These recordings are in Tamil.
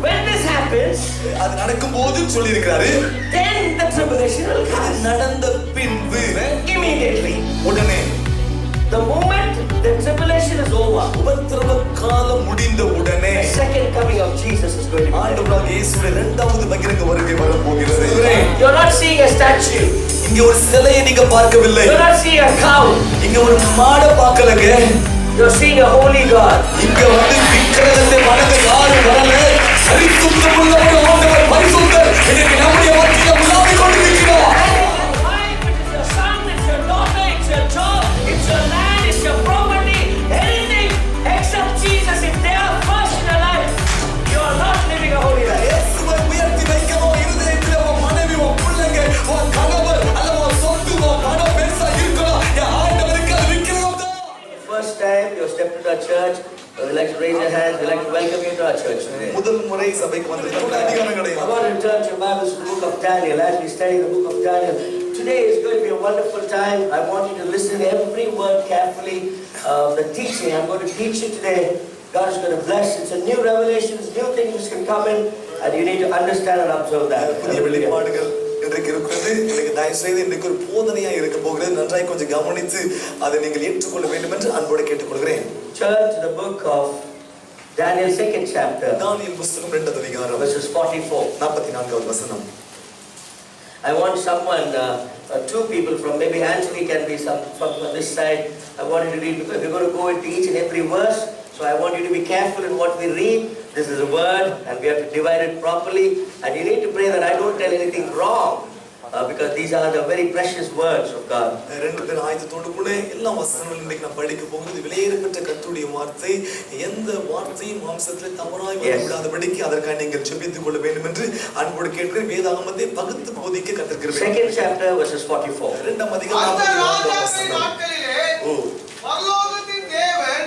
When this happens, அது நடக்கும்போது சொல்லி இருக்கிறாரு, then the tribulation will come. நடந்த பின்பு Immediately. உடனே The moment the tribulation is over, உபத்திரவ காலம் முடிந்த உடனே the second coming of Jesus is going to be. ஆண்டவராகிய இயேசுவின் இரண்டாவது பகிரங்க வருகை வரப் போகிறது. You're not seeing a statue. இங்க ஒரு சிலையை நீங்க பார்க்கவில்லை. You're not seeing a cow. இங்க ஒரு மாடை பார்க்கலங்க. You're seeing a holy God. இங்க வந்து விக்கிரகத்தை வணங்க யாரும் வரல. பரிசுத்தமுள்ள ஒரு ஆண்டவர் பரிசுத்தர். இன்னைக்கு நம்முடைய மத்தியில உலாவிக் கொண்டிருக்கிறார். It's your son, it's your daughter, it's your job, it's your land, it's your property, anything except Jesus. If they are first in your life, you are not living a holy life. இயேசுவை உயர்த்தி வைக்கவும் இருதயத்தில் உன் மனைவி, உன் பிள்ளைங்க, உன் கணவர் அல்லது உன் சொத்து, உன் பணம் பெருசா இருக்கலாம். என் ஆண்டவருக்கு அது விக்கிரகம் தான். First time you stepped into our church, we'd like to raise your hands. We'd like to welcome you to our church today. முதல் முறை சபைக்கு வந்திருக்கிற அதிகாரம் I கிடையாது. want to turn your Bibles to the book of Daniel as we study the book of Daniel. Today is going to be a wonderful time. I want you to listen to every word carefully. The teaching I'm going to teach you today, God is going to bless. It's a new revelation, new things can come in, and you need to understand and observe that. புதிய வெளிப்பாடுகள் இன்றைக்கு இருக்கிறது. இன்னைக்கு தயவு செய்து இன்றைக்கு ஒரு போதனையா இருக்க போகிறது. நன்றாய் கொஞ்சம் கவனித்து அதை நீங்கள் ஏற்றுக்கொள்ள வேண்டும் என்று அன்போடு கேட்டுக்கொள்கிறேன். Turn to the book of Daniel, 2nd chapter, தானியேல் புத்தகம் 2வது அதிகாரம் verses 44. 44வது வசனம். I want someone, two people from maybe Anthony can be some from this side. I want you to read because we're going to go into each and every verse. So I want you to be careful in what we read. This is a word and we have to divide it properly. And you need to pray that I don't tell anything wrong because these are the very precious words of God. ரெண்டு பேர் ஆயத்தத்தோடு கூட எல்லா வசனங்களும் இன்னைக்கு நான் படிக்க போகிறது. விலையேறப்பட்ட கர்த்தருடைய வார்த்தை. எந்த வார்த்தையும் மாம்சத்தில் தவறாய் வரக்கூடாதபடிக்கு அதற்காக நீங்கள் ஜெபித்துக் கொள்ள வேண்டும் என்று அன்போடு கேட்கிறேன். வேதாகமத்தை பகுத்து போதிக்க கற்றுக்கிறேன். 2nd chapter verses 44. இரண்டாம் அதிகாரம் 44வது வசனம். நாட்களிலே பரலோகத்தின் தேவன்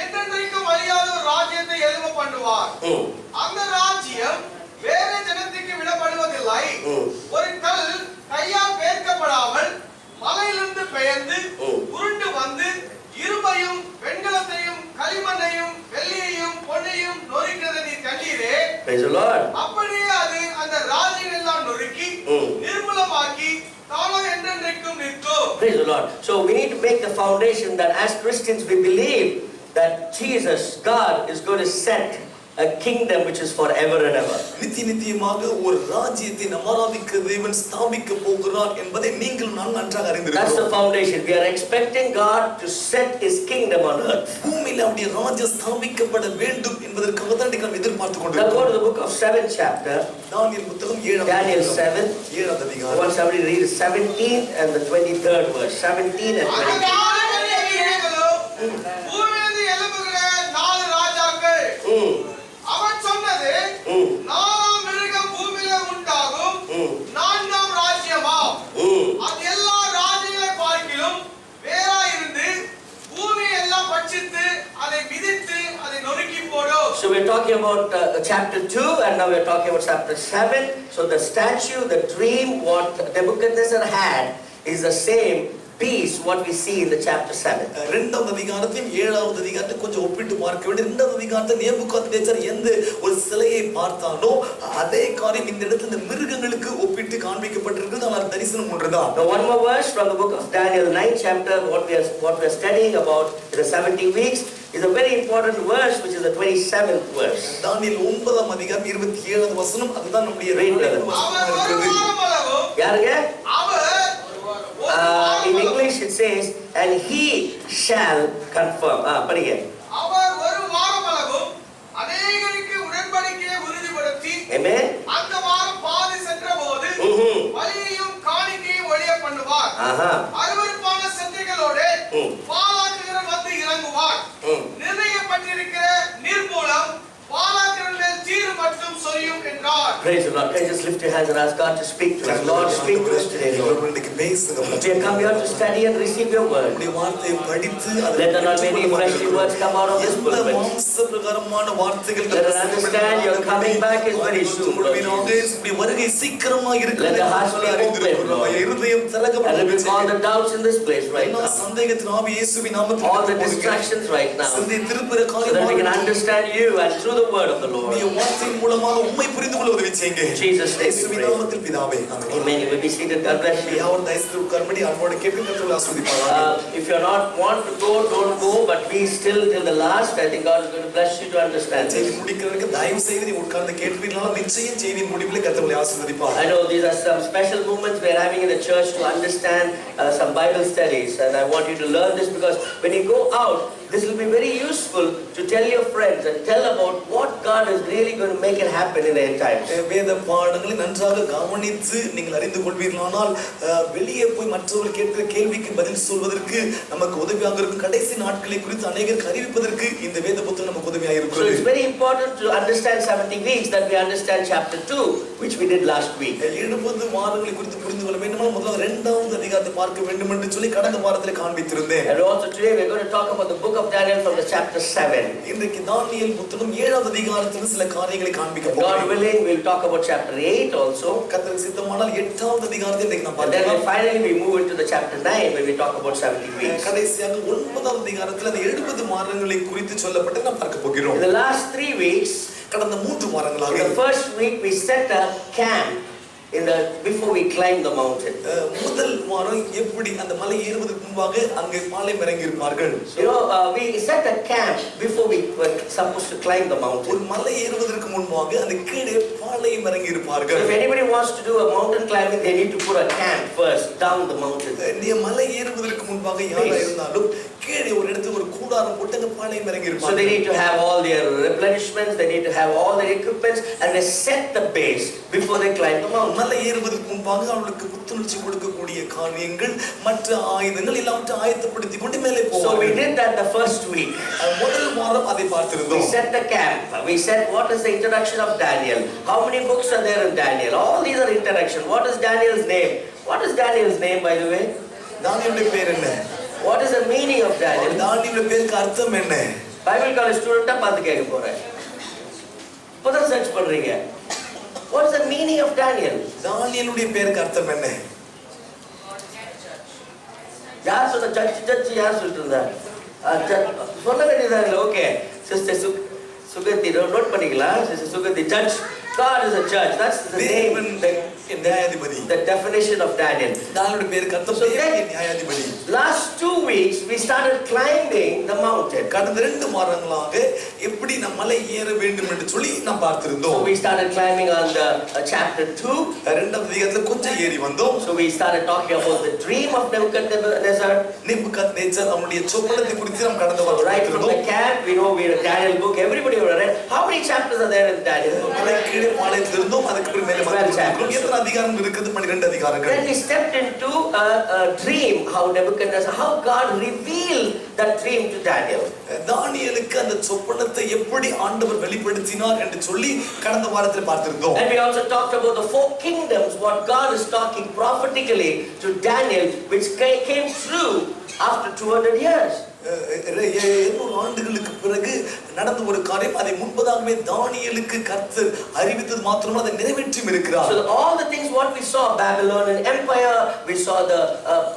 என்றென்றைக்கும் அழியாத ஒரு ராஜ்யத்தை எழும்ப பண்ணுவார். அந்த ராஜ்யம் வேற ஜனத்துக்கு விடப்படுவதில்லை. ஒரு கல் கையால் பேர்க்கப்படாமல் மலையிலிருந்து பெயர்ந்து உருண்டு வந்து இரும்பையும் வெண்கலத்தையும் களிமண்ணையும் வெள்ளியையும் பொன்னையும் நொறுக்கிறதை நீ கண்டீரே. Praise the Lord. அப்படியே அது அந்த ராஜ்யம் எல்லாம் நொறுக்கி நிர்மூலமாக்கி தானோ என்றென்றைக்கும் நிற்கும். Praise the Lord. So we need to make the foundation that as Christians we believe that Jesus, God, is going to set a kingdom which is forever and ever. நித்தியமாக ஒரு ராஜ்யத்தை ஆராதிக்கிற தேவன் ஸ்தாபிக்க போகிறார் என்பதை நீங்கள் நான் நன்றாக அறிந்திருக்கிறோம். That's the foundation. We are expecting God to set his kingdom on earth. பூமியில அவருடைய ராஜ்யம் ஸ்தாபிக்கப்பட வேண்டும் என்பதற்காக தான் நாம் எதிர்பார்த்து Now கொண்டிருக்கிறோம். go to the book of 7th chapter. தானியேல் புத்தகம் Daniel 7. 7வது I அதிகாரம். want somebody to read the 17th and the 23rd verse. 17 and 23. பூமியிலிருந்து எழும்புகிற 4 ராஜாக்கள். அவன் சொன்னது, நாலாம் மிருகம் பூமியிலே உண்டாகும் 4ஆம் ராஜ்யமாம். அது எல்லா ராஜ்யங்களை பார்க்கிலும் வேறாயிருந்து பூமியை எல்லாம் பட்சித்து அதை மிதித்து அதை நொறுக்கி போடும். So we're talking about chapter 2 and now we're talking about chapter 7. So the statue, the dream, what Nebuchadnezzar had is the same beast what we see in the chapter 7. இரண்டாவது அதிகாரத்தையும் 7வது அதிகாரத்தை கொஞ்சம் ஒப்பிட்டு பார்க்க வேண்டும். இரண்டாவது அதிகாரத்தை நேபுகாத்நேச்சர் எந்த ஒரு சிலையை பார்த்தானோ அதே காரியம் இந்த இடத்துல இந்த மிருகங்களுக்கு ஒப்பிட்டு காண்பிக்கப்பட்டிருக்கிறது. ஆனால் தரிசனம் ஒன்றுதான். Now one more verse from the book of Daniel 9th chapter what we are studying about the 70 weeks is a very important verse which is the 27th verse. தானியேல் 9ஆம் அதிகாரம் 27வது வசனம் அதுதான் நம்முடைய யாருங்க? அவர் in English it says and he shall confirm. படிங்க. அவர் ஒரு வாரமளவும் அநேகருக்கு உடன்படிக்கையை உறுதிப்படுத்தி Amen. அந்த வாரம் பாதி சென்றபோது பலியையும் காணிக்கையும் ஒழிய பண்ணுவார். அருவருப்பான செத்தைகளோடு பாலாக்குகிறவன் வந்து இறங்குவார். நிர்ணயிக்கப்பட்டிருக்கிற நீர்மூலம் பாலாக்குகிறவன் மேல் தீரு மட்டும் சொரியும் என்றார். Praise the Lord. Can you just lift your hands and ask God to speak to us? Lord, speak to us today, Lord. இன்னைக்கு பேசுங்க. We have come here to study and receive your word. உம்முடைய வார்த்தையை படித்து Let there not be any fleshly words come out of this எந்த pulpit. மாம்ச பிரகாரமான வார்த்தைகள் Let us understand your coming back is very soon, Lord Jesus. உம்முடைய வருகை சீக்கிரமாக இருக்கிறது. Let the hearts be open, Lord. இருதயம் And திறக்கப்பட remove all the doubts in this place right now. சந்தேகத்தின் ஆவி இயேசுவின் நாமத்தில் All the distractions right now. So சிந்தை திருப்புற that we can understand you and through the word of the Lord. உம்முடைய வார்த்தையின் மூலமாக உம்மை புரிந்து கொள்ள உதவி செய்யுங்க. Jesus name we இயேசுவின் pray. நாமத்தில் பிதாவே. ஆமென். Amen. You may be seated. God bless you. யாவரும் தயவுசெய்து உட்காரும்படி அன்போடு கேட்டு கர்த்தரை ஆசீர்வதிப்பாராக. If you're not want to go, don't go, but be still till the last. I think God is going to bless you to understand செய்தி this. முடிக்கிறதுக்கு தயவு செய்து நீ உட்கார்ந்து கேட்பீர்களால் நிச்சயம் செய்தியின் முடிவிலே கர்த்தர் உங்களை ஆசீர்வதிப்பார். I know these are some special moments we are having in the church to understand some Bible studies, and I want you to learn this because when you go out, this will be very useful to tell your friends and tell about what God is really going to make it happen in the end times. வேத பாடங்களை நன்றாக கவனித்து நீங்கள் அறிந்து கொள்வீர்களானால் வெளியே போய் மற்றவர்கள் கேட்கிற கேள்விக்கு பதில் சொல்வதற்கு நமக்கு உதவியாக இருக்கும். கடைசி நாட்களை குறித்து அநேகருக்கு அறிவிப்பதற்கு இந்த வேத புத்தகம் நமக்கு உதவியாக So இருக்கிறது. it's very important to understand 70 weeks that we understand chapter 2, which we did last week. 70 வாரங்களை குறித்து புரிந்து கொள்ள வேண்டுமானால் முதல்ல இரண்டாவது அதிகாரத்தை பார்க்க வேண்டும் என்று சொல்லி கடந்த வாரத்தில் காண்பித்திருந்தேன். And also today we're going to talk about the book of Daniel from the chapter 7. இன்றைக்கு தானியேல் புத்தகம் 7வது அதிகாரத்தில் சில காரியங்களை காண்பிக்க God போகிறேன். willing, we'll talk about chapter 8 also. கர்த்தருக்கு சித்தமானால் 8வது அதிகாரத்தை இன்றைக்கு நாம் And then பார்க்கலாம். finally we move into the chapter 9 where we talk about 70 weeks. கடைசியாக 9வது அதிகாரத்தில் அந்த 70 வாரங்களை குறித்து சொல்லப்பட்டு நாம் பார்க்க போகிறோம். In the last 3 weeks, கடந்த 3 வாரங்களாக in the first week we set a camp before we climb the mountain. முதல் வாரம் எப்படி அந்த மலை ஏறுவதற்கு முன்பாக அங்கே பாளையம் இறங்கி இருப்பார்கள். You know, we set a camp before we were supposed to climb the mountain. ஒரு மலை ஏறுவதற்கு முன்பாக அந்த கீழே பாளையம் இறங்கி இருப்பார்கள். If anybody wants to do a mountain climbing, they need to put a camp first down the mountain. நீ மலை ஏறுவதற்கு முன்பாக யாரா இருந்தாலும் கீழே ஒரு இடத்துல ஒரு கூடாரம் போட்டு அங்க பாளையம் இறங்கி So இருப்பார்கள். they need to have all their replenishments, they need to have all their equipments, and they set the base before they climb the mountain. மலை ஏறுவதற்கு முன்பாக அவளுக்கு புத்துணர்ச்சி கொடுக்கக்கூடிய காரியங்கள் மற்ற ஆயுதங்கள் எல்லாவற்றையும் ஆயத்தப்படுத்திக் கொண்டு மேலே So we போவார்கள். did that the first week. முதல் வாரம் அதை We பார்த்திருந்தோம். set the camp. We said what is the introduction of Daniel? How many books are there in Daniel? All these are introduction. What is Daniel's name? What is Daniel's name, by the way? தானியேலுடைய பேர் என்ன? What is the meaning of Daniel? தானியேலுடைய பேருக்கு அர்த்தம் என்ன? Bible college student பார்த்து கேட்க போறேன். இப்போதான் சர்ச் பண்றீங்க. What is the meaning of Daniel? தானியேலுடைய பேருக்கு அர்த்தம் என்ன? யார் சொன்ன ஜட்ஜ் யார் சொல்லிட்டு இருந்தார்? சொல்ல வேண்டியதாங்க. ஓகே சிஸ்டர் சுகந்தி நோட் பண்ணிக்கலாம். Sister Suganthi judge. God is a judge. That's the name. நியாயாதிபதி. The definition of Daniel. தானியேலுடைய பேருக்கு அர்த்தம் நியாயாதிபதி. Last 2 weeks we started climbing the mountain. கடந்த 2 வாரங்களாக எப்படி நம்ம மலை ஏற வேண்டும் என்று சொல்லி நாம் பார்த்திருந்தோம். So we started climbing on the chapter 2. இரண்டாவது அதிகாரத்துல கொஞ்சம் ஏறி வந்தோம். So we started talking about the dream of Nebuchadnezzar. Nebuchadnezzar அவனுடைய சொப்பனத்தை குறித்து நாம் கடந்த வாரம் Right from the camp, we know we read Daniel book. Everybody would have read. How many chapters are there in Daniel? மலை கீழே பாளையத்தில் இருந்தோம். அதுக்கு மேலே எத்தனை அதிகாரம் இருக்குது? 12 அதிகாரங்கள். Then we stepped into a dream. How Nebuchadnezzar, how God revealed that dream to Daniel. தானியேலுக்கு அந்த சொப்பனத்தை எப்படி ஆண்டவர் வெளிப்படுத்தினார் என்று சொல்லி கடந்த வாரத்தில் பார்த்திருந்தோம். And we also talked about the 4 kingdoms, what God is talking prophetically to Daniel, which came true after 200 years. 200 ஆண்டுகளுக்கு பிறகு நடந்த ஒரு காரியம், அதை முன்பதாகவே தானியேலுக்கு கர்த்தர் அறிவித்தது மாத்திரமல்ல, அதை நிறைவேற்றியும் இருக்கிறார். So all the things what we saw, Babylonian Empire, we saw the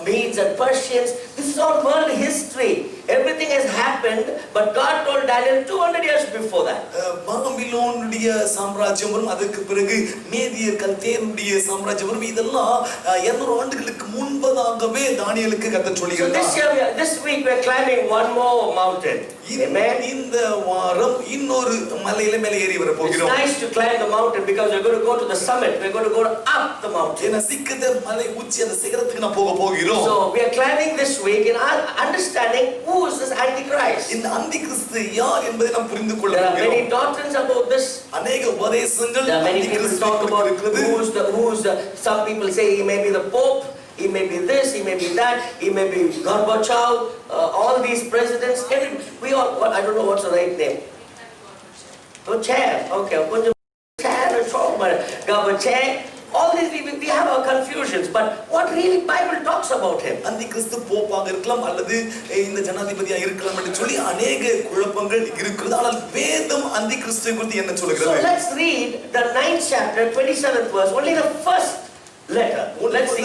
Medes and Persians, this is all world history. Everything has happened, but God told Daniel 200 years before that. பாபிலோனுடைய சாம்ராஜ்யம் வரும், அதுக்கு பிறகு மேதியர் கல்தேயருடைய சாம்ராஜ்யம் வரும். இதெல்லாம் 200 ஆண்டுகளுக்கு முன்பதாகவே தானியேலுக்கு கர்த்தர் சொல்லியிருந்தார். So this week we are climbing one more mountain. Amen. இந்த வாரம் இன்னொரு மலையில மேலே ஏறி வர It's போகிறோம். nice to climb the mountain because we're going to go to the summit. We're going to go up the mountain. ஏன்னா சிக்கத மலை உச்சி அந்த சிகரத்துக்கு நான் போக போகிறோம். So we are climbing this week in understanding who is this Antichrist. இந்த அந்தி கிறிஸ்து யார் என்பதை நாம் புரிந்து கொள்ள There are many போகிறோம். doctrines about this. அநேக உபதேசங்கள் There are many அந்தி people கிறிஸ்து talk about இருக்கிறது. who's the some people say he may be the Pope, he may be this, he may be that, he may be Gorbachev, all these presidents. We all, I don't know what's the right name. Oh, chair. Okay, chair or Gabache. All these we have our confusions, but what really Bible talks about him? அந்தி கிறிஸ்து போப்பாக இருக்கலாம் அல்லது இந்த ஜனாதிபதியா இருக்கலாம் என்று சொல்லி अनेक குழப்பங்கள் இருக்கிறது. ஆனால் வேதம் அந்தி கிறிஸ்துவை குறித்து என்ன So சொல்கிறது? let's read the 9th chapter 27th verse, only the first letter. Let's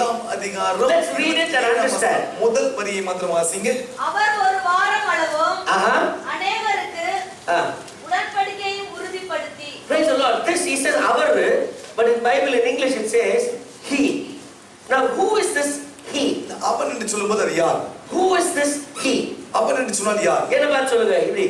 read it and understand. முதல் வரியை மாத்திரம் வாசிங்க. அவர் ஒரு வாரம் அளவும் Uh-huh. அநேகருக்கு உடன்படிக்கையை உறுதிப்படுத்தி. Praise the Lord. This he says avaru, but in Bible in English it says he. Now who is this he? அவன் என்று சொல்லும்போது அது யார்? Who is this he? அவன் என்று சொன்னால் யார்? என்ன பாத்து சொல்லுங்க இப்படி.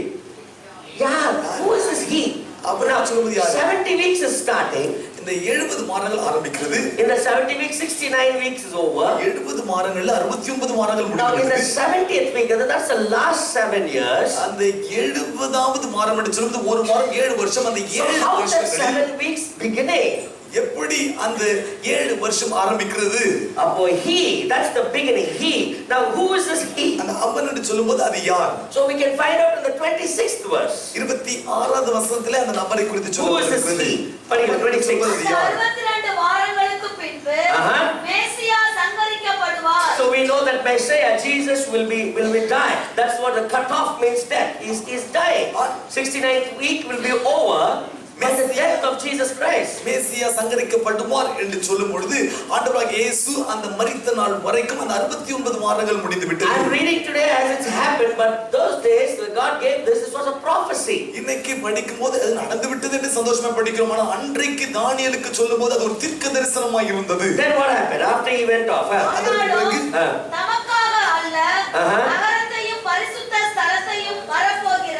யார்? Who is this he? அவன் என்று சொல்லும்போது யார்? 70 weeks is starting. இந்த 70 மாதங்கள் ஆரம்பிக்கிறது. In the 70 weeks 69 weeks is over. 70 மாதங்கள்ல 69 மாதங்கள் Now in the முடிகிறது. 70th week, that's the last 7 years. அந்த 70வது மாதம் என்று சொல்லும்போது ஒரு மாதம் 7 வருஷம். அந்த So 7 how does வருஷங்களில் 7 weeks beginning? எப்படி அந்த 7 வருஷம் ஆரம்பிக்கிறது? அப்போ he, that's the beginning. He. Now who is this he? அந்த அவன் என்று சொல்லும்போது அது யார்? So we can find out in the 26th verse. 26வது வசனத்திலே அந்த நபரை குறித்து Who is this சொல்லப்படுகிறது. he? படிங்க 26. அது யார்? 62 வாரங்களுக்கு பின்பு மேசியா சங்கரிக்கப்படுவார். So we know that Messiah Jesus will be die. That's what the cutoff means, death. He's dying. 69th week will be over. But the death of Jesus Christ. மேசியா சங்கரிக்கப்படுவார் என்று சொல்லும் பொழுது ஆண்டவராகிய இயேசு அந்த மரித்த நாள் வரைக்கும் அந்த 69 வாரங்கள் முடிந்து விட்டது. I'm reading today as it's happened, but those days when God gave this was a prophecy. இன்னைக்கு படிக்கும்போது அது நடந்து விட்டது என்று சந்தோஷமா படிக்கிறோம். ஆனால் அன்றைக்கு தானியேலுக்கு சொல்லும்போது அது ஒரு தீர்க்க தரிசனமாய் இருந்தது. Then what happened after he went off? நமக்காக அல்ல, நகரத்தையும் பரிசுத்த ஸ்தலத்தையும் வரப்போகிற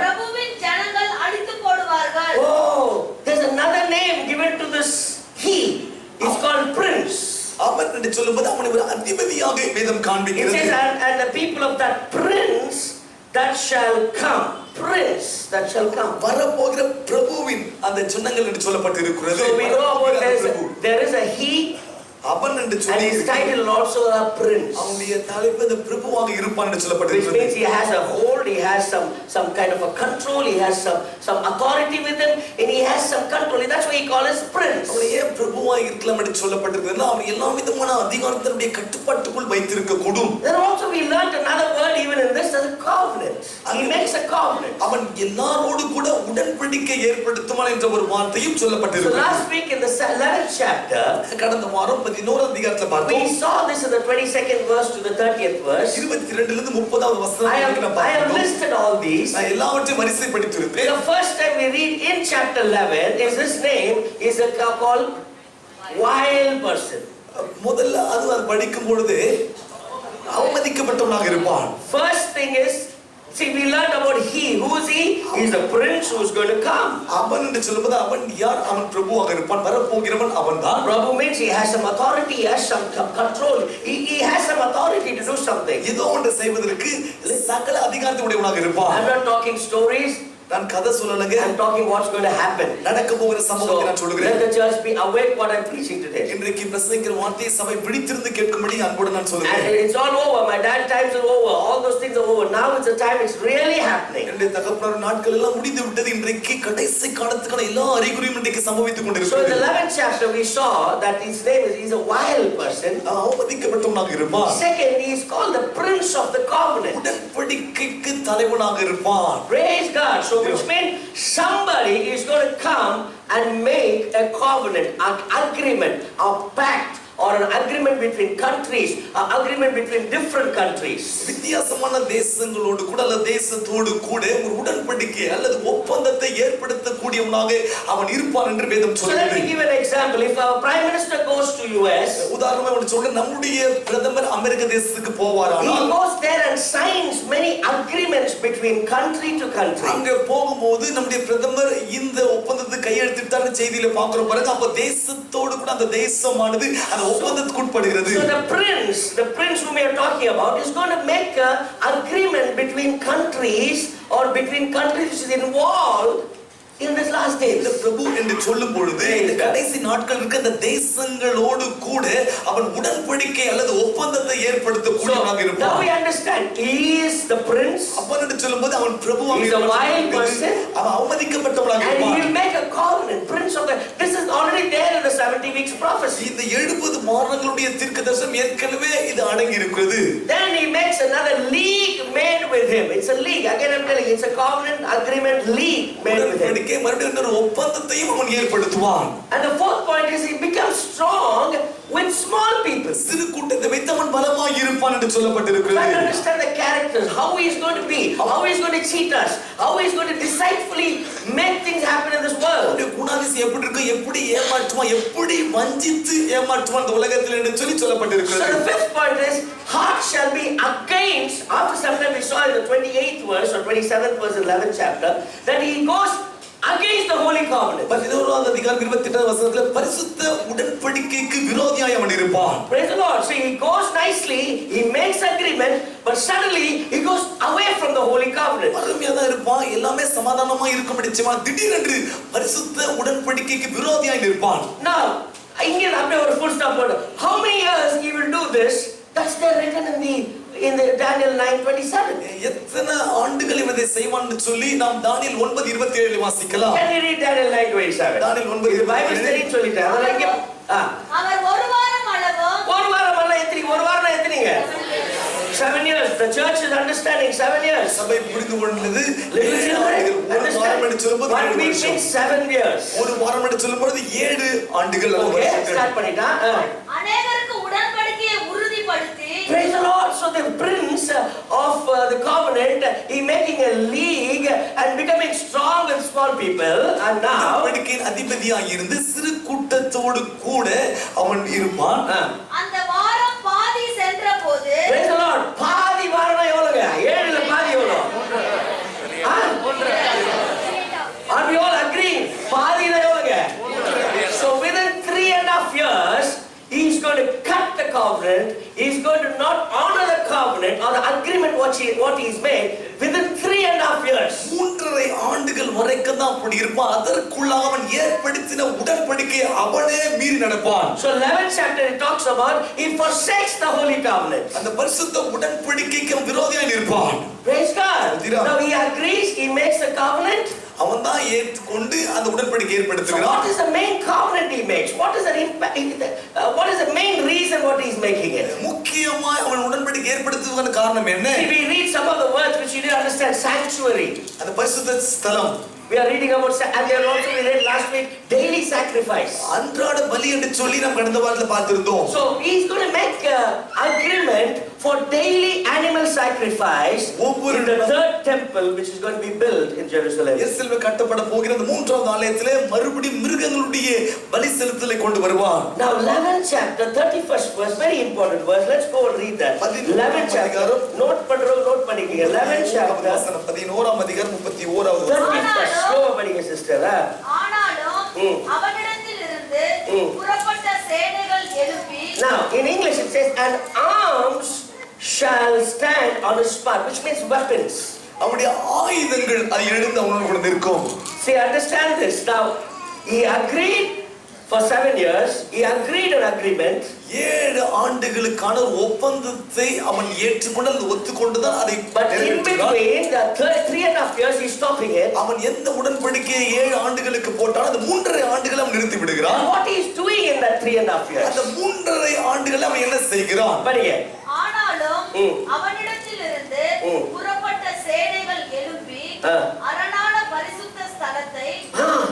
பிரபுவின் ஜனங்கள் அடித்து போடுவார்கள். Oh, there's another name given to this he. It's called prince. அவன் என்று சொல்லும்போது அவனை ஒரு அதிபதியாக வேதம் It காண்பிக்கிறது. says and the people of that prince that shall come. Prince that shall come. வரப்போகிற பிரபுவின் அந்த சின்னங்கள் என்று சொல்லப்பட்டிருக்கிறது. So we know about there is a he. அவன் என்று And சொல்லி his title also a prince. அவனுடைய தலைப்பு அந்த பிரபுவாக இருப்பான் என்று Which சொல்லப்பட்டிருக்கிறது. means he has a hold, he has some kind of a control, he has some authority with him, and he has some control. That's why he calls his prince. அவன் ஏன் பிரபுவாக இருக்கலாம் என்று சொல்லப்பட்டிருக்கிறது? அவன் எல்லா விதமான அதிகாரத்தினுடைய கட்டுப்பாட்டுக்குள் வைத்திருக்க கூடும். Then also we learned another word even in this as a covenant. He makes a covenant. அவன் எல்லாரோடு கூட உடன்படிக்கை ஏற்படுத்துவான் என்ற ஒரு வார்த்தையும் So சொல்லப்பட்டிருக்கிறது. last week in the 11th chapter, கடந்த வாரம் 11வது அதிகாரத்துல we பார்த்தோம். saw this in the 22nd verse to the 30th verse. 22 இலிருந்து 30வது வசனம் I வரைக்கும் have பார்த்தோம். listed all these. நான் எல்லாவற்றையும் வரிசைப்படுத்தியிருக்கிறேன். The first time we read in chapter 11 is his name is called wild person. முதல்ல அது படிக்கும் பொழுது அவமதிக்கப்பட்டவனாக இருப்பான். First thing is, see, we learned about he. Who is he? He is the prince who is going to come. அவன் என்று சொல்லும்போது அவன் யார்? அவன் பிரபுவாக இருப்பான். வரப்போகிறவன் அவன்தான். Prabhu means he has some authority, he has some control. He has some authority to do something. ஏதோ ஒன்று செய்வதற்கு சகல அதிகாரத்தை உடையவனாக இருப்பான். I'm not talking stories. நான் கதை சொல்லலங்க. I'm talking what's going to happen. நடக்க போகிற சம்பவத்தை நான் So சொல்கிறேன். let the church be awake what I'm preaching today. இன்றைக்கு பிரசங்கிக்கிற வார்த்தையை சபை விழித்திருந்து கேட்கும்படி அன்போடு நான் And சொல்கிறேன். it's all over. My dad times are over. All those things are over. Now it's the time it's really happening. என்னுடைய தகப்பனார் நாட்கள் எல்லாம் முடிந்து விட்டது. இன்றைக்கு கடைசி காலத்துக்கான எல்லா அறிகுறியும் இன்றைக்கு சம்பவித்துக் So in கொண்டிருக்கிறது. the 11th chapter we saw that his name is he's a wild person. அவமதிக்கப்பட்டவனாக இருப்பான். Second, he is called the prince of the covenant. உடன்படிக்கைக்கு தலைவனாக இருப்பான். Praise God. So which means somebody is going to come and make a covenant, an agreement, a pact, or an agreement between countries, an agreement between different countries. வித்தியாசமான தேசங்களோடு கூட அல்லது தேசத்தோடு கூட ஒரு உடன்படிக்கை அல்லது ஒப்பந்தத்தை ஏற்படுத்தக்கூடியவனாக அவன் இருப்பான் என்று வேதம் So let me சொல்கிறது. give an example. If our prime minister goes to US, உதாரணமா ஒன்று சொல்றேன். நம்முடைய பிரதமர் அமெரிக்க தேசத்துக்கு he போவாரானால் goes there and signs many agreements between country to country. அங்க போகும்போது நம்முடைய பிரதமர் இந்த ஒப்பந்தத்தை கையெழுத்திட்டார் செய்தியில பாக்குறோம் பாருங்க. அப்ப தேசத்தோடு கூட அந்த தேசமானது அந்த ஒப்பந்தத்துக்கு உட்படுகிறது. So the prince whom we are talking about is going to make an agreement between countries or between countries which is involved in this last days. இந்த பிரபு என்று சொல்லும் பொழுது இந்த கடைசி நாட்கள் இருக்க அந்த தேசங்களோடு கூட அவன் உடன்படிக்கை அல்லது ஒப்பந்தத்தை ஏற்படுத்தக்கூடியவனாக Now இருப்பான். we understand he is the prince. அப்பன் என்று சொல்லும்போது அவன் பிரபுவாக He is a wild person. அவன் அவமதிக்கப்பட்டவனாக And he இருப்பான். will make a covenant, prince of the. This is already there in the 70 weeks prophecy. இந்த 70 மாதங்களுடைய தீர்க்கதரிசனம் ஏற்கனவே இது அடங்கி இருக்கிறது. Then he makes another league made with him. It's a league. Again I'm telling you, it's a covenant agreement league made with him. உடன்படிக்கை மறுபடியும் இன்னொரு ஒப்பந்தத்தையும் அவன் ஏற்படுத்துவான். And the fourth point is he becomes strong with small people. சிறு கூட்டத்தை வைத்து அவன் பலமாய் இருப்பான் என்று Try சொல்லப்பட்டிருக்கிறது. to understand the characters, how he is going to be, how he is going to cheat us, how he is going to deceitfully make things happen in this world. அவனுடைய குணாதிசயம் எப்படி இருக்கு, எப்படி ஏமாற்றுவான், எப்படி வஞ்சித்து ஏமாற்றுவான் இந்த உலகத்தில் என்று So சொல்லப்பட்டிருக்கிறது. the fifth point is heart shall be against. After some time we saw in the 28th verse or 27th verse in 11th chapter that he goes against the holy covenant. 11வது அதிகாரம் 28வது வசனத்துல பரிசுத்த உடன்படிக்கைக்கு விரோதியாய் அவன் இருப்பான். Praise the Lord. So he goes nicely, he makes agreement, but suddenly he goes away from the holy covenant. அருமையா தான் இருப்பான், எல்லாமே சமாதானமா இருக்கும் நிச்சயமா. திடீரென்று பரிசுத்த உடன்படிக்கைக்கு விரோதியாய் இருப்பான். Now, இங்கே அப்படியே ஒரு full stop போடு. How many years he will do this? That's there written in the Daniel 9:27. எத்தனை ஆண்டுகள் இவன் இதை செய்வான்னு சொல்லி நாம் தானியேல் 9:27 வாசிக்கலாம். Can you read Daniel 9:27? தானியேல் 9:27 பைபிள் ஸ்டடின்னு சொல்லிட்டேன். அதனால இங்கே அவர் ஒரு வாரம் அளவும் ஒரு வாரம் அல்ல எத்தனை ஒரு வாரம் எத்தனைங்க 7 years. The church is understanding 7 years. சபை புரிந்து கொண்டது. Little children ஒரு வாரம் என்று சொல்லும்போது 1 week means 7 years. ஒரு வாரம் என்று சொல்லும்போது 7 ஆண்டுகள் அல்லது Okay, வருஷங்கள். start பண்ணிட்டா. அநேகருக்கு உடன்படிக்கையை உறுதிப்படுத்தி Praise the Lord. So the prince of the covenant, he making a league and becoming strong with small people. And now, உடன்படிக்கையின் அதிபதியாய் இருந்து சிறு கூட்டத்தோடு கூட அவன் இருப்பான். அந்த வாரம் பாதி சென்றபோது praise the Lord. பாதி வாரம் எவ்வளவுங்க? 7ல பாதி எவ்வளவு? Are we all agreeing? பாதி எவ்வளவுங்க? So within 3.5 years, he's going to cut the covenant. He's going to not honor the covenant or the agreement what he's made within 3.5 years. 3.5 ஆண்டுகள் வரைக்கும் தான் அப்படி இருப்பான். அதற்குள்ளாக அவன் ஏற்படுத்தின உடன்படிக்கையை அவனே மீறி நடப்பான். So 11th chapter it talks about he forsakes the holy covenant. அந்த பரிசுத்த உடன்படிக்கைக்கு விரோதியாய் இருப்பான். Praise God. Now he agrees, he makes the covenant. அவன் தான் ஏற்றுக்கொண்டு அந்த உடன்படிக்கை So ஏற்படுத்துகிறான். what is the main covenant he makes? What is the impact? What is the main reason what he's making it? முக்கியமாய் அவன் உடன்படிக்கை ஏற்படுத்துவதற்கு காரணம் என்ன? See, we read some of the words which you didn't understand. Sanctuary. அந்த பரிசுத்த ஸ்தலம். We are reading about, and there also we read last week, daily sacrifice. அன்றாட பலி என்று சொல்லி நாம் கடந்த வாரத்தில் பார்த்திருந்தோம். So he's going to make agreement for daily animal sacrifice in the third temple which is going to be built in Jerusalem. எருசலேமில் கட்டப்பட போகிற அந்த 3வது ஆலயத்திலே மறுபடியும் மிருகங்களுடைய பலி செலுத்தலை கொண்டு வருவான். Now 11th chapter 31st verse, very important verse. Let's go and read that. 11th chapter, note பண்ணிக்கங்க. 11th chapter 11ஆம் அதிகாரம் 31வது 31st. Slow படிங்க sister. ஆனாலும் அவனிடத்தில் இருந்து புறப்பட்ட சேனைகள் எழுப்பி Now in English it says an arms shall stand on his part, which means weapons. அவனுடைய ஆயுதங்கள் அது எழுந்து அவனோடு கூட நிற்கும். See, understand this. Now he agreed for 7 years. He agreed an agreement. 7 ஆண்டுகளுக்கான ஒப்பந்தத்தை அவன் ஏற்றுக்கொண்டு அந்த ஒத்துக்கொண்டுதான் அதை But in between the 3.5 years he's stopping it. அவன் எந்த உடன்படிக்கையை 7 ஆண்டுகளுக்கு போட்டாலும் அந்த 3.5 ஆண்டுகள் அவன் நிறுத்தி விடுகிறான். And what he's doing in that 3.5 years? அந்த 3.5 ஆண்டுகள் அவன் என்ன செய்கிறான்? படிங்க. ஆனாலும் அவனிடத்தில் இருந்து புறப்பட்ட சேனைகள் எழுப்பி அரணான பரிசுத்த ஸ்தலத்தை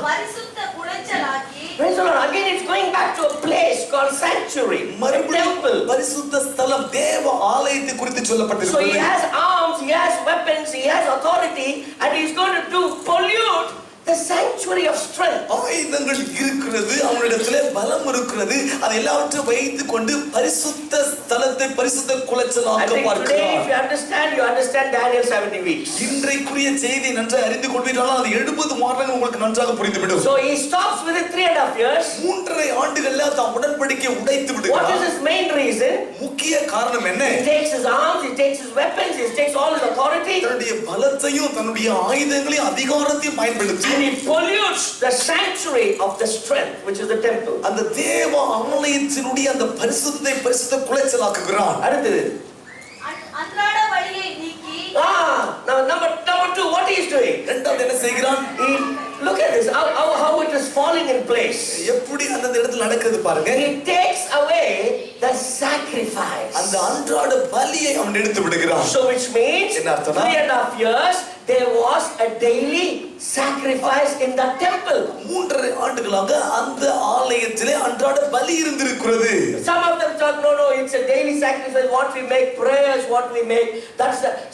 பரிசுத்த குலைச்சலாக்கி Praise the Lord. Again it's going back to a place called sanctuary, a temple. பரிசுத்த ஸ்தலம் தேவ ஆலயத்தை குறித்து So he சொல்லப்பட்டிருக்கிறது. has arms, he has weapons, he has authority, and he's going to pollute the sanctuary of strength. ஆயுதங்கள் இருக்கிறது, அவனிடத்திலே பலம் இருக்கிறது. அதை எல்லாவற்றையும் வைத்துக் கொண்டு பரிசுத்த ஸ்தலத்தை பரிசுத்த I குலைச்சலாக்க think today if பார்க்கிறான். you understand Daniel 70 weeks. இன்றைக்குரிய செய்தி நன்றாக அறிந்து கொள்வீர்களால் அது 70 மாதங்கள் உங்களுக்கு நன்றாக புரிந்துவிடும். So he stops within 3.5 years. 3.5 ஆண்டுகள்ல தான் உடன்படிக்கையை உடைத்து What is விடுகிறான். his main reason? முக்கிய காரணம் என்ன? He takes his arms, he takes his weapons, he takes all his authority, தன்னுடைய பலத்தையும் தன்னுடைய ஆயுதங்களையும் அதிகாரத்தையும் பயன்படுத்தி and he pollutes the sanctuary of the strength, which is the temple. அந்த தேவ ஆலயத்தினுடைய அந்த பரிசுத்த குலைச்சலாக்குகிறான். அடுத்தது, அன்றாட வழியை நீக்கி now number two, what he is doing? இரண்டாவது என்ன செய்கிறான்? Look at this, how it is falling in place. எப்படி அந்த இடத்துல நடக்குது பாருங்க. He takes away the sacrifice. அந்த அன்றாட பலியை அவன் எடுத்து விடுகிறான். So which means என்ன அர்த்தம்னா? 3.5 years there was a daily sacrifice in the temple. 3.5 ஆண்டுகளாக அந்த ஆலயத்திலே அன்றாட பலி இருந்திருக்கிறது. Some of them thought, no, it's a daily sacrifice, what we make, prayers, what we make.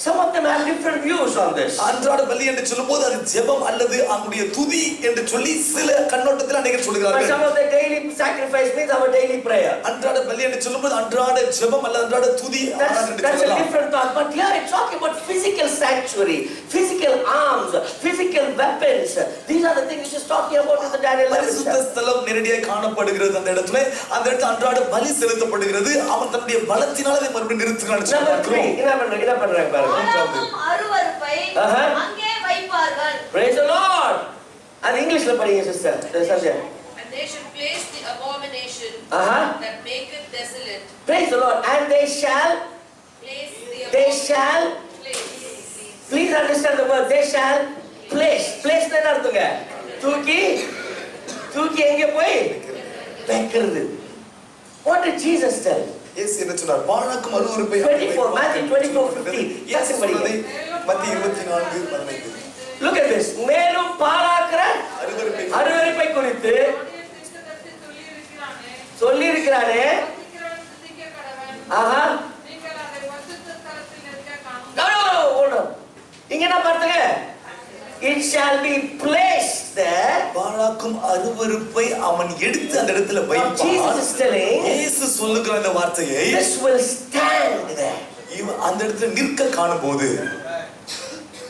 Some of them have different views on this. அன்றாட பலி என்று சொல்லும்போது அது ஜெபம் அல்லது அவங்களுடைய துதி என்று சொல்லி சில கண்ணோட்டத்தில் அநேகர் But சொல்கிறார்கள். some of the daily sacrifice means our daily prayer. அன்றாட பலி என்று சொல்லும்போது அன்றாட ஜெபம் அல்லது அன்றாட துதி என்று That's a சொல்லலாம். different thought. But here it's talking about physical sanctuary, physical arms, physical weapons. These are the things which is talking about in the Daniel 11 பரிசுத்த chapter. ஸ்தலம் நேரடியாக காணப்படுகிறது அந்த இடத்துல. அந்த இடத்துல அன்றாட பலி செலுத்தப்படுகிறது. அவன் தன்னுடைய பலத்தினால அதை மறுபடியும் நிறுத்துகிறான்னு Number 3, சொல்றாங்க. என்ன பண்றாங்க பாருங்க. பாலாகும் அருவருப்பை அங்கே வைப்பார்கள். Praise the Lord. அது இங்கிலீஷ்ல படிங்க sister. Sathya. And they should place the abomination that maketh desolate. Praise the Lord. And they shall Place the place. place. Please understand the word. They shall place. Place என்ன அர்த்தங்க? தூக்கி எங்க போய் வைக்கிறது. What did Jesus tell? இயேசு என்ன சொன்னார்? பாழாக்கும் அருவருப்பை 24, Matthew 24:15. இயேசு சொன்னதை மத்திய 24:15. Look at this. மேலும் பாழாக்கிற அருவருப்பை குறித்து சொல்லி இருக்கிறானே. ஆஹா. No. இங்க என்ன பார்த்தீங்க? It shall be placed there. பாழாக்கும் அருவருப்பை அவன் எடுத்து அந்த இடத்துல வைப்பான். Jesus is telling, இயேசு சொல்லுகிற அந்த வார்த்தையை this will stand there. இவன் அந்த இடத்துல நிற்க காணும்போது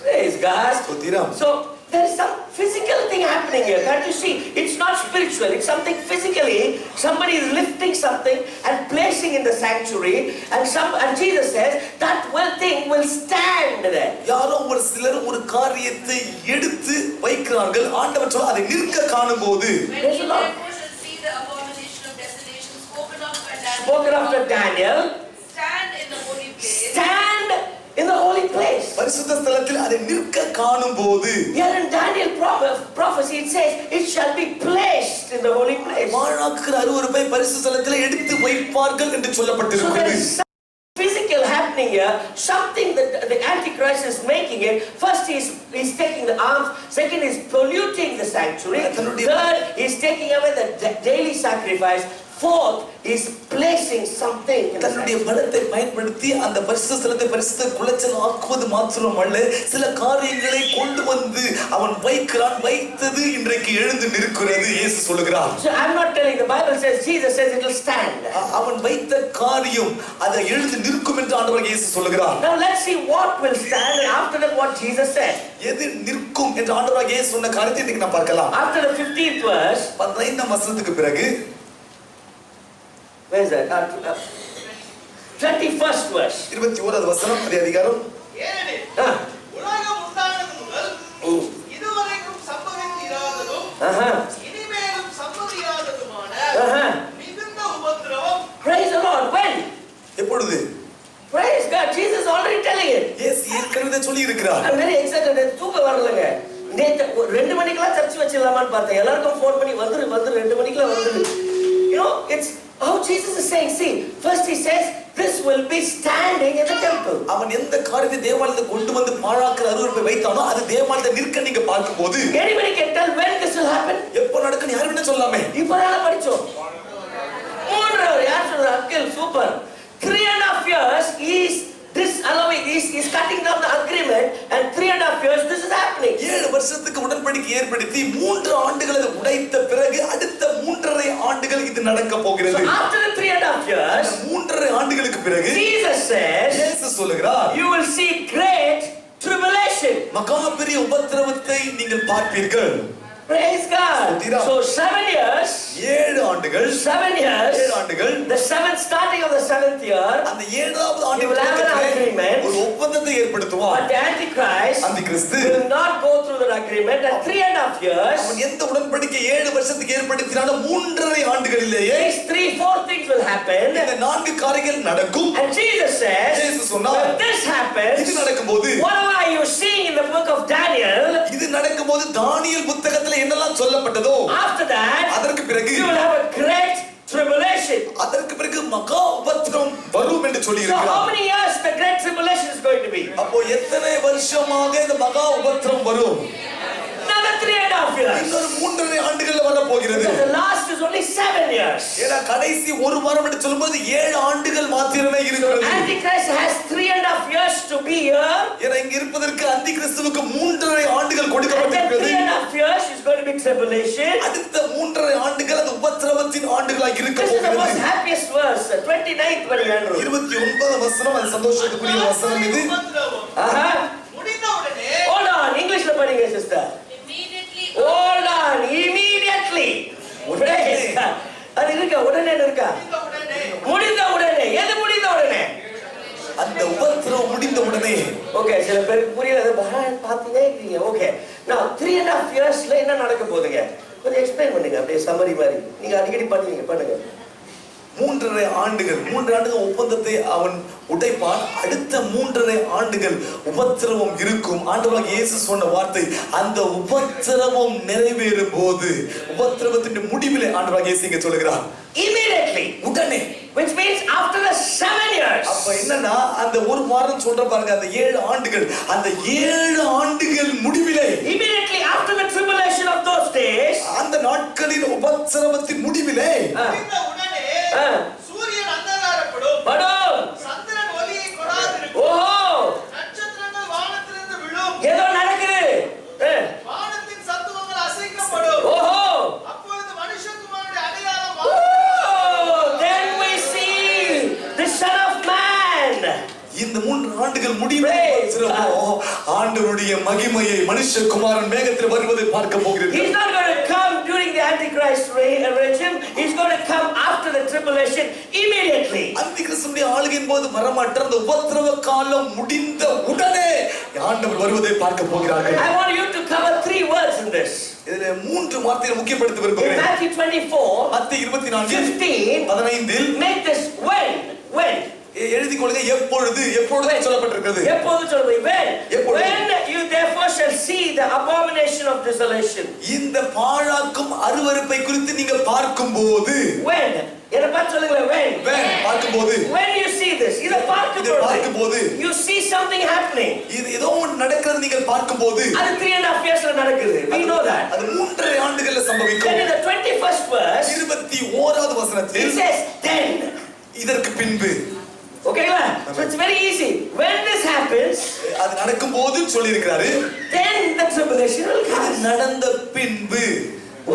Praise God. ஸ்தோத்திரம். So there is some physical thing happening here. Can't you see? It's not spiritual. It's something physically. Somebody is lifting something and placing in the sanctuary, and Jesus says that thing will stand there. யாரோ ஒரு சிலர் ஒரு காரியத்தை எடுத்து வைக்கிறார்கள். ஆண்டவர் சொல்ல அதை நிற்க காணும்போது When ye therefore shall see the abomination of desolation spoken of by Daniel, stand in the holy place. stand in the holy place. பரிசுத்த ஸ்தலத்தில் அதை நிற்க காணும்போது Here in Daniel prophecy it says it shall be placed in the holy place. பாழாக்குகிற அருவருப்பை பரிசுத்த ஸ்தலத்தில் எடுத்து வைப்பார்கள் என்று So there சொல்லப்பட்டிருக்கிறது. is something physical happening here, something that the Antichrist is making it. First he's taking the arms, second he's polluting the sanctuary, third he's taking away the daily sacrifice, fourth is placing something in the தன்னுடைய sanctuary. பலத்தை பயன்படுத்தி அந்த பரிசுத்த ஸ்தலத்தை பரிசுத்த குலைச்சல் ஆக்குவது மாத்திரமல்ல, சில காரியங்களை கொண்டு வந்து அவன் வைத்தது இன்றைக்கு எழுந்து நிற்கிறது. இயேசு சொல்லுகிறார். So I'm not telling, the Bible says, Jesus says it will stand. அவன் வைத்த காரியம் அதை எழுந்து நிற்கும் என்று ஆண்டவர் இயேசு சொல்லுகிறார். Now let's see what will stand, and after that what Jesus said. எது நிற்கும் என்று ஆண்டவர் இயேசு சொன்ன காரியத்தை இன்னைக்கு நாம் பார்க்கலாம். After the 15th verse, 15ஆம் வசனத்துக்கு பிறகு where is that? 21st verse. 21வது வசனம் அதே அதிகாரம். ஏனெனில் Ah. உலகம் உண்டானது முதல் இதுவரைக்கும் சம்பவித்திராததும் இனிமேலும் சம்பவியாததுமான மிகுந்த உபத்திரவம். Praise the Lord. When? எப்பொழுது? Praise God. Jesus is already telling it. இயேசு ஏற்கனவே சொல்லி இருக்கிறார். I'm very excited. தூக்கம் வரலங்க. நேத்து 2 மணிக்கெல்லாம் சர்ச் வச்சிடலாமான்னு பார்த்தேன். எல்லாருக்கும் ஃபோன் பண்ணி வந்துரு 2 மணிக்கெல்லாம் வந்துரு. You know, it's how Jesus is saying, see, first he says this will be standing in the temple. அவன் எந்த காரியத்தை தேவாலயத்தை கொண்டு வந்து பாழாக்குற அருவருப்பை வைத்தானோ அது தேவாலயத்தை நிற்க நீங்க பார்க்கும்போது Anybody can tell when this will happen? எப்போ நடக்குன்னு யாரும் என்ன சொல்லாமே. இப்போதான படிச்சோம். 3 யார் சொல்ற uncle super. 3.5 years he's cutting down the agreement, and 3.5 years this is happening. 7 வருஷத்துக்கு உடன்படிக்கை ஏற்படுத்தி 3 ஆண்டுகள் அதை உடைத்த பிறகு அடுத்த 3.5 ஆண்டுகள் இது நடக்க போகிறது. So after the 3.5 years, 3.5 ஆண்டுகளுக்கு பிறகு Jesus says, இயேசு சொல்லுகிறார், you will see great tribulation. மகா பெரிய உபத்திரவத்தை நீங்கள் பார்ப்பீர்கள். Praise God. So 7 years, 7 ஆண்டுகள், 7 years, 7 ஆண்டுகள், the 7th starting of the 7th year, அந்த 7வது ஆண்டு you will have an agreement. ஒரு உபத்திரவத்தை ஏற்படுத்துவான். But the Antichrist will not go through that agreement. And 3.5 years, அவன் எந்த உடன்படிக்கை 7 வருஷத்துக்கு ஏற்படுத்தினாலும் 3.5 ஆண்டுகளிலேயே these 3-4 things will happen. இந்த 4 காரியங்கள் நடக்கும். And Jesus says, இயேசு சொன்னார், when this happens, இது நடக்கும்போது, whatever you see in the book of Daniel, இது நடக்கும்போது தானியேல் புத்தகத்துல என்னெல்லாம் சொல்லப்பட்டதோ, after that, அதற்கு பிறகு you will have a great tribulation. அதற்கு பிறகு மகா உபத்திரம் வரும் என்று சொல்லி So how இருக்கிறார். many years the great tribulation is going to be? அப்போ எத்தனை வருஷமாக இந்த மகா உபத்திரம் வரும்? Another 3.5 years. இன்னொரு 3.5 ஆண்டுகள்ல வர போகிறது. Because the last is only 7 years. ஏன்னா கடைசி ஒரு வாரம் என்று சொல்லும்போது 7 ஆண்டுகள் மாத்திரமே இருக்கிறது. Antichrist has 3.5 years to be here. ஏன்னா இங்க இருப்பதற்கு அந்தி கிறிஸ்துவுக்கு 3.5 ஆண்டுகள் And then கொடுக்கப்பட்டிருக்கிறது. 3.5 years is going to be tribulation. அடுத்த 3.5 ஆண்டுகள் அது உபத்திரவத்தின் ஆண்டுகளாக இருக்க This is the most போகிறது. happiest verse, 29th verse, Andrew. 29 வசனம் அது சந்தோஷத்துக்குரிய வசனம் இது. Uh-huh. முடிந்தவுடனே Hold on, Englishல படிங்க sister. Immediately Hold on, immediately. Praise God. அது இருக்கா, உடனே இருக்கா? முடிந்த உடனே. எது முடிந்த உடனே? அந்த உபத்திரவம் முடிந்த உடனே. ஓகே, சில பேருக்கு புரியல. பாத்தீங்க இருக்கீங்க. ஓகே. Now 3.5 yearsல என்ன நடக்க போகுதுங்க? கொஞ்சம் எக்ஸ்பிளைன் பண்ணுங்க. அப்படியே சம்மரி மாதிரி. நீங்க அடிக்கடி பண்ணுங்க. 3.5 ஆண்டுகள் 3 ஆண்டுகள் ஒப்பந்தத்தை அவன் உடைப்பான். அடுத்த 3.5 ஆண்டுகள் உபத்திரவம் இருக்கும். ஆண்டவராகிய இயேசு சொன்ன வார்த்தை, அந்த உபத்திரவம் நிறைவேறும் போது, உபத்திரவத்தின் முடிவிலே ஆண்டவராகிய இயேசு இங்க சொல்கிறார், Immediately. உடனே. Which means after the 7 years. அப்ப என்னன்னா அந்த ஒரு வாரம் சொல்ற பாருங்க, அந்த 7 ஆண்டுகள், அந்த 7 ஆண்டுகள் முடிவிலே, Immediately after the tribulation of those days, அந்த நாட்களின் உபத்திரவத்தின் முடிவிலே, முடிந்தவுடனே சூரியன் அந்தகாரப்படும், படும். சந்திரன் ஒளியை கொடாதிருக்கும், ஓஹோ, நட்சத்திரங்கள் வானத்திலிருந்து விழும், ஏதோ நடக்குது. வானத்தின் சத்துவங்கள் அசைக்கப்படும். ஓஹோ. அப்பொழுது மனுஷகுமாரனுடைய அடையாளம் Oh, then we see the Son of Man. இந்த 3 ஆண்டுகள் முடிவிலே ஆண்டவருடைய மகிமையை மனுஷகுமாரன் மேகத்தில் வருவதை பார்க்க போகிறீர்கள். He's not going to come during the Antichrist regime. He's going to come after the tribulation immediately. அந்தி கிறிஸ்துவின் ஆளுகையின் போது வரமாட்டார். அந்த உபத்திரவ காலம் முடிந்த உடனே ஆண்டவர் வருவதை பார்க்க போகிறார்கள். I want you to cover 3 words in this. இதிலே 3 வார்த்தைகளை முக்கியப்படுத்த In விரும்புகிறேன். Matthew 24, மத்தேயு 24 15, 15 make this when. எழுதி கொள்ளுங்க. எப்பொழுது சொல்லப்பட்டிருக்கிறது. எப்போது சொல்லுது? எப்பொழுது? When you therefore shall see the abomination of desolation. இந்த பாழாக்கும் அருவருப்பை குறித்து நீங்க பார்க்கும்போது, When? என்ன பார்த்து சொல்லுங்க. When? பார்க்கும்போது, When you see this, இத பார்க்கும்போது, you see something happening. இது ஏதோ ஒன்று நடக்கிறது நீங்கள் பார்க்கும்போது, அது 3.5 yearsல நடக்குது. We know that. அது 3.5 ஆண்டுகள்ல Then சம்பவிக்கும். in the 21st verse, 21வது it வசனத்தில் says then. இதற்கு பின்பு. ஓகேங்களா? So it's very easy. When this happens, அது நடக்கும்போது சொல்லி இருக்கிறாரு. then the tribulation will இது come. நடந்த பின்பு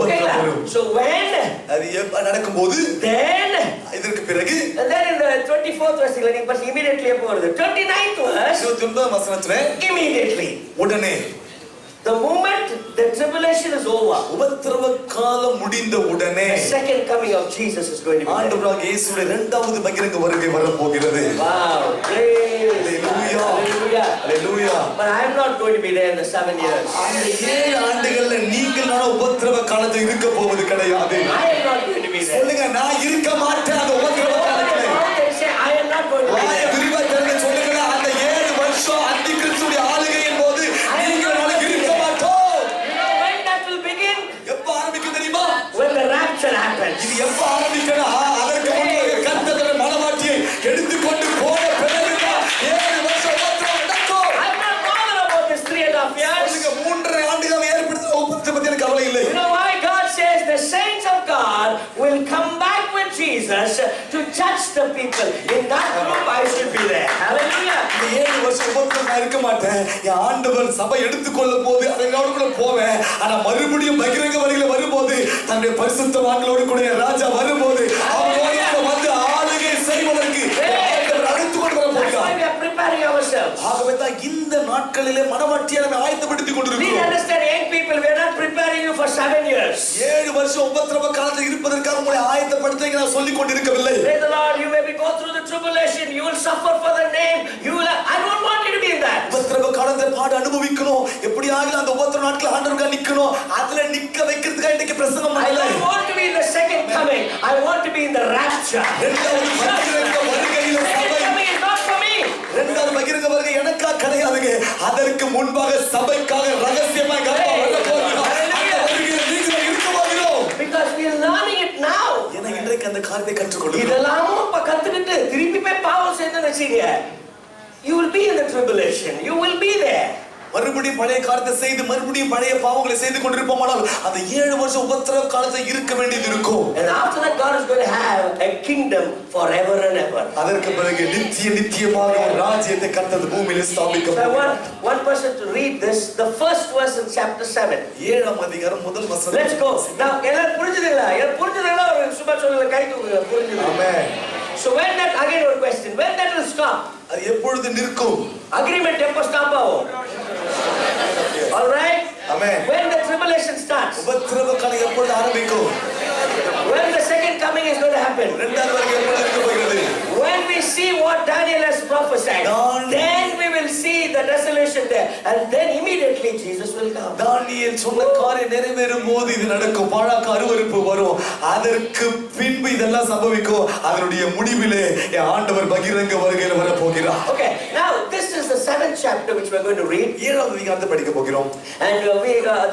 ஓகேங்களா? So when, அது நடக்கும்போது, then, இதற்கு பிறகு, and then in the 24th verse, like but immediately எப்போ வருது? 29th verse, 29வது வசனத்திலே immediately. உடனே. The moment the tribulation is over, உபத்திரவ காலம் முடிந்த உடனே the second coming of Jesus is going to be there. ஆண்டவராகிய இயேசுவுடைய இரண்டாவது பகிரங்க வருகை வரப்போகிறது. Wow, praise Hallelujah. Hallelujah. Hallelujah. But I'm not going to be there in the 7 years. அந்த 7 ஆண்டுகள்ல நீங்கள் நான் உபத்திரவ காலத்தில் இருக்க போவது கிடையாது. I am not going to be there. சொல்லுங்க, நான் இருக்க மாட்டேன் அந்த உபத்திரவ காலத்தில். They say I am not going to be வாயை there. விரிவா திறந்து சொல்லுங்க, அந்த 7 வருஷம் அந்தி கிறிஸ்துவின் ஆளுகையின் போது நீங்கள் நான் இருக்க மாட்டோம். You know when that will begin? எப்ப ஆரம்பிக்கும் தெரியுமா? When the rapture happens. இது எப்ப ஆரம்பிக்கணும்? அதற்கு முன்னாடி கர்த்தர் மனவாட்டியை எடுத்துக்கொண்டு போன பிறகுதான் 7 வருஷம் உபத்திரவம் நடக்கும். I'm not bothered about this 3.5 years. சொல்லுங்க, 3.5 ஆண்டுகள் ஏற்படுத்த உபத்திரவத்தை பத்தி எனக்கு கவலை இல்லை. You know why God says the saints of God will come back with Jesus to judge the people. In that group I should be there. Hallelujah. இந்த 7 வருஷம் உபத்திரவம் நான் இருக்க மாட்டேன். என் ஆண்டவர் சபை எடுத்துக்கொள்ளும் போது அதனோடு கூட போவேன். ஆனா மறுபடியும் பகிரங்க வருகையில வரும்போது தன்னுடைய பரிசுத்தவான்களோடு கூட ராஜா வரும்போது அவரோடு கூட வந்து ஆளுகை செய்வதற்கு ஆண்டவர் அழைத்து கொண்டு வர That's why போகிறார். we are preparing ourselves. ஆகவே தான் இந்த நாட்களிலே மனவாட்டியை நம்ம ஆயத்தப்படுத்திக் Please கொண்டிருக்கிறோம். understand, young people, we are not preparing you for 7 years. 7 வருஷம் உபத்திரவ காலத்தில் இருப்பதற்காக உங்களை ஆயத்தப்படுத்த நான் சொல்லிக் கொண்டிருக்கவில்லை. Praise the Lord. You may be go through the tribulation. You will suffer for the name. I don't want you to be in that. நாட்கள் அந்த உபத்திரவ நாட்கள் ஆண்டவருக்காக நிக்கணும். அதுல நிக்க வைக்கிறதுக்காக இன்னைக்கு பிரசங்கம் I பண்ணல. don't want to be in the second coming. I want to be in the rapture. இரண்டாவது பகிரங்க வருகையில Second சபை coming is not for me. இரண்டாவது பகிரங்க வருகை எனக்கா கிடையாதுங்க. அதற்கு முன்பாக சபைக்காக ரகசியமாக அப்பா வர போகிறார். அந்த வருகையில நீங்க இருக்க போகிறோம். Because we are learning it now. ஏன்னா இன்றைக்கு அந்த காரியத்தை கற்றுக்கொள்ளுங்க. இதெல்லாமும் இப்ப கத்துக்கிட்டு திருப்பி போய் பாவம் செய்யணும்னு வச்சுங்க. You will be in the tribulation. You will be there. மறுபடியும் பழைய காரியத்தை செய்து மறுபடியும் பழைய பாவங்களை செய்து கொண்டிருப்போமானால் அந்த 7 வருஷம் உபத்திரவ காலத்தை இருக்க வேண்டியது இருக்கும். And after that God is going to have a kingdom forever and ever. அதற்கு பிறகு நித்தியமாக ஒரு ராஜ்யத்தை கர்த்தர் பூமியிலே ஸ்தாபிக்க So I போகிறார். want one person to read this, the first verse in chapter 7. 7ஆம் அதிகாரம் முதல் வசனம். Let's go. Now எல்லாரும் புரிஞ்சுதுங்களா? எல்லாரும் புரிஞ்சுதுங்களா? ஒரு சும்மா சொல்லுங்க, கை தூக்குங்க. புரிஞ்சுது. ஆமென். So when that, again one question, when that will stop? அது எப்பொழுது நிற்கும்? Agreement எப்போ ஸ்டாப் ஆகும்? All right? Amen. When the tribulation starts? உபத்திரவ காலம் எப்பொழுது ஆரம்பிக்கும்? When the second coming is going to happen? இரண்டாவது வருகை எப்பொழுது இருக்க போகிறது? When we see what Daniel has prophesied, then we will see the desolation there, and then immediately Jesus will come. தானியேல் சொன்ன காரியம் நிறைவேறும் போது இது நடக்கும். பாழாக்கு அருவருப்பு வரும். அதற்கு பின்பு இதெல்லாம் சம்பவிக்கும். அதனுடைய முடிவிலே என் ஆண்டவர் பகிரங்க வருகையில் வர போகிறார். Okay, now this is the 7th chapter which we are going to read, 7ஆவது அதிகாரத்தை படிக்க போகிறோம். and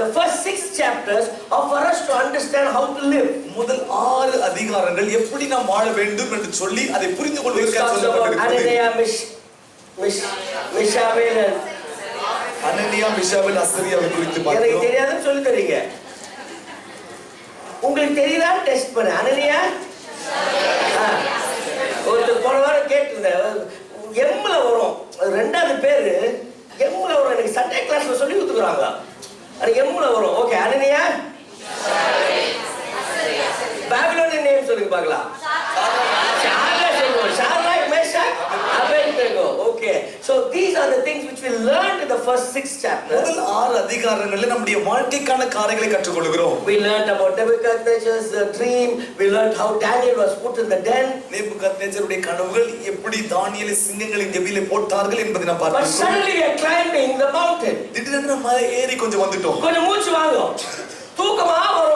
the first 6 chapters are for us to understand how to live. முதல் 6 அதிகாரங்கள் எப்படி நாம் வாழ வேண்டும் என்று சொல்லி அதை புரிந்து Which கொள்வதற்காக talks about சொல்லப்பட்டிருக்கிறது. Ananias, Mishael, and அனனியா மிஷாவேல் அசரியாவை குறித்து எனக்கு பார்த்தோம். தெரியாதுன்னு சொல்லி தரீங்க. உங்களுக்கு தெரியுதா? டெஸ்ட் பண்ண. அனனியா ஒருத்தர் போன வாரம் கேட்டிருந்தேன். எம்ல வரும். அது 2வது பேரு எம்ல வரும். எனக்கு சண்டே கிளாஸ்ல சொல்லி கொடுத்துக்கிறாங்க. அது எம்ல வரும். ஓகே, அனனியா பாபிலோனியன் நேம் சொல்லுங்க பார்க்கலாம். ஷாdrach சொல்லுவோம். ஷாdrach, Meshach, Abednego. Okay, so these are the things which we learned in the first 6 chapters. முதல் 6 அதிகாரங்களில் நம்முடைய வாழ்க்கைக்கான காரியங்களை கற்றுக்கொள்கிறோம். We learned about Nebuchadnezzar's dream. We learned how Daniel was put in the den. நேபுகாத்நேச்சருடைய கனவுகள் எப்படி தானியேலை சிங்கங்களின் கெபியிலே போட்டார்கள் என்பதை நாம் But பார்த்தோம். suddenly we are climbing the mountain. திடீரென்று மலை ஏறி கொஞ்சம் வந்துட்டோம். கொஞ்சம் மூச்சு வாங்கும். தூக்கமா வரும்.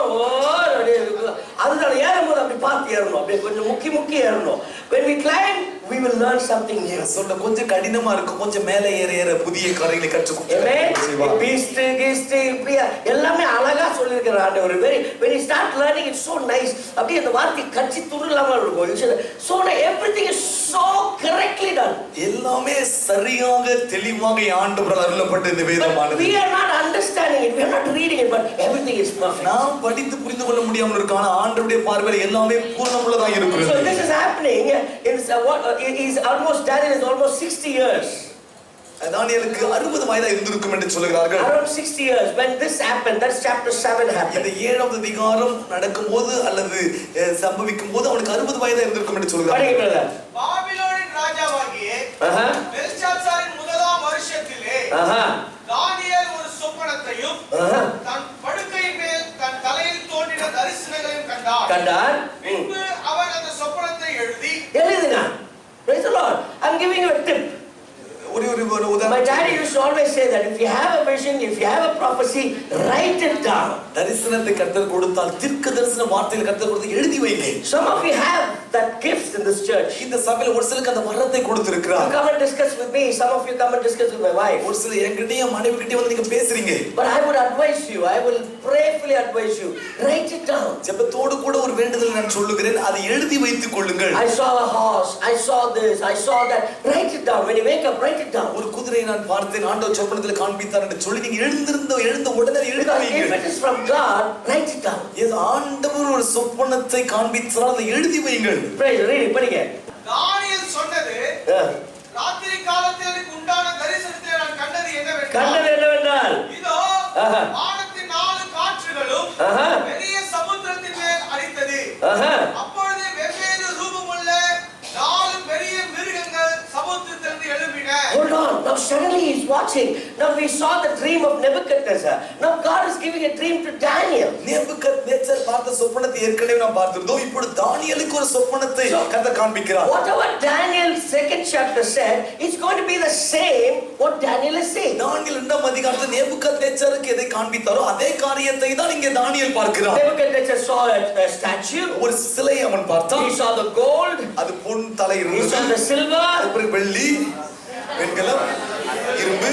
அதுதான் ஏறும்போது அப்படி பார்த்து ஏறணும். அப்படியே கொஞ்சம் முக்கி ஏறணும். When we climb, we will learn something new. சொல்ல கொஞ்சம் கடினமா இருக்கும். கொஞ்சம் மேலே ஏற புதிய காரியங்களை கற்றுக்கொள்வோம். Amen. Beast, இப்படியா எல்லாமே அழகா சொல்லியிருக்கிற ஆண்டவர். When you start learning, it's so nice. அப்படியே அந்த வார்த்தை கட்சி துருளாம இருக்கும். So everything is so correctly done. எல்லாமே சரியாக தெளிவாக ஆண்டவரால் அருளப்பட்ட இந்த வேதமானது. We are not understanding it. We are not reading it, but everything is perfect. நாம் படித்து புரிந்து கொள்ள முடியாமல் இருக்கான ஆண்டவருடைய பார்வையில் எல்லாமே பூர்ணமுள்ளதாக இருக்கிறது. So this is happening. Daniel is almost 60 years. தானியேலுக்கு 60 வயதா இருந்திருக்கும் என்று சொல்கிறார்கள். Around 60 years when this happened. That's chapter 7 happened. இந்த 7வது அதிகாரம் நடக்கும்போது அல்லது சம்பவிக்கும் போது அவனுக்கு 60 வயதா இருந்திருக்கும் என்று சொல்கிறார்கள். பாபிலோனின் ராஜாவாகிய பெல்ஷாத்சாரின் முதலாம் வருஷத்திலே தானியேல் ஒரு சொப்பனத்தையும் தன் படுக்கையின் மேல் தன் தலையில் தோன்றின தரிசனங்களையும் கண்டான். பின்பு அவன் அந்த சொப்பனத்தை எழுதினான். Praise the Lord. I'm giving you a tip. My daddy used to always say that if you have a vision, if you have a prophecy, write it down. தரிசனத்தை கர்த்தர் கொடுத்தால் தீர்க்க தரிசன வார்த்தைகளை கர்த்தர் கொடுத்து எழுதி வைங்க. Some of you have that gift in this church. இந்த சபையில ஒரு சிலருக்கு அந்த வரத்தை கொடுத்திருக்கிறார். You come and discuss with me. Some of you come and discuss with my wife. ஒரு சிலர் என்கிட்டயே மனைவி கிட்டே வந்து நீங்க பேசுறீங்க. But I would advise you. I will prayerfully advise you. Write it down. ஜெபத்தோடு கூட ஒரு வேண்டுதல் நான் சொல்லுகிறேன். அதை எழுதி வைத்துக் கொள்ளுங்கள். I saw a horse. I saw this. I saw that. Write it down. When you wake up, write it down. ஒரு குதிரையை நான் பார்த்தேன். ஆண்டவர் சொப்பனத்தில் காண்பித்தார் என்று சொல்லி நீங்க எழுந்த உடனே எழுதி வைங்க. If it is from God, write it down. இது ஆண்டவர் ஒரு சொப்பனத்தை காண்பித்தால் அதை எழுதி வைங்கள். Praise. Read it. படிங்க. தானியேல் சொன்னது ராத்திரி காலத்தில் எனக்கு உண்டான தரிசனத்தை நான் கண்டது என்னவென்றால் இதோ வானத்தின் 4 காற்றுகளும் பெரிய சமுத்திரத்தின் மேல் அடித்தது. அப்பொழுது வெவ்வேறு ரூபமுள்ள 4 பெரிய மிருகங்கள் சமுத்திரத்திலிருந்து எழும்பின. Hold on. Now shut suddenly he's watching. Now we saw the dream of Nebuchadnezzar. Now God is giving a dream to Daniel. நேபுகத்நேச்சர் பார்த்த சொப்பனத்தை ஏற்கனவே நாம் பார்த்திருந்தோம். இப்பொழுது தானியேலுக்கு ஒரு சொப்பனத்தை கர்த்தர் காண்பிக்கிறார். Whatever Daniel's 2nd chapter said, it's going to be the same what Daniel is saying. தானியேல் 2ஆம் அதிகாரத்தில் நேபுகத்நேச்சருக்கு எதை காண்பித்தாரோ அதே காரியத்தை தான் இங்கே தானியேல் பார்க்கிறார். Nebuchadnezzar saw a statue. ஒரு சிலை அவன் பார்த்தான். He saw the gold. அது பொன் தலை இருந்தது. He saw the silver. அப்புறம் வெள்ளி, வெண்கலம், இரும்பு.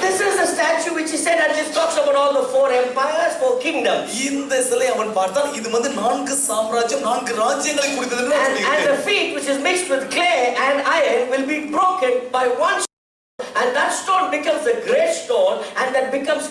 This is the statue which he said, and this talks about all the 4 empires, 4 kingdoms. இந்த சிலை அவன் பார்த்தான். இது வந்து 4 சாம்ராஜ்யம், 4 ராஜ்யங்களை குறித்தது என்று And சொல்லியிருக்கிறது. the feet which is mixed with clay and iron will be broken by one. And that stone becomes a great stone, and that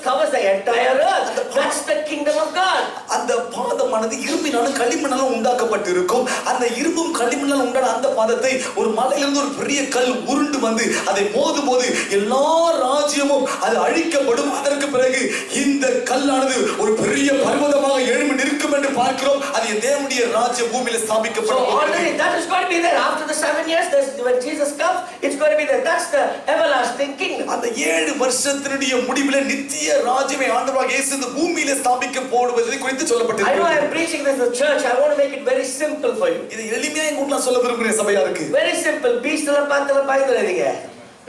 covers the entire earth. That's the kingdom of God. அந்த பாதமானது இரும்பினாலும் களிமண்ணாலும் உண்டாக்கப்பட்டிருக்கும். அந்த இரும்பும் களிமண்ணால் உண்டான அந்த பாதத்தை ஒரு மலையிலிருந்து ஒரு பெரிய கல் உருண்டு வந்து அதை மோதும்போது எல்லா ராஜ்யமும் அது அழிக்கப்படும். அதற்கு பிறகு இந்த கல்லானது ஒரு பெரிய பர்வதமாக எழும்பி நிற்கும் என்று பார்க்கிறோம். அது தேவனுடைய ராஜ்ய பூமியில ஸ்தாபிக்கப்படும். So already that is going to be there after the 7 years. When Jesus comes, it's going to be there. That's the everlasting kingdom. அந்த 7 வருஷத்தினுடைய முடிவிலே நித்திய ராஜ்யமே ஆண்டவராக இயேசு இந்த பூமியிலே ஸ்தாபிக்கப்படுவதை குறித்து I சொல்லப்பட்டிருக்கிறது. know I am preaching this in the church. I want to make it very simple for you. இது எளிமையா உங்களுக்கு நான் சொல்ல விரும்புகிறேன் சபையாருக்கு. Very simple. beast எல்லாம் பார்த்தலாம் பயந்துறாதீங்க.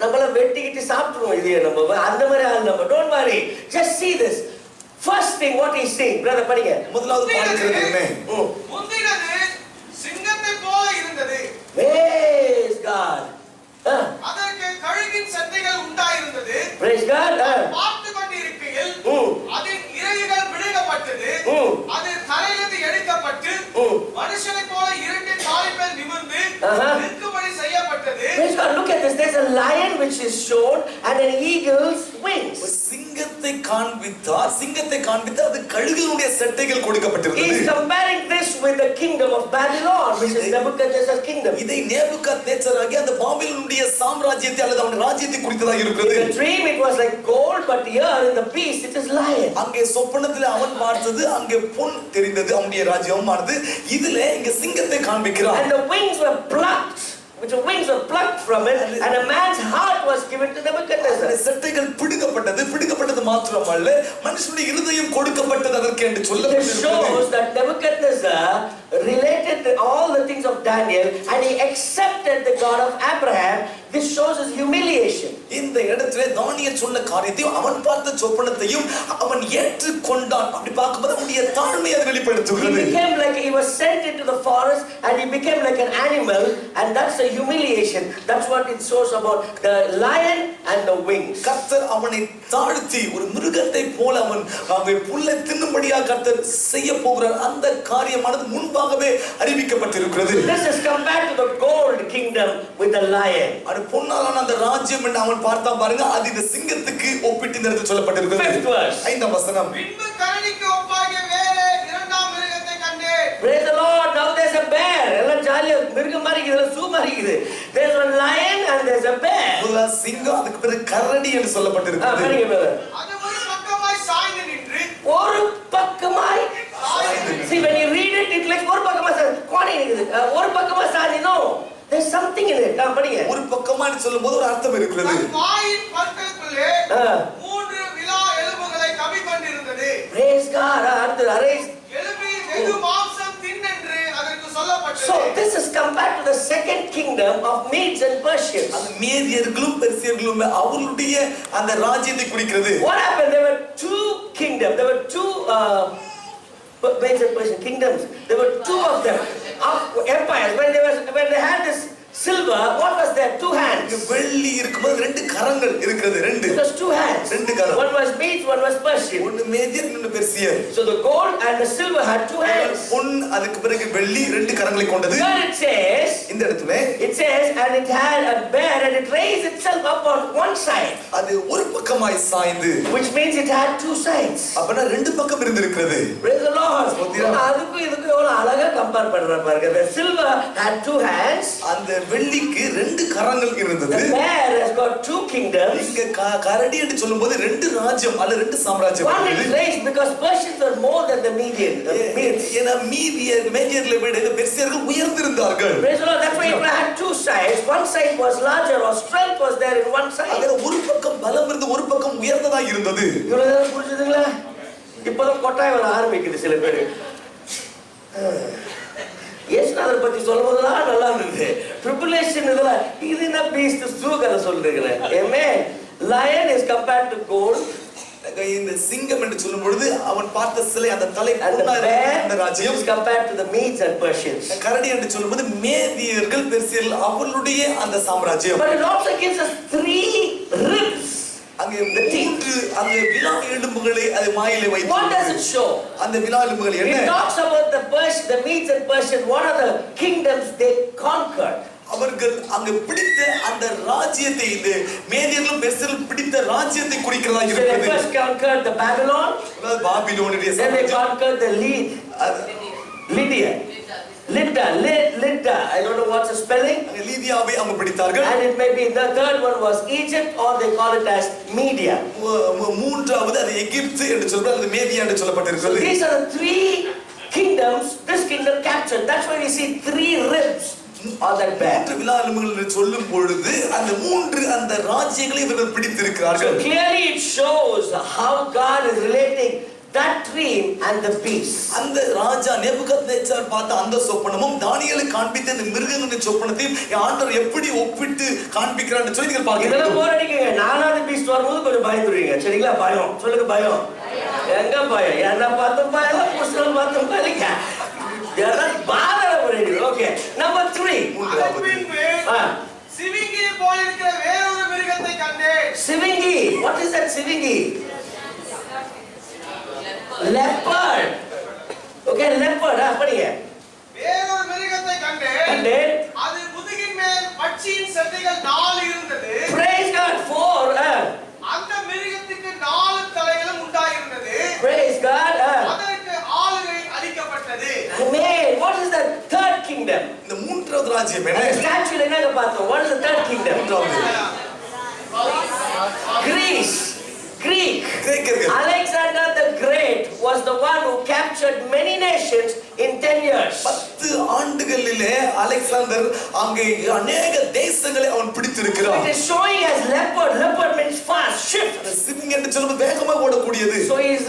நம்மள வெட்டிக்கிட்டு சாப்பிடுவோம் இது நம்ம அந்த மாதிரி ஆள் நம்ம. Don't worry. Just see this. First thing what he saying. Brother படிங்க. முதலாவது பார்க்கிறது என்ன? முந்தினது சிங்கத்தை போல இருந்தது. Praise God. அதற்கு கழுகின் சட்டைகள் உண்டாயிருந்தது. Praise God. பார்த்து கொண்டிருக்கையில் அதன் இறகுகள் பிடுங்கப்பட்டது. அது தலையிலிருந்து எடுக்கப்பட்டு மனுஷனைப் போல 2 கால்கள் நிமிர்ந்து நிற்கும்படி செய்யப்பட்டது. Praise God. Look at this. There's a lion which is shown and an eagle's wings. சிங்கத்தை காண்பித்து அது கழுகினுடைய சட்டைகள் கொடுக்கப்பட்டிருந்தது. He is comparing this with the kingdom of Babylon, which is Nebuchadnezzar's kingdom. இதை நேபுகத்நேச்சர் ஆகிய அந்த பாபிலோனுடைய சாம்ராஜ்யத்தை அல்லது அவனுடைய ராஜ்யத்தை குறித்ததாக இருக்கிறது. In the dream it was like gold, but here in the beast it is lion. அங்கே சொப்பனத்தில் அவன் பார்த்தது அங்கே பொன் தெரிந்தது அவனுடைய ராஜ்யமானது. இதிலே இங்க சிங்கத்தை காண்பிக்கிறார். And the wings were plucked. Which the wings were plucked from it, and a man's heart was given to Nebuchadnezzar. சட்டைகள் பிடுங்கப்பட்டது மாத்திரமல்ல மனுஷனுடைய இருதயம் கொடுக்கப்பட்டது அதற்கு என்று சொல்லப்பட்டிருக்கிறது. This shows that Nebuchadnezzar related all the things of Daniel and he accepted the God of Abraham. This shows his humiliation. இந்த இடத்திலே தானியேல் சொன்ன காரியத்தையும் அவன் பார்த்த சொப்பனத்தையும் அவன் ஏற்றுக்கொண்டான். அப்படி பார்க்கும்போது அவனுடைய தாழ்மையை அது வெளிப்படுத்துகிறது. He became like he was sent into the forest and he became like an animal, and that's a humiliation. That's what it shows about the lion and the wings. கர்த்தர் அவனை தாழ்த்தி ஒரு மிருகத்தை போல அவன் புல்லை தின்னும்படியாக கர்த்தர் செய்ய போகிறார். அந்த காரியமானது முன்பாகவே அறிவிக்கப்பட்டிருக்கிறது. This is compared to the gold kingdom with the lion. அது பொன்னாலான அந்த ராஜ்யம் என்று அவன் பார்த்தா பாருங்க, அது இந்த சிங்கத்துக்கு ஒப்பிட்டு இந்த இடத்தில் சொல்லப்பட்டிருக்கிறது. 5th verse. 5ஆம் வசனம். பின்பு கரடிக்கு ஒப்பாகிய வேறே 2ஆம் மிருகத்தை கண்டேன். Praise the Lord. Now there's a bear. எல்லாம் ஜாலியா மிருகம் மாதிரி இருக்குது, சூ மாதிரி இருக்குது. There's a lion and there's a bear. முதல்ல சிங்கம், அதுக்கு பிறகு கரடி என்று சொல்லப்பட்டிருக்கிறது. சரிங்க brother. அது ஒரு பக்கமாய் சாய்ந்து நின்று ஒரு பக்கமாய் See when you read it, it like ஒரு பக்கமா கோணை இருக்குது. ஒரு பக்கமா சாதி no. There's something in it. படிங்க. ஒரு பக்கமா சொல்லும்போது ஒரு அர்த்தம் இருக்கிறது. வாயின் பற்களுக்குள்ளே 3 விலா எலும்புகளை கவி கொண்டிருந்தது. Praise God. அடுத்து அரைஸ் எலும்பில் வெகு மாம்சம் தின்னென்று அதற்கு சொல்லப்பட்டது. So this is compared to the second kingdom of Medes and Persians. அந்த மேதியர்களும் பெர்சியர்களும் அவர்களுடைய அந்த ராஜ்யத்தை குறிக்கிறது. What happened? There were 2 kingdoms. There were 2 Medes and Persian kingdoms. There were 2 of them. Empires. When they had this silver, what was there? 2 hands. வெள்ளி இருக்கும்போது 2 கரங்கள் இருக்கிறது. 2. It was 2 hands. 2 garam. One was Medes, one was Persian. ஒன்னு மேதியர், இன்னொன்னு பெர்சியர். So the gold and the silver had 2 hands. பொன், அதுக்கு பிறகு வெள்ளி 2 கரங்களை கொண்டது. Here it says, இந்த இடத்துல it says, and it had a bear and it raised itself up on one side. அது ஒரு பக்கமாய் சாய்ந்து, Which means it had 2 sides. அப்பனா 2 பக்கம் இருந்திருக்கிறது. Praise the Lord. அதுக்கு இதுக்கு எவ்வளவு அழகா கம்பேர் பண்ற பாருங்க. The silver had 2 hands. அந்த வெள்ளிக்கு 2 கரங்கள் இருந்தது. The bear has got 2 kingdoms. இங்க கரடி என்று சொல்லும்போது ரெண்டு ராஜ்யம் அல்ல ரெண்டு சாம்ராஜ்யம். One is raised because Persians were more than the Median. ஏன்னா மேதியர்களை விட இந்த பெர்சியர்கள் உயர்ந்திருந்தார்கள். Praise the Lord. That's why Abraham had two sides. One side was larger, or strength was there in one side. அங்க ஒரு பக்கம் பலம் இருந்து ஒரு பக்கம் உயர்ந்ததா இருந்தது. இவ்வளவு புரிஞ்சுதுங்களா? இப்பதான் கொட்டாய் வர ஆரம்பிக்குது சில பேரு. இயேசுநாதர் பத்தி சொல்லும்போதெல்லாம் நல்லா இருந்தது. ட்ரிபுலேஷன் இதெல்லாம் இது என்ன பீஸ்ட் கதை சொல்றீங்களே. Amen. Lion is compared to gold. இந்த சிங்கம் என்று சொல்லும் பொழுது அவன் பார்த்த சிலை அந்த தலை And the bear ராஜ்யம் is compared to the Medes and Persians. கரடி என்று சொல்லும்போது மேதியர்கள் பெர்சியர்கள் அவர்களுடைய அந்த சாம்ராஜ்யம். But it also gives us 3 ribs. அங்கே மூன்று அந்த விலா எலும்புகளை அது மாயிலே வைத்து. What does it show? அந்த விலா எலும்புகள் என்ன? It talks about the Medes and Persians. What are the kingdoms they conquered? அவர்கள் அங்க பிடித்த அந்த ராஜ்யத்தை இந்த மேதியர்களும் பெர்சியர்களும் பிடித்த ராஜ்யத்தை குறிக்கிறதா So they இருக்கிறது. first conquered the Babylon. பாபிலோனுடைய Then they சாம்ராஜ்யம். conquered the Lydia. Lydda. I don't know what's the spelling. லீதியாவை அவங்க பிடித்தார்கள். And it may be the third one was Egypt, or they call it as Media. மூன்றாவது அது எகிப்து என்று சொல்றாங்க, அது மேதியா என்று So சொல்லப்பட்டிருக்கிறது. these are the 3 kingdoms this kingdom captured. That's why we see 3 ribs on that bear. மூன்று விலா எலும்புகள் என்று சொல்லும் பொழுது அந்த மூன்று அந்த ராஜ்யங்களை இவர்கள் So பிடித்திருக்கிறார்கள். clearly it shows how God is relating that dream and the beast. அந்த ராஜா நேபுகாத்நேச்சார் பார்த்த அந்த சொப்பனமும் தானியேலுக்கு காண்பித்த இந்த மிருகங்களின் சொப்பனத்தையும் ஆண்டவர் எப்படி ஒப்பிட்டு காண்பிக்கிறான்னு சொல்லி நீங்கள் பார்க்கிறீங்க. இதெல்லாம் போர் அடிக்குங்க. 4வது பீஸ்ட் வரும்போது கொஞ்சம் பயந்துருவீங்க. சரிங்களா? பயம். சொல்லுங்க பயம். எங்க பயம்? என்ன பார்த்தும் பயம், புஸ்தகம் பார்த்தும் பயலிங்க. இதெல்லாம் பாதர ஒரேடி. ஓகே. நம்பர் 3. அதன் பின்பு சிவிங்கியை போல இருக்கிற வேறொரு மிருகத்தை கண்டேன். சிவிங்கி. What is that சிவிங்கி? Leopard. Okay, leopard. படிங்க. வேறொரு மிருகத்தை கண்டேன். கண்டேன். அது முதுகின் மேல் பட்சியின் சட்டைகள் 4 இருந்தது. Praise God for அந்த மிருகத்துக்கு 4 தலைகளும் உண்டாயிருந்தது. Praise God. அதற்கு ஆளுகை அளிக்கப்பட்டது. Amen. What is the third kingdom? இந்த மூன்றாவது ராஜ்யம் என்ன? அந்த ஸ்டாச்சுல என்னங்க பார்த்தோம்? What is the third kingdom? Greece. Greek. கிரேக்கர்கள். Alexander the Great was the one who captured many nations in 10 years. 10 ஆண்டுகளிலே அலெக்சாந்தர் அங்கே அநேக தேசங்களை அவன் பிடித்திருக்கிறான். It is showing as leopard. Leopard means fast, shift. சிவிங்கி என்று சொல்லும்போது வேகமாக ஓடக்கூடியது. So he is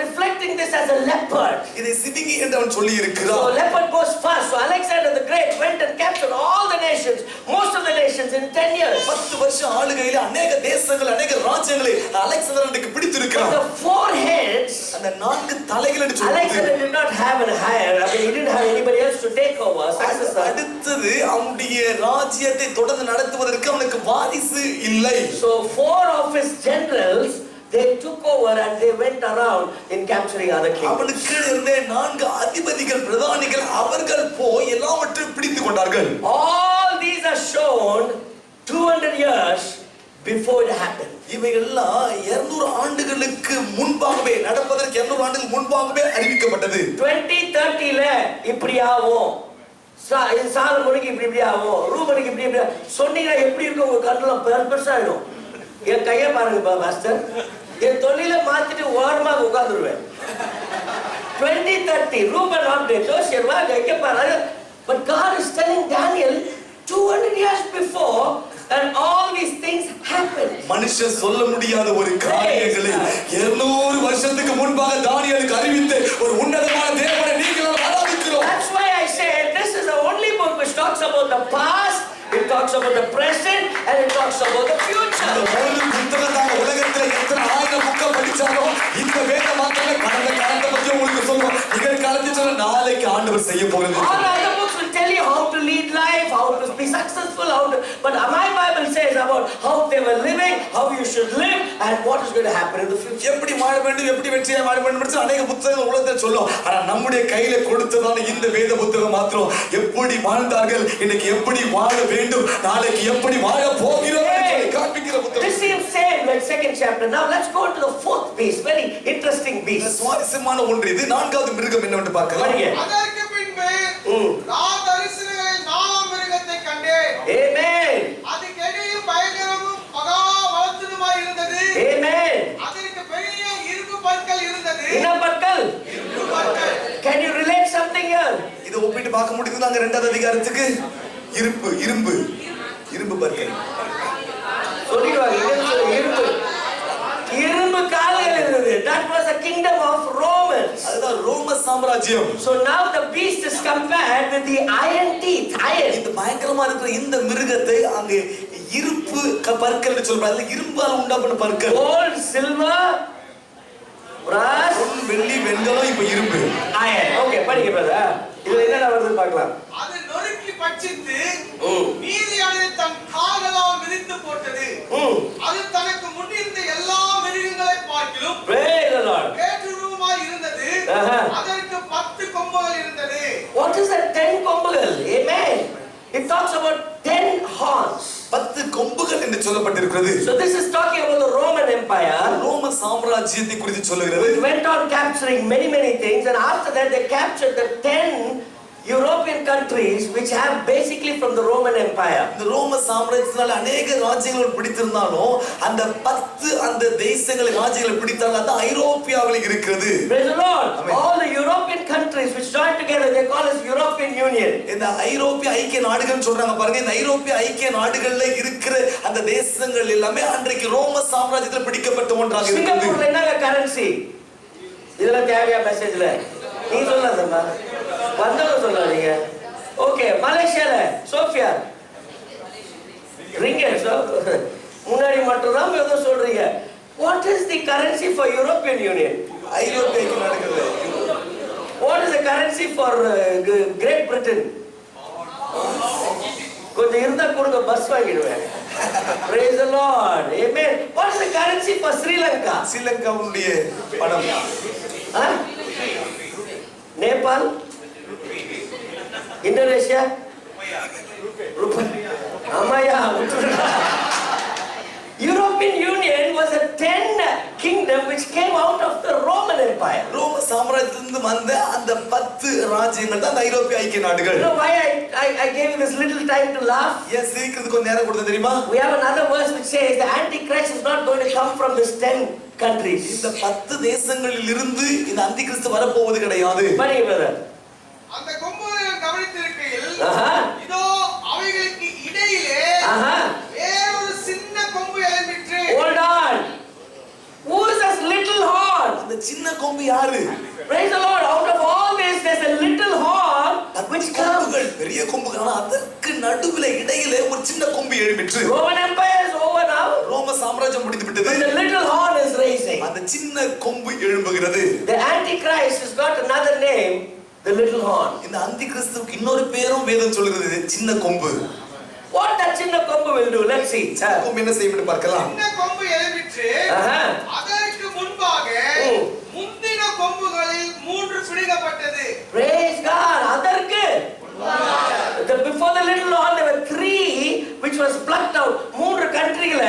reflecting this as a leopard. இதை சிவிங்கி என்று அவன் சொல்லி So இருக்கிறான். leopard goes fast. So Alexander the Great went and captured all the nations, most of the nations in 10 years. 10 வருஷம் ஆளுகையில அநேக தேசங்கள் அநேக ராஜ்யங்களை அலெக்சாந்தர் பிடித்திருக்கிறான். The 4 heads. அந்த 4 தலைகள் என்று சொல்லுது. Alexander did not have a hire. I mean, he didn't have anybody else to take over. அடுத்தது அவனுடைய ராஜ்யத்தை தொடர்ந்து நடத்துவதற்கு அவனுக்கு வாரிசு இல்லை. So 4 of his generals, they took over and they went around in capturing other kingdoms. அவனுக்கு இருந்த 4 அதிபதிகள் பிரதானிகள் அவர்கள் போய் எல்லாவற்றையும் பிடித்துக் கொண்டார்கள். All these are shown 200 years before it happened. இவையெல்லாம் 200 ஆண்டுகளுக்கு முன்பாகவே நடப்பதற்கு 200 ஆண்டுகள் முன்பாகவே அறிவிக்கப்பட்டது. 2030ல இப்படி ஆகும். சாலமோனுக்கு இப்படி ஆகும். ரூபனுக்கு இப்படி சொன்னீங்கன்னா எப்படி இருக்கும்? உங்க கண்ணுல பெருசாயிடும். என் கையை பாருங்க மாஸ்டர். என் தொழில மாத்திட்டு ஓரமாக உட்கார்ந்துருவேன். 2030 ரூபன் அப்டேட் ஜோசியர் வாங்க இங்க பாருங்க. But God is telling Daniel 200 years before and all these things happened. மனுஷன் சொல்ல முடியாத ஒரு காரியங்களை 200 வருஷத்துக்கு முன்பாக தானியேலுக்கு அறிவித்த ஒரு உன்னதமான தேவனை நீங்கள் ஆராதிக்கிறோம். That's why I said this is the only book which talks about the past, it talks about the present, and it talks about the future. இந்த ஒரு புத்தகத்தான உலகத்துல எத்தனை ஆயிரம் புக்க படிச்சாலும் இந்த வேத மாத்திரமே கடந்த காலத்தை பத்தி உங்களுக்கு சொல்லுவோம். நிகழ்காலத்தை சொல்ல நாளைக்கு ஆண்டவர் செய்ய போகிறது. All other books will tell you how to lead life, how to be successful, but my Bible says about how they were living, how you should live, and what is going to happen in the future. எப்படி வாழ வேண்டும், எப்படி வெற்றியை வாழ வேண்டும் என்று அநேக புத்தகங்கள் உலகத்தில் சொல்லும். ஆனா நம்முடைய கையில கொடுத்ததான இந்த வேத புத்தகம் மாத்திரம் எப்படி வாழ்ந்தார்கள், இன்னைக்கு எப்படி வாழ வேண்டும், நாளைக்கு எப்படி வாழ போகிறோம் என்று காண்பிக்கிற புத்தகம். This seems same like second chapter. Now let's go to the 4th beast, very interesting beast. சுவாரஸ்யமான ஒன்று இது. 4வது மிருகம் என்னவென்று பார்க்கலாம். அதற்கு பின்பு நான் தரிசனங்களில் 4ஆம் மிருகத்தை கண்டேன். Amen. அது கெடியும் பயங்கரமும் மகா சொல்லி பார்க்க முடியுது. நாங்க 2வது அதிகாரத்துக்கு இரும்பு பற்கள் இரும்பு கால்கள் இருந்தது. That was the kingdom of Romans. அதுதான் ரோம சாம்ராஜ்யம். So now the beast is compared with the iron teeth. Iron. இந்த பயங்கரமா இருக்கிற இந்த மிருகத்தை அங்க இரும்பு பற்கள் என்று சொல்றாங்க. இரும்பால் உண்டான பற்கள். Gold, silver, brass, வெள்ளி, வெண்கலம், இப்ப இரும்பு. iron. Okay, படிங்க பிரதர். இதுல என்ன வருதுன்னு பார்க்கலாம். அது நொறுக்கி பட்சித்து மீதியானதை தன் கால்களால் மிதித்து போட்டது. அது தனக்கு முன்னிருந்த எல்லா மிருகங்களை பார்க்கிலும் வேற்றுருவமாய் இருந்தது. அதற்கு 10 கொம்புகள் இருந்தது. What is that 10 கொம்புகள்? Amen. It talks about 10 horns. 10 கொம்புகள் என்று சொல்லப்பட்டிருக்கிறது. So this is talking about the Roman Empire. ரோம சாம்ராஜ்யத்தை குறித்து சொல்லுகிறது. It went on capturing many things, and after that they captured the 10 European countries which have basically from the Roman Empire. இந்த ரோம சாம்ராஜ்யத்தினால अनेक ராஜ்யங்கள் பிடித்திருந்தாலும் அந்த 10 அந்த தேசங்களை ராஜ்யங்களை பிடித்தாங்க. அது ஐரோப்பியாவில் இருக்கிறது. Praise the Lord. Amen. All the European countries which joined together, they call it European Union. இந்த ஐரோப்பிய ஐக்கிய நாடுகள் சொல்றாங்க பாருங்க. இந்த ஐரோப்பிய ஐக்கிய நாடுகள்ல இருக்கிற அந்த தேசங்கள் எல்லாமே அன்றைக்கு ரோம சாம்ராஜ்யத்தில் பிடிக்கப்பட்ட ஒன்றாக இருக்குது. சிங்கப்பூர்ல என்ன கரன்சி? இதெல்லாம் தேவையா மெசேஜ்ல? நீ சொல்லாதம்மா. வந்தவங்க சொல்லாதீங்க. ஓகே, மலேசியால சோஃபியா ரிங்கெட். முன்னாடி மட்டும் தான் ஏதோ சொல்றீங்க. What is the currency for European Union? ஐரோப்பிய ஐக்கிய நாடுகள்ல What is the currency for Great Britain? கொஞ்சம் இருந்தா கொடுங்க, பஸ் வாங்கிடுவேன். Praise the Lord. Amen. What is the currency for Sri Lanka? ஸ்ரீலங்காவுடைய பணம். நேபாள், இந்தோனேஷியா, ஆமாயா. European Union was a 10 kingdom which came out of the Roman Empire. ரோம சாம்ராஜ்யத்திலிருந்து வந்த அந்த 10 ராஜ்யங்கள் தான் ஐரோப்பிய ஐக்கிய நாடுகள். You know why I gave you this little time to laugh? ஏன் சிரிக்கிறதுக்கு கொஞ்சம் நேரம் கொடுத்தேன் தெரியுமா? We have another verse which says the Antichrist is not going to come from these 10 countries. இந்த 10 தேசங்களில் இருந்து இந்த அந்தி கிறிஸ்து வரப்போவது கிடையாது. படிங்க brother. அந்த கொம்புகளை கவனித்திருக்கையில் இதோ அவைகளுக்கு இடையிலே வேறொரு சின்ன கொம்பு எழும்பிற்று. Hold on. Who is this little horn? அந்த சின்ன கொம்பு யாரு? Praise the Lord. Out of all this there's a little horn which comes. பெரிய கொம்புகள், ஆனா அதற்கு நடுவுல இடையில ஒரு சின்ன கொம்பு எழும்பிற்று. Roman Empire is over now. ரோம சாம்ராஜ்யம் முடிந்து விட்டது. The little horn is raising. அந்த சின்ன கொம்பு எழும்புகிறது. The Antichrist has got another name, the little horn. இந்த அந்தி கிறிஸ்துவுக்கு இன்னொரு பேரும் வேதம் சொல்கிறது, சின்ன கொம்பு. What that சின்ன கொம்பு will do? Let's see. கொம்பு என்ன செய்யும் பார்க்கலாம். சின்ன கொம்பு எழும்பிற்று. அதற்கு முன்பாக முந்தின கொம்புகளில் 3 பிடுங்கப்பட்டது. Praise God. அதற்கு before the little horn there were 3 which was plucked out. 3 கண்ட்ரிகள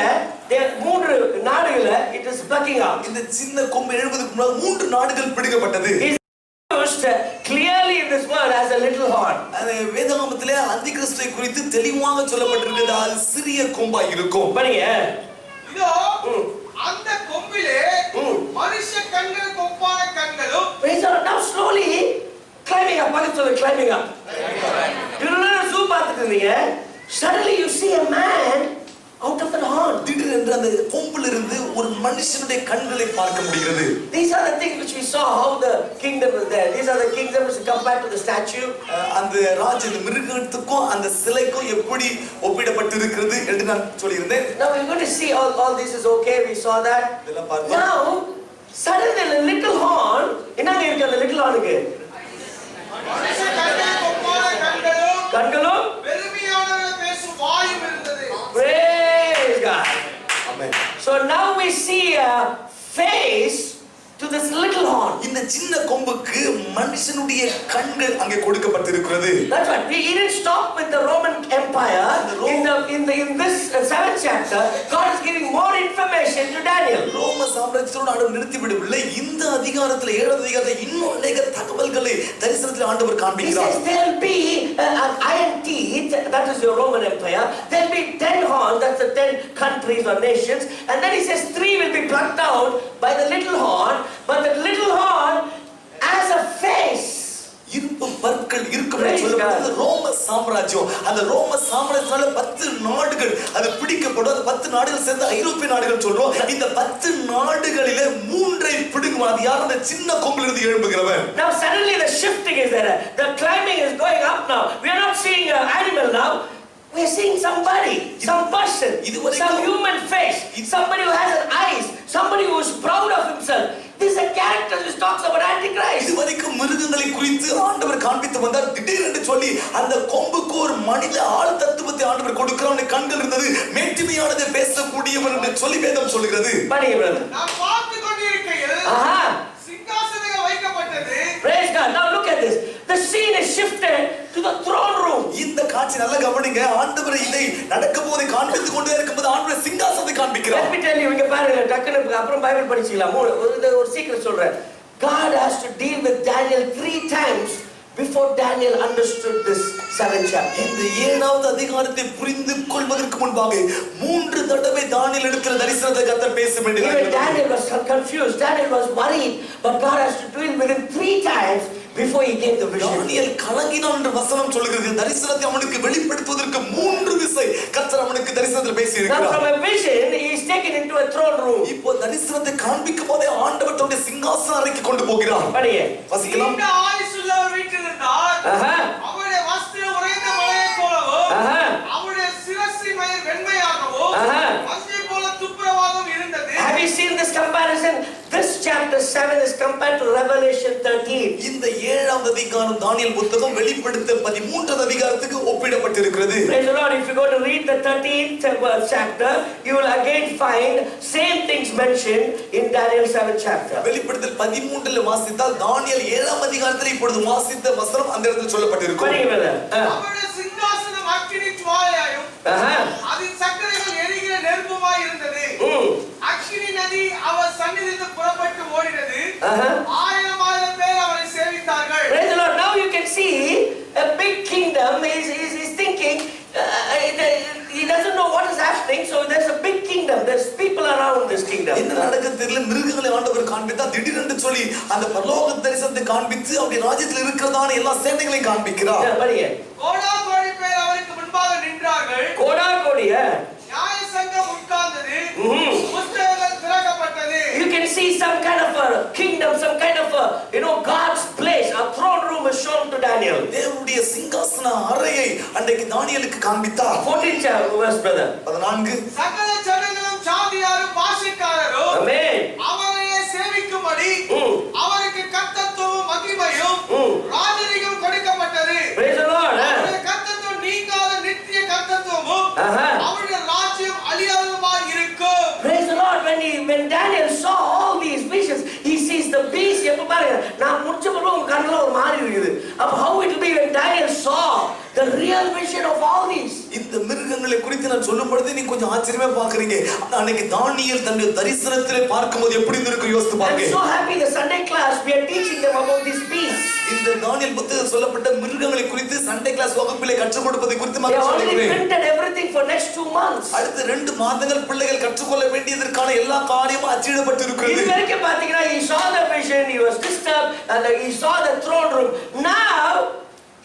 3 நாடுகள it is plucking out. இந்த சின்ன கொம்பு எழும்புவதற்கு முன்பாக 3 நாடுகள் பிடுங்கப்பட்டது. Clearly in this word as a little horn. அது வேதாகமத்திலே அந்தி கிறிஸ்துவை குறித்து தெளிவாக சொல்லப்பட்டிருக்கிறது. அது சிறிய கொம்பா இருக்கும். பாருங்க. இதோ அந்த கொம்பிலே மனுஷ கண்களுக்கு ஒப்பான கண்களும். Now slowly climbing up. பக்கத்துல climbing up. இவ்வளவு zoom பார்த்துட்டு இருந்தீங்க. Suddenly you see a man out of the horn. திடீரென்று அந்த கொம்பில் இருந்து ஒரு மனுஷனுடைய கண்களை பார்க்க முடிகிறது. These are the things which we saw how the kingdom was there. These are the kingdoms compared to the statue. அந்த ராஜ்ய மிருகத்துக்கும் அந்த சிலைக்கும் எப்படி ஒப்பிடப்பட்டு இருக்கிறது என்று நான் சொல்லியிருந்தேன். Now we're going to see all this is okay. We saw that. இதெல்லாம் பார்த்தோம். Now suddenly the little horn, என்னங்க இருக்கு அந்த little horn-க்கு? மனுஷ கண்களுக்கு ஒப்பான கண்களும் கண்களும் பெருமையானவர்கள் பேசும் வாயும் இருந்தது. Praise God. Amen. So now we see a face to this little horn. இந்த சின்ன கொம்புக்கு மனுஷனுடைய கண்கள் அங்கே கொடுக்கப்பட்டிருக்கிறது. That's right. We didn't stop with the Roman Empire. In this 7th chapter, God is giving more information to Daniel. ரோம சாம்ராஜ்யத்தோடு ஆண்டவர் நிறுத்தி விடவில்லை. இந்த அதிகாரத்தில் 7வது அதிகாரத்தில் இன்னும் அநேக தகவல்களை தரிசனத்தில் ஆண்டவர் He காண்பிக்கிறார். says there will be an iron teeth, that is your Roman Empire. There will be 10 horns, that's the 10 countries or nations. And then he says 3 will be plucked out by the little horn. But the little horn has a face. இரும்பு பற்கள் இருக்கும் Praise சொல்லப்படுது. God. ரோம சாம்ராஜ்யம், அந்த ரோம சாம்ராஜ்யத்தால 10 நாடுகள் அது பிடிக்கப்படும். அந்த 10 நாடுகள் சேர்ந்து ஐரோப்பிய நாடுகள் சொல்றோம். இந்த 10 நாடுகளிலே 3ஐ பிடுங்குவான். அது யார்? அந்த சின்ன கொம்பிலிருந்து எழும்புகிறவன். Now suddenly the shifting is there. The climbing is going up now. We are not seeing an animal now. We are seeing somebody, some person, some human face, somebody who has an eyes, somebody who is proud of himself. This is a character which talks about Antichrist. இதுவரைக்கும் மிருகங்களை குறித்து ஆண்டவர் காண்பித்து வந்தார். திடீரென்று சொல்லி அந்த கொம்புக்கு ஒரு மனித ஆள் தத்துவத்தை ஆண்டவர் கொடுக்கிறார். அவனுக்கு கண்கள் இருந்தது, மேட்டிமையானதை பேசக்கூடியவன் என்று சொல்லி வேதம் சொல்கிறது. Buddy brother. நாம் பார்த்து கொண்டிருக்கையில் சிங்காசனங்கள் வைக்கப்பட்டது. Praise God. Now look at this. The scene is shifted to the throne room. இந்த காட்சி நல்ல கவனிங்க. ஆண்டவர் இதை நடக்கும் போது காண்பித்துக் கொண்டே இருக்கும்போது ஆண்டவர் சிங்காசனத்தை காண்பிக்கிறார். Let me tell you, இங்க பாருங்க, டக்குனு அப்புறம் பைபிள் படிச்சீங்களா? ஒரு சீக்கிரம் சொல்றேன். God has to deal with Daniel 3 times before Daniel understood this 7th chapter. இந்த 7வது அதிகாரத்தை புரிந்து கொள்வதற்கு முன்பாக 3 தடவை தானியேல் எடுக்கிற தரிசனத்தை கர்த்தர் பேச வேண்டியது. Even Daniel was confused. Daniel was worried, but God has to deal with him 3 times before he gave the vision. தானியேல் கலங்கினான் என்று வசனம் சொல்கிறது. தரிசனத்தை அவனுக்கு வெளிப்படுத்துவதற்கு 3 விசை கர்த்தர் அவனுக்கு தரிசனத்தில் பேசி Now இருக்கிறார். from a vision he is taken into a throne room. இப்போ தரிசனத்தை காண்பிக்கும் போதே ஆண்டவர் தன்னுடைய சிங்காசன அறைக்கு கொண்டு போகிறார். படியே. வாசிக்கலாம். இந்த ஆயுசுள்ளவர் வீற்றிருந்தார். அவருடைய வஸ்திரம் உறைந்த மலையைப் போலவும் அவருடைய சிரசின் மயிர் வெண்மையாகவும் அங்கே போல துப்புரவாகவும் இருந்தது. Have you seen this comparison? This chapter 7 is compared to Revelation 13. இந்த 7வது அதிகாரம் தானியேல் புத்தகம் வெளிப்படுத்த 13வது அதிகாரத்துக்கு ஒப்பிடப்பட்டிருக்கிறது. Praise the Lord. If you go to read the 13th chapter, you will again find same things mentioned in Daniel 7th chapter. வெளிப்படுத்தல் 13ல வாசித்தால் தானியேல் 7ஆம் அதிகாரத்தில் இப்பொழுது வாசித்த வசனம் அந்த இடத்தில் சொல்லப்பட்டிருக்கும். அவருடைய சிங்காசனம் அக்கினி ஜுவாலையாயும் அதின் சக்கரங்கள் எரிகிற நெருப்புமாய் இருந்தது. அக்கினி நதி அவர் சந்நிதியிலிருந்து புறப்பட்டு ஓடினது. 1000 பேர் அவரை சேவித்தார்கள். Praise the Lord. Now you can see a big kingdom is thinking, he doesn't know what is happening, so there's a big kingdom, there's people around this kingdom. என்ன நடக்குது தெரியல. மிருகங்களை ஆண்டவர் காண்பித்தா திடீரென்று சொல்லி அந்த பரலோக தரிசனத்தை காண்பித்து அவருடைய ராஜ்யத்தில் இருக்கிறதான எல்லா சேனைகளையும் காண்பிக்கிறார். கோடா கோடி பேர் அவருக்கு முன்பாக நின்றார்கள். கோடா கோடிய நியாய சங்கம் உட்கார்ந்தது. புத்தகங்கள் திறக்கப்பட்டது. You can see some kind of a kingdom, some kind of a, God's place. A throne room is shown to Daniel. தேவனுடைய சிங்காசன அறையை அன்றைக்கு தானியேலுக்கு காண்பித்தார். 14th verse, brother. 14 சகல ஜனங்களும் சாதியாரும் பாஷைக்காரரும் அவரையே சேவிக்கும்படி அவருக்கு கர்த்தத்துவம் மகிமையும் ராஜரீகம் கொடுக்கப்பட்டது. Praise the Lord. கர்த்தத்துவம் நீங்காத நித்திய கர்த்தத்துவமும் அவருடைய ராஜ்யம் அழியாததுமாய் இருக்கும். Praise the Lord. When Daniel saw all these visions, he sees the beast. எப்ப பாருங்க, நான் முடிச்ச பிறகு உங்க கண்ணுல ஒரு மாதிரி இருக்குது. அப்ப how it will be when Daniel saw the real vision of all these. இந்த மிருகங்களை குறித்து நான் சொல்லும் பொழுது நீங்க கொஞ்சம் ஆச்சரியமா பாக்குறீங்க. அன்னைக்கு தானியேல் தன்னுடைய தரிசனத்திலே பார்க்கும்போது எப்படி இருந்திருக்கும் யோசித்து பாருங்க. I'm so happy the Sunday class we are teaching them about these beasts. இந்த தானியேல் புத்தகத்தில் சொல்லப்பட்ட மிருகங்களை குறித்து சண்டே கிளாஸ் வகுப்பிலே கற்றுக் கொடுப்பதை குறித்து They நான் already சொல்றேன். printed everything for next 2 months. அடுத்த 2 மாதங்கள் பிள்ளைகள் கற்றுக்கொள்ள வேண்டியதற்கான எல்லா காரியமும் அச்சிடப்பட்டு இருக்கிறது. இது வரைக்கும் பாத்தீங்கன்னா he saw the vision, he was disturbed, and he saw the throne room. Now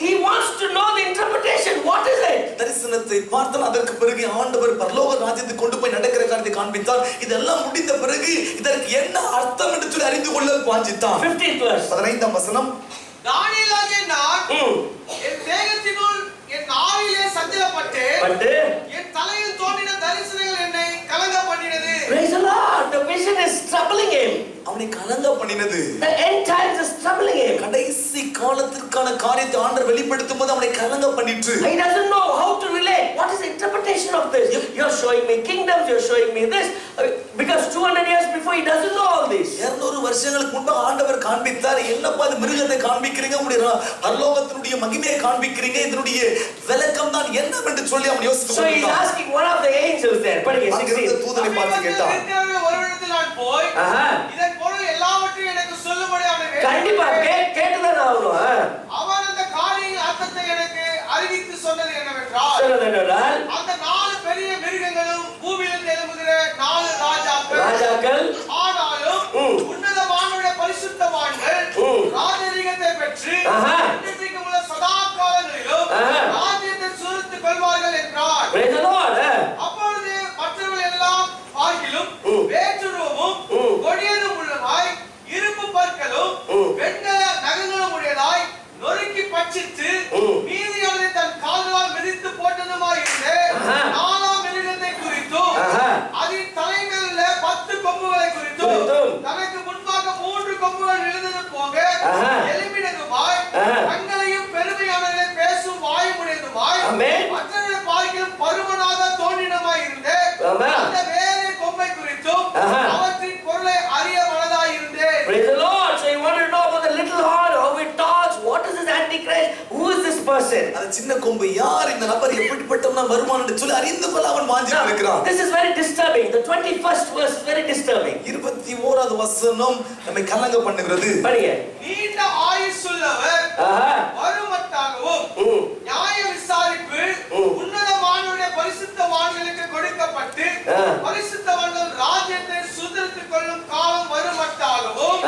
he wants to know the interpretation. What is it? தரிசனத்தை பார்த்தான். அதற்கு பிறகு ஆண்டவர் பரலோக ராஜ்யத்துக்கு கொண்டு போய் நடக்கிற காரியத்தை காண்பித்தார். இதெல்லாம் முடிந்த பிறகு இதற்கு என்ன அர்த்தம் என்று சொல்லி அறிந்து கொள்ள வாஞ்சித்தான். 15th verse. 15ஆம் வசனம். தானியேலாகிய நான் என் தேகத்தினுள் என் ஆவியிலே சஞ்சலப்பட்டு என் தலையில் தோன்றின தரிசனங்கள் என்னை கலங்க பண்ணினது. Praise the Lord. The vision is troubling him. அவனை கலங்க பண்ணினது. The end times is troubling him. கடைசி காலத்திற்கான காரியத்தை ஆண்டவர் வெளிப்படுத்தும் போது அவனை கலங்க பண்ணிட்டு. He doesn't know how to relate. What is the interpretation of this? You're showing me kingdoms, you're showing me this. Because 200 years before he doesn't know all this. 200 வருஷங்களுக்கு முன்பு ஆண்டவர் காண்பித்தார். என்னப்பா இந்த மிருகத்தை காண்பிக்கிறீங்க, உங்களுடைய பரலோகத்தினுடைய மகிமையை காண்பிக்கிறீங்க, இதனுடைய விளக்கம் தான் என்னவென்று சொல்லி அவன் யோசித்து So he's asking one of the angels there. படிங்க 16. தூதனை பார்த்து கேட்டான். ஒருவனிடத்தில் நான் போய் இதன் பொருள் எல்லாவற்றையும் எனக்கு சொல்லும்படி அவனை கண்டிப்பா கேட்டுதான் ஆகணும். அவன் அந்த காரியின் அர்த்தத்தை எனக்கு அறிவித்து சொன்னது என்னவென்றால் அந்த 4 பெரிய மிருகங்களும் பூமியிலிருந்து எழும்புகிற 4 ராஜாக்கள் ஆனாலும் உன்னதமானவருடைய பரிசுத்தவான்கள் ராஜரீகத்தை பெற்று அந்த சின்ன கொம்பு யார் இந்த நபர் எப்படிப்பட்டவனா வருமான் என்று சொல்லி அறிந்து கொள்ள அவன் வாஞ்சி Now, இருக்கிறான். this is very disturbing. The 21st verse is very disturbing. 21வது வசனம் நம்மை கலங்க பண்ணுகிறது. படிங்க. நீண்ட ஆயுசுள்ளவர் வருமத்தாகவும் நியாய விசாரிப்பு உன்னதமானவருடைய பரிசுத்தவான்களுக்கு கொடுக்கப்பட்டு பரிசுத்தவான்கள் ராஜ்யத்தை சுதந்திரித்துக் கொள்ளும் காலம் வருமட்டாகவும்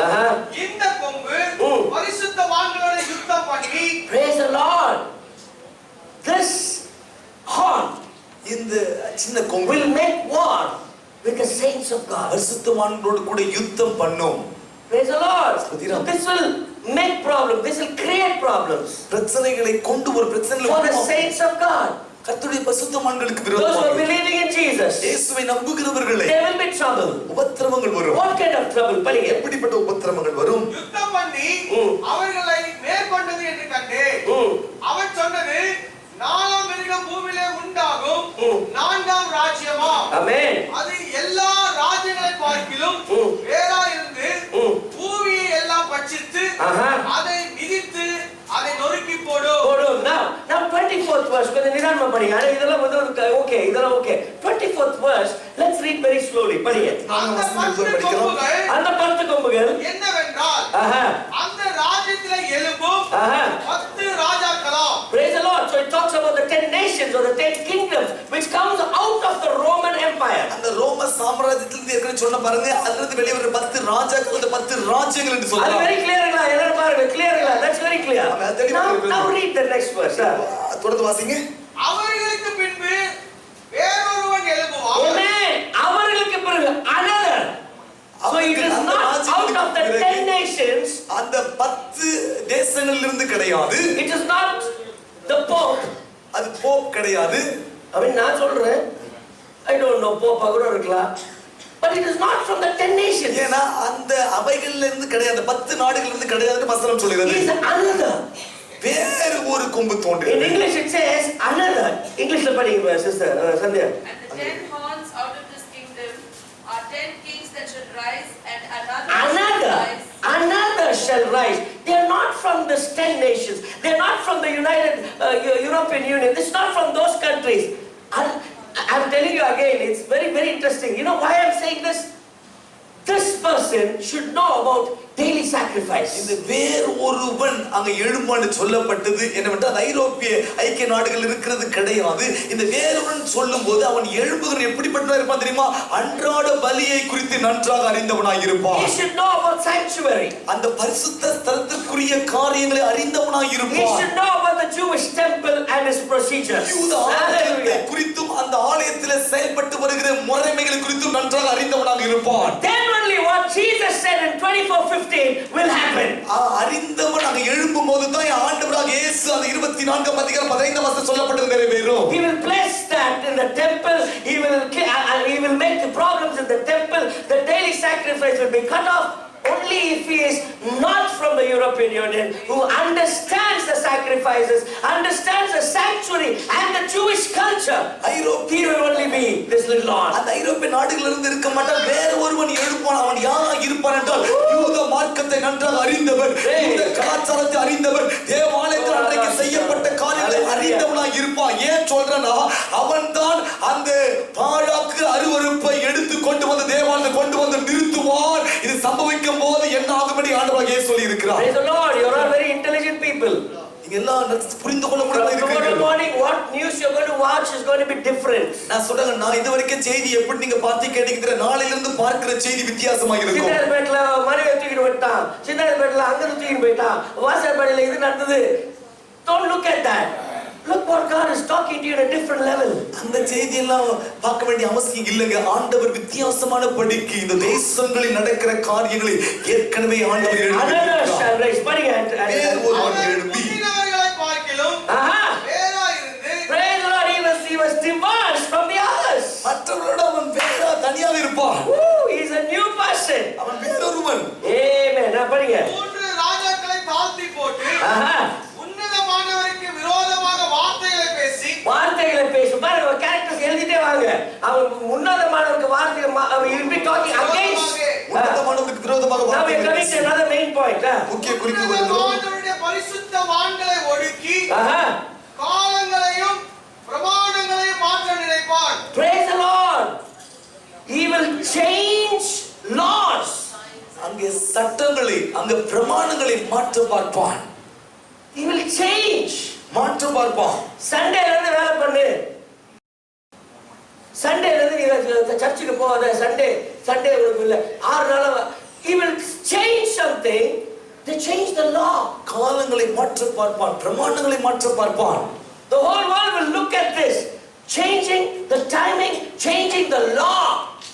இந்த கொம்பு பரிசுத்தவான்களோட யுத்தம் பண்ணி. Praise the Lord. This horn இந்த சின்ன கொம்பு will make war with the saints of God. பரிசுத்தவான்களோடு கூட யுத்தம் பண்ணும். Praise the Lord. So this will make problems. This will create problems பிரச்சனைகளை கொண்டு ஒரு பிரச்சனைகளை for the saints of God. கர்த்தருடைய பரிசுத்தவான்களுக்கு Those who are விரோதமாக believing in Jesus, இயேசுவை நம்புகிறவர்களே there will be trouble. உபத்திரவங்கள் வரும். What kind of trouble? படிங்க. எப்படிப்பட்ட உபத்திரவங்கள் வரும்? யுத்தம் பண்ணி அவர்களை மேற்கொண்டது என்று கண்டு அவன் சொன்னது, நாலாம் மிருகம் பூமியிலே உண்டாகும் நான்காம் ராஜ்யமா. Amen. அது எல்லா ராஜ்யங்களை பார்க்கிலும் வேறா இருந்து பூமியை எல்லாம் பட்சித்து அதை மிதித்து அதை நொறுக்கி போடும். Now 24th verse. கொஞ்சம் நிதானமா படிங்க. இதெல்லாம் வந்து ஓகே, இதெல்லாம் okay. 24th verse. Let's read very slowly. படிங்க. அந்த 10 கொம்புகள் என்னவென்றால் அந்த ராஜ்யத்திலே எழும்பும் 10 ராஜாக்களாம். Praise the Lord. So it talks about the 10 nations or the 10 kingdoms which comes out of the Roman Empire. அந்த ரோம சாம்ராஜ்யத்திலிருந்து ஏற்கனவே சொன்ன பாருங்க, அதிலிருந்து வெளியே வர 10 ராஜாக்கள், அந்த 10 ராஜ்யங்கள் என்று அது சொல்றாங்க. very clear இல்ல? எல்லாரும் பாருங்க, clear இல்ல? That's very clear. Now read the next verse. தொடர்ந்து வாசிங்க. அவர்களுக்கு பின்பு வேறொருவன் எழும்புவான். Amen. அவர்களுக்கு பிறகு another. So it is not out of the 10 nations. அந்த 10 தேசங்களிலிருந்து கிடையாது. It is not the Pope. அது போப் கிடையாது. நான் சொல்றேன், I don't know, Pope கூட இருக்கலாம். But it is not from the 10 nations. ஏனா அந்த அவைகளிலிருந்து இருந்து கிடையாது, 10 நாடுகளிலிருந்து இருந்து கிடையாதுன்னு வசனம் சொல்கிறது. It is another. வேறு ஒரு கொம்பு தோன்றியது. In English it says another. Englishல படிங்க sister Sandhya. And the 10 horns out of this kingdom are 10 kings that shall rise, and another shall rise. They are not from the 10 nations. They are not from the United European Union. This is not from those countries. I'm telling you again, it's very, very interesting. You know why I'm saying this? This person should know about daily sacrifice. இந்த வேறு ஒருவன் அங்க எழும்பான்னு சொல்லப்பட்டது என்னவென்றால் ஐரோப்பிய ஐக்கிய நாடுகள் இருக்கிறது கிடையாது. இந்த வேறொருவன் சொல்லும்போது அவன் எழும்புகிற எப்படிப்பட்டவனா இருப்பான் தெரியுமா? அன்றாட பலியை குறித்து நன்றாக அறிந்தவனாய் இருப்பான். He should know about sanctuary. அந்த பரிசுத்த ஸ்தலத்திற்குரிய காரியங்களை அறிந்தவனாய் இருப்பான். He should know about the Jewish temple and its procedures. யூத ஆலயத்தை குறித்தும் அந்த ஆலயத்திலே செயல்பட்டு வருகிற முறைமைகளை குறித்தும் நன்றாக அறிந்தவனாக இருப்பான். Then only what Jesus said in 24:15 will happen. அறிந்தவன் அங்க எழும்பும்போது தான் ஆண்டவராக இயேசு அந்த 24 அதிகாரம் 15 வசனம் சொல்லப்பட்டது நிறைவேறும். He will place that in the temple. He will make the problems in the temple. The daily sacrifice will be cut off. Only if he is not from the European Union, who understands the sacrifices, understands the sanctuary and the Jewish culture, he will only be this little Lord. அந்த ஐரோப்பிய நாடுகளிலிருந்து இருக்க மாட்டான், வேற ஒருவன் எழுப்பான். அவன் யாராக இருப்பான் என்றால் யூத மார்க்கத்தை நன்றாக அறிந்தவன், யூத கலாச்சாரத்தை அறிந்தவன், தேவாலயத்தில் அன்றைக்கு செய்யப்பட்ட காரியங்களை அறிந்தவனாக இருப்பான். ஏன் சொல்றேன்னா, அவன் தான் அந்த பாழாக்கு அருவருப்பை எடுத்து கொண்டு வந்து தேவாலயத்தை கொண்டு வந்து நிறுத்துவான். இது சம்பவிக்கும் போது என்ன ஆகும்படி ஆண்டவராக இயேசு சொல்லி இருக்கிறார். Praise the Lord. You are all very intelligent people. நீங்க எல்லாம் புரிந்து கொள்ள முடியாத இருக்கிறீர்கள். Tomorrow morning what news you are going to watch is going to be different. நான் சொல்றேன், நான் இதுவரைக்கும் செய்தி எப்படி நீங்க பார்த்து கேட்டீங்க, நாளையில இருந்து பார்க்கிற செய்தி வித்தியாசமா இருக்கும். சின்னப்பேட்ல மனைவி தூக்கிட்டு போயிட்டான், சின்னப்பேட்ல அங்க தூக்கிட்டு போயிட்டான், வாசல்படியில இது நடந்தது. Don't look at that. Look what God is talking to you at a different level. அந்த செய்தி எல்லாம் பார்க்க வேண்டிய அவசியம் இல்லைங்க. ஆண்டவர் வித்தியாசமான படிக்கு இந்த தேசங்களில் நடக்கிற காரியங்களை ஏற்கனவே ஆண்டவர் எழுதியிருக்கிறார். Praise the Lord. He was divorced from the others. மற்றவர்களோட அவன் வேற தனியாக இருப்பான். He is a new person. அவன் வேறொருவன். Amen. நான் படிங்க. மூன்று ராஜாக்களை தாழ்த்தி போட்டு உன்னதமானவருக்கு விரோதமாக வார்த்தைகளை பேசி பாருங்க, கேரக்டர்ஸ் எழுதிட்டே வாங்க. அவன் உன்னதமானவருக்கு வார்த்தைகள் will be talking against உன்னதமானவருக்கு விரோதமாக Now we are coming to another main point. முக்கிய குறிப்பு வருகிறது. உன்னதமானவருடைய பரிசுத்தவான்களை ஒடுக்கி சட்டங்களை அங்க பிரமாணங்களை மாற்ற பார்ப்பான். He will change. மாற்ற பார்ப்பான். சண்டேல இருந்து வேலை பண்ணு. சண்டேல இருந்து நீ சர்ச்சுக்கு போகாத. சண்டே உனக்கு இல்ல. 6 நாளா he will change something. They change the law. காலங்களை மாற்ற பார்ப்பான். பிரமாணங்களை மாற்ற பார்ப்பான். The whole world will look at this. Changing the timing, changing the law.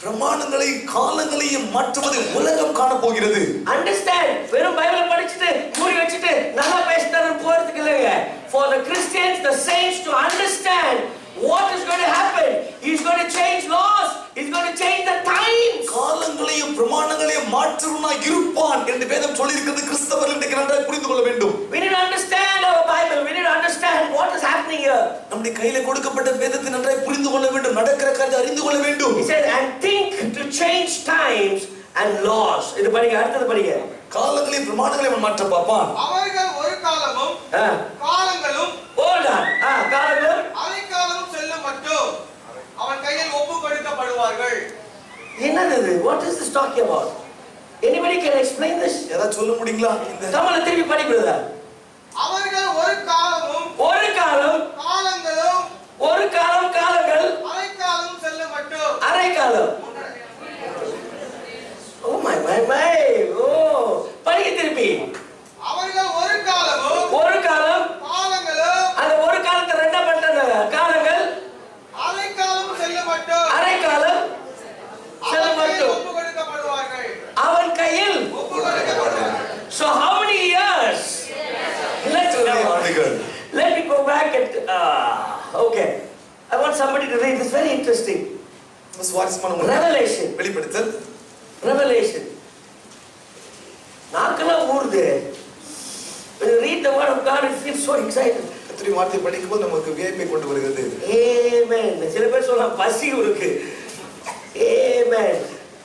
பிரமாணங்களை காலங்களையும் மாற்றுவது உலகம் காண போகிறது. Understand? வெறும் பைபிளை படிச்சிட்டு மூடி வச்சிட்டு நல்லா பேசிட்டாருன்னு போறதுக்கு இல்லைங்க. For the Christians, the saints to understand what is going to happen. He's going to change laws. He's going to change the times. காலங்களையும் பிரமாணங்களையும் மாற்றுவனாய் இருப்பான் என்று வேதம் சொல்லியிருக்கிறது. கிறிஸ்தவர்கள் இன்றைக்கு நன்றாக புரிந்து கொள்ள வேண்டும். We need to understand our Bible. We need to understand what is happening here. நம்முடைய கையில கொடுக்கப்பட்ட வேதத்தை நன்றாக புரிந்து கொள்ள வேண்டும். நடக்கிற காரியத்தை அறிந்து கொள்ள வேண்டும். He said, and think to change times and laws. இது படிங்க, அடுத்தது படிங்க. காலங்களையும் பிரமாணங்களையும் மாற்ற பார்ப்பான். அவர்கள் ஒரு காலமும் காலங்களும் Hold on. காலங்களும் அரைக்காலமும் செல்லும் மட்டும் அவன் கையில் ஒப்பு கொடுக்கப்படுவார்கள். என்னது இது? What is this talking about? Anybody can explain this? ஏதாவது சொல்ல முடியுங்களா? இந்த தமிழ்ல திருப்பி படி பிரதர். அவர்கள் ஒரு காலமும் ஒரு காலம் காலங்களும் ஒரு காலம் காலங்கள் அரைக்காலமும் செல்லும் மட்டும் அரை காலம். Oh my. Oh, படிங்க திருப்பி. அவர்கள் ஒரு காலமும் ஒரு காலம் காலங்களும் அந்த ஒரு காலத்தை ரெண்டா பண்ணிட்டாங்க. காலங்கள் அரைக்காலமும் செல்லும் மட்டும் அரை காலம் செல்ல அவன் கையில் மட்டும் ஒப்பு கொடுக்கப்படுவார்கள். அவன் கையில். ஒப்பு கொடுக்கப்படுவார்கள். So how many years? ஆண்டுகள். Let me go back and okay. I want somebody to read this. Very interesting. சுவாரஸ்யமான Revelation. வெளிப்படுத்தல். Revelation. நாக்கெல்லாம் ஊறுது. When you read the word of God, it feels so excited. கர்த்தருடைய வார்த்தை படிக்கும்போது நமக்கு வியப்பை கொண்டு வருகிறது. Amen. சில பேர் சொல்ல பசி இருக்கு. Amen.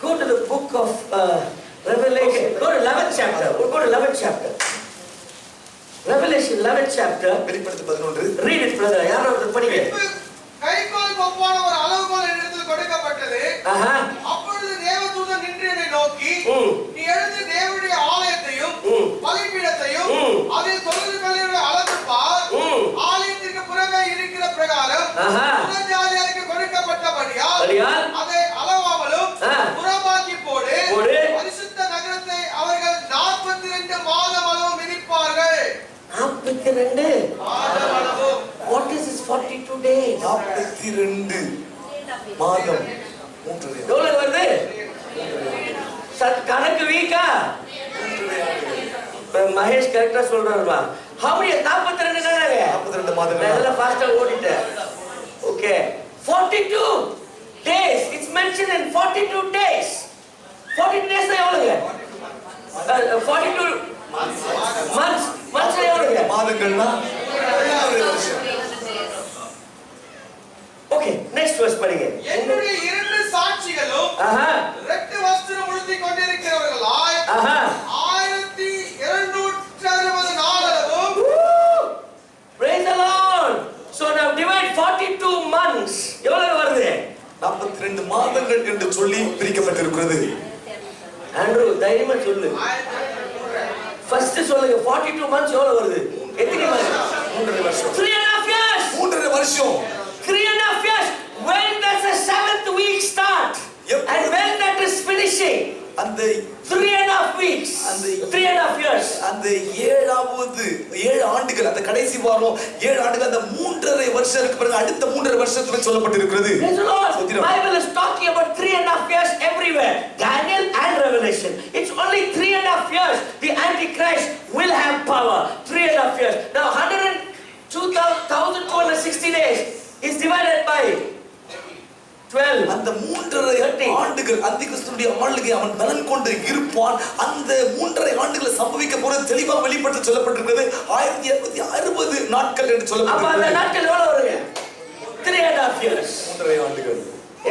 Go to the book of Revelation. Go to 11th chapter. We'll go to 11th chapter. Revelation 11th chapter. வெளிப்படுத்தல் 11. Read it, brother. யாராவது படிங்க. கைக்கோல் கொப்பான ஒரு அளவுகோல் என்னிடத்தில் கொடுக்கப்பட்டது. அப்பொழுது தேவதூதன் நின்று என்னை நோக்கி, நீ எழுந்து தேவனுடைய ஆலயத்தையும் பலிபீடத்தையும் அதில் தொழுதுகளுடைய அளந்து பார். ஆலயத்திற்கு புறமே இருக்கிற பிரகாரம் புறஜாதியாருக்கு கொடுக்கப்பட்டபடியால் அதை அளவாமலும் புறமாக்கி போடு. பரிசுத்த நகரத்தை அவர்கள் 42 மாதம் அளவு மிதிப்பார்கள். 42 மாதம் அளவு. What is this 42 days? 42 மாதம் 3 எவ்வளவு வருது? கணக்கு வீக்கா? மகேஷ் கரெக்டா சொல்றாருமா. How many 42 என்னங்க? 42 மாதங்கள். நான் எல்லாம் ஃபாஸ்டா ஓடிட்டேன். Okay. 42 days. It's mentioned in 42 days. 42 days னா எவ்வளவுங்க? 42 months. Months எவ்வளவுங்க? மாதங்கள்னா Okay, next verse படிங்க. என்னுடைய 2 சாட்சிகளும் ரெட்டு வஸ்திரம் உடுத்திக் கொண்டிருக்கிறவர்களாய் 1260 நாளளவும். Praise the Lord. So now divide 42 months. எவ்வளவு வருது? 42 மாதங்கள் என்று சொல்லி பிரிக்கப்பட்டிருக்கிறது. ஆண்ட்ரூ தைரியமா சொல்லு. ஃபர்ஸ்ட் சொல்லுங்க 42 months எவ்வளவு வருது? எத்தனை வருஷம்? 3 வருஷம். 3.5 years. 3 வருஷம். 3.5 years. When does the 7th week start? And when that is finishing? அந்த 3.5 weeks. 3.5 years. அந்த 7 ஆண்டுகள் அந்த கடைசி வாரம் 7 ஆண்டுகள் அந்த 3.5 வருஷத்துக்கு பிறகு அடுத்த 3.5 வருஷத்துக்கு சொல்லப்பட்டிருக்கிறது. Praise the Lord. Bible is talking about 3.5 years everywhere. Daniel and Revelation. It's only 3.5 years. The Antichrist will have power. 3.5 years. Now 102,260 days is divided by 12. அந்த 3.5 ஆண்டுகள் அந்திகிறிஸ்துவினுடைய ஆளுகை அவன் பலன் கொண்டு இருப்பான். அந்த 3.5 ஆண்டுகள் சம்பவிக்க போறது தெளிவாக வெளிப்படுத்தி சொல்லப்பட்டிருக்கிறது. 1260 நாட்கள் என்று சொல்லப்பட்டிருக்கிறது. அப்ப அந்த நாட்கள் எவ்வளவு வருங்க? 3.5 years. 3.5 ஆண்டுகள்.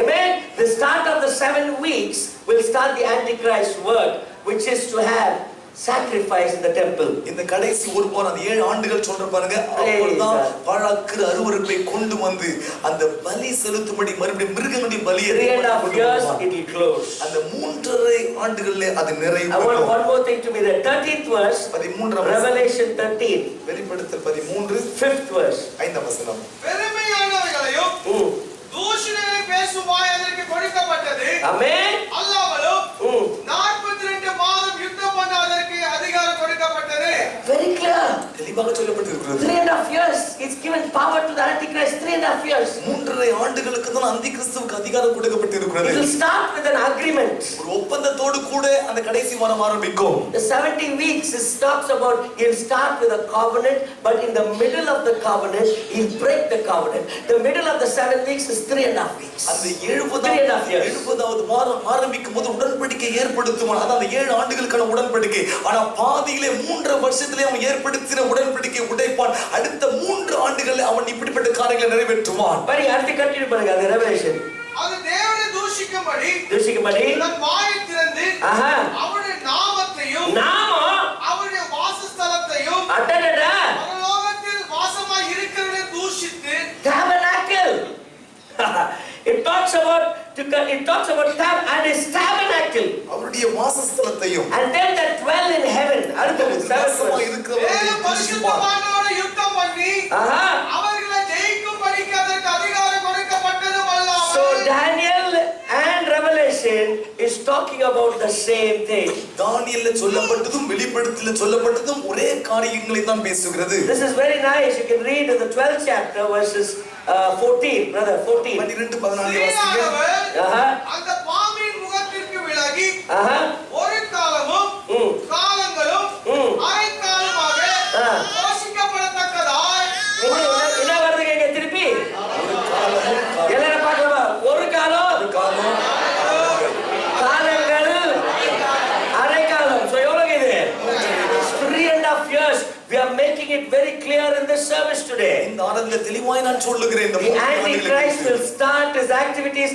Amen. The start of the 7 weeks will start the Antichrist work, which is to have sacrifice in the temple. இந்த கடைசி ஒரு வாரம் அந்த 7 ஆண்டுகள் சொல்ற பாருங்க, அப்பொழுதுதான் பாழாக்குற அருவருப்பை கொண்டு வந்து அந்த பலி செலுத்தும்படி மறுபடியும் மிருகங்களுடைய பலியை 3.5 years it will close. அந்த 3.5 ஆண்டுகளிலே அது நிறைவு I want பெறும். one more thing to be there. 13th verse, 13 Revelation 13. வெளிப்படுத்தல் 13 5th verse. 5 வசனம். பெருமையானவைகளையும் தூஷணங்களை பேசும் வாய் அதற்கு கொடுக்கப்பட்டது. Amen. அல்லாமலும் 42 மாதம் யுத்தம் பண்ண அதற்கு அதிகாரம் கொடுக்கப்பட்டது. Very clear. தெளிவாக சொல்லப்பட்டிருக்கிறது. 3.5 years is given power to the Antichrist. 3.5 years. 3.5 ஆண்டுகளுக்கு தான் அந்தி கிறிஸ்துவுக்கு அதிகாரம் கொடுக்கப்பட்டிருக்கிறது. It will start with an agreement. ஒரு ஒப்பந்தத்தோடு கூட அந்த கடைசி வாரம் ஆரம்பிக்கும். The 70 weeks is talks about he'll start with a covenant, but in the middle of the covenant he'll break the covenant. The middle of the 7 weeks is 3.5 weeks. அந்த 70வது வாரம் ஆரம்பிக்கும் போது உடன்படிக்கை ஏற்படுத்துவான். அதான் அந்த 7 ஆண்டுகளுக்கான உடன்படிக்கை. ஆனா பாதியிலே 3 வருஷத்திலே அவன் ஏற்படுத்தின உடன்படிக்கை உடைப்பான். அடுத்த 3 ஆண்டுகளில் அவன் இப்படிப்பட்ட காரியங்களை நிறைவேற்றுவான். படி அடுத்து கண்டினியூ பண்ணுங்க. அந்த ரெவலேஷன் அது தேவனை தூஷிக்கும்படி தன் வாயை திறந்து அவருடைய நாமத்தையும் அவருடைய வாசஸ்தலத்தையும் பரலோகத்தில் வாசமாய் இருக்கிறவரை தூஷித்து tabernacle. It talks about tab and his tabernacle. அவருடைய வாசஸ்தலத்தையும் And then that dwell in heaven. அடுத்து வாசமாய் இருக்கிறவரை பரிசுத்தவானோட யுத்தம் பண்ணி அவர்களை ஜெயிக்கும்படிக்கு அதற்கு அதிகாரம் கொடுக்கப்பட்டது அல்லாமல். So Daniel and Revelation is talking about the same thing. தானியேல்ல சொல்லப்பட்டதும் வெளிப்படுத்தலில் சொல்லப்பட்டதும் ஒரே காரியங்களை தான் பேசுகிறது. This is very nice. You can read in the 12th chapter verses 14, brother, 14. 12-14 வாசிங்க. அந்த பாம்பின் முகத்திற்கு விலகி ஒரு காலமும் காலங்களும் அரைக்காலமாக போஷிக்கப்படத்தக்கதாய். என்ன வருதுங்க இங்க திருப்பி? எல்லாரும் பார்க்கலாமா? ஒரு காலம் காலங்கள் அரைக்காலம். So எவ்வளவு இது? 3.5 years. We are making it very clear in this service today. இந்த ஆராதனையில் தெளிவாய் நான் சொல்லுகிறேன். The Antichrist will start his activities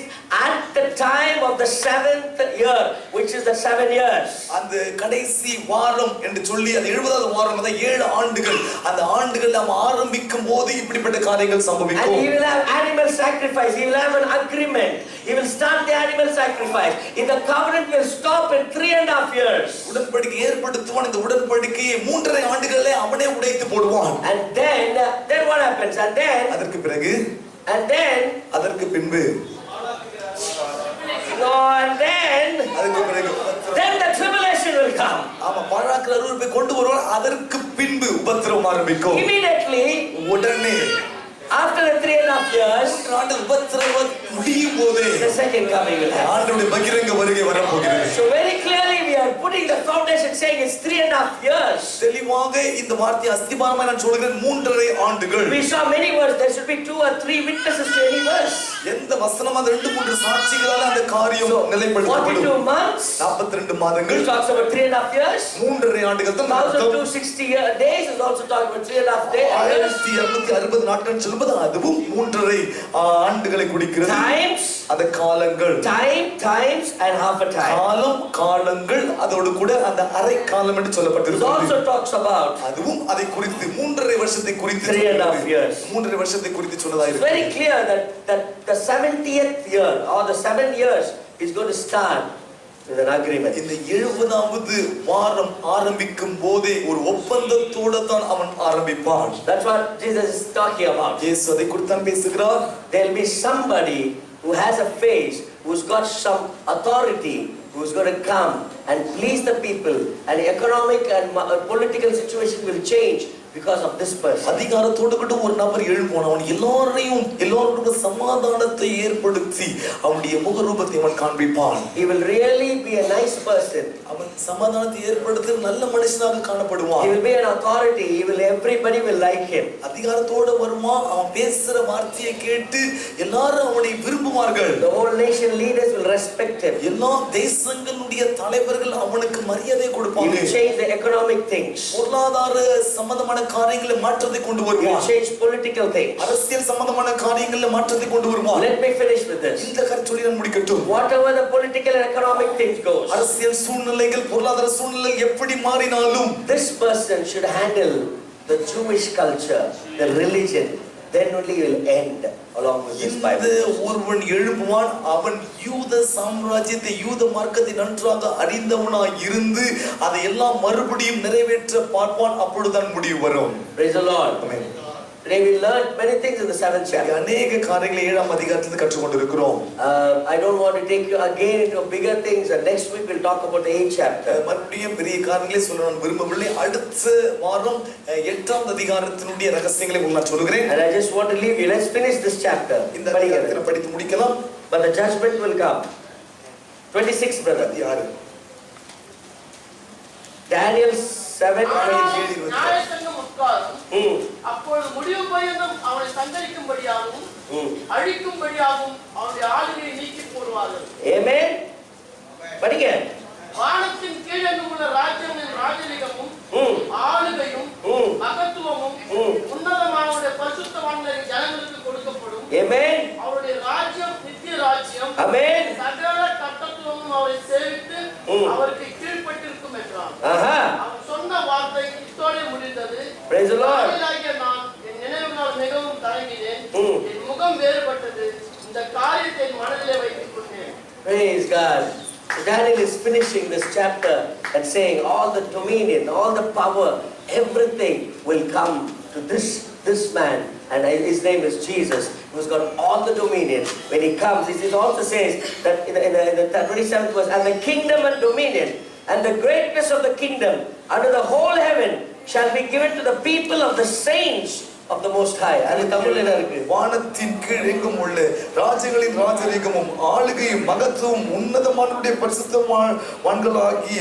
at the time of the 7th year, which is the 7 years. அந்த கடைசி வாரம் என்று சொல்லி அந்த 70வது வாரம் அந்த 7 ஆண்டுகள் அந்த ஆண்டுகள் நாம் ஆரம்பிக்கும் போது இப்படிப்பட்ட காரியங்கள் And சம்பவிக்கும். he will have animal sacrifice. He will have an agreement. He will start the animal sacrifice. In the covenant will stop in 3.5 years. உடன்படிக்கை ஏற்படுத்துவான். இந்த உடன்படிக்கையை 3.5 ஆண்டுகளிலே அவனே உடைத்து போடுவான். And then what happens? அதற்கு பிறகு அதற்கு பின்பு அதற்கு பிறகு then the tribulation will come. ஆமா பாழாக்குற அருவருப்பை கொண்டு வருவான். அதற்கு பின்பு உபத்திரவம் ஆரம்பிக்கும். Immediately உடனே after the 3.5 years, ஆண்டு உபத்திரவம் முடியும் போது the second coming will happen. ஆண்டவருடைய பகிரங்க வருகை வரப்போகிறது. So very clearly we are putting the foundation saying it's 3.5 years. தெளிவாக இந்த வார்த்தை அஸ்திபாரமாய் நான் சொல்கிறேன். 3.5 ஆண்டுகள். We saw many words. There should be 2 or 3 witnesses to any verse. எந்த வசனம் அந்த 2-3 சாட்சிகளால அந்த காரியம் நிலைப்படுத்தப்படும். 42 months. 42 மாதங்கள். It talks about 3.5 years. 3.5 ஆண்டுகள் தான். 1260 days is also talking about 3.5 days. 1260 நாட்கள் சொல்லும்போது அதுவும் 3.5 ஆண்டுகளை குறிக்கிறது. Times. அந்த காலங்கள். Times and half a time. காலங்கள் அதோடு கூட அந்த அரை காலம் என்று It சொல்லப்பட்டிருக்கிறது. also talks about அதுவும் அதை குறித்து 3.5 வருஷத்தை குறித்து 3.5 years. 3.5 வருஷத்தை குறித்து சொன்னதா It's இருக்கு. very clear that the 70th year or the 7 years is going to start with an agreement. இந்த 70வது வாரம் ஆரம்பிக்கும் போதே ஒரு ஒப்பந்தத்தோட தான் அவன் ஆரம்பிப்பான். That's what Jesus is talking about. இயேசு அதை குறித்து தான் பேசுகிறார். There will be somebody who has a face, who's got some authority, who's going to come and please the people, and economic and political situation will change because of this person. அதிகாரத்தோடு கூட ஒரு நபர் எழும்புவான். அவன் எல்லாரோட சமாதானத்தை ஏற்படுத்தி அவனுடைய முகரூபத்தை அவன் காண்பிப்பான். He will really be a nice person. அவன் சமாதானத்தை ஏற்படுத்தி நல்ல மனுஷனாக காணப்படுவான். He will be an authority. Everybody will like him. அதிகாரத்தோடு வருமா அவன் பேசுற வார்த்தையை கேட்டு எல்லாரும் அவனை விரும்புவார்கள். The whole nation leaders will respect him. எல்லா தேசங்களுடைய தலைவர்கள் அவனுக்கு மரியாதை He கொடுப்பாங்க. will change the economic things. பொருளாதார சம்பந்தமான காரியங்களை மாற்றத்தை கொண்டு He will வருவார். change political things. அரசியல் சம்பந்தமான காரியங்களில் மாற்றத்தை கொண்டு வருவார். Let me finish with this. இந்த கருத்துடன் நான் முடிக்கட்டும். Whatever the political and economic things goes, அரசியல் சூழ்நிலைகள் பொருளாதார சூழ்நிலைகள் எப்படி மாறினாலும் this person should handle the Jewish culture, the religion, then only he will end along with this இந்த Bible. ஒருவன் எழுப்புவான், அவன் யூத சாம்ராஜ்யத்தை யூத மார்க்கத்தை நன்றாக அறிந்தவனாய் இருந்து அதை எல்லாம் மறுபடியும் நிறைவேற்ற பார்ப்பான். அப்பொழுதுதான் முடிவு வரும். Praise the Lord. Amen. Today we learned many things in the 7th chapter. அநேக காரியங்களை 7ஆம் அதிகாரத்தில் கற்றுக்கொண்டிருக்கிறோம். I don't want to take you again into bigger things, and next week we'll talk about the 8th chapter. மறுபடியும் பெரிய காரியங்களை சொல்ல நான் விரும்பவில்லை. அடுத்த வாரம் 8ஆம் அதிகாரத்தினுடைய ரகசியங்களை உங்களுக்கு நான் சொல்கிறேன். And I just want to leave you. Let's finish this chapter. இந்த அதிகாரத்தை படித்து முடிக்கலாம். But the judgment will come. 26, brother. 6 Daniel 7. நியாயசங்கம் உட்காரும். அப்பொழுது முடிவு பரியந்தம் அவனை சந்தரிக்கும்படியாகவும் அழிக்கும்படியாகவும் அவனுடைய ஆளுகையை நீக்கி போடுவார்கள். Amen. படிங்க. வானத்தின் கீழெங்கும் உள்ள ராஜ்யங்களின் ராஜரிகமும் ஆளுகையும் மகத்துவமும் உன்னதமானவருடைய பரிசுத்தவான்களின் ஜனங்களுக்கு கொடுக்கப்படும். Amen. அவருடைய ராஜ்யம் நித்திய ராஜ்யம். Amen. சகல கர்த்தத்துவமும் அவரை சேவித்து அவருக்கு கீழ்ப்பட்டிருக்கும் என்றார். அவன் சொன்ன வார்த்தை இத்தோடு முடிந்தது. Praise the Lord. நான் என் நினைவுகளால் மிகவும் தயங்கினேன். என் முகம் வேறுபட்டது. இந்த காரியத்தை என் மனதிலே வைத்துக் கொண்டேன். Praise God. Daniel is finishing this chapter and saying all the dominion, all the power, everything will come to this man, and his name is Jesus, who's got all the dominion. When he comes, it also says that in the 27th verse, and the kingdom and dominion and the greatness of the kingdom under the whole heaven shall be given to the people of the saints of the Most High. அது தமிழ்ல என்ன இருக்கு? வானத்தின் கீழ் எங்கும் உள்ள ராஜ்யங்களின் ராஜரிகமும் ஆளுகையும் மகத்துவம் உன்னதமானவருடைய பரிசுத்தவான்களாகிய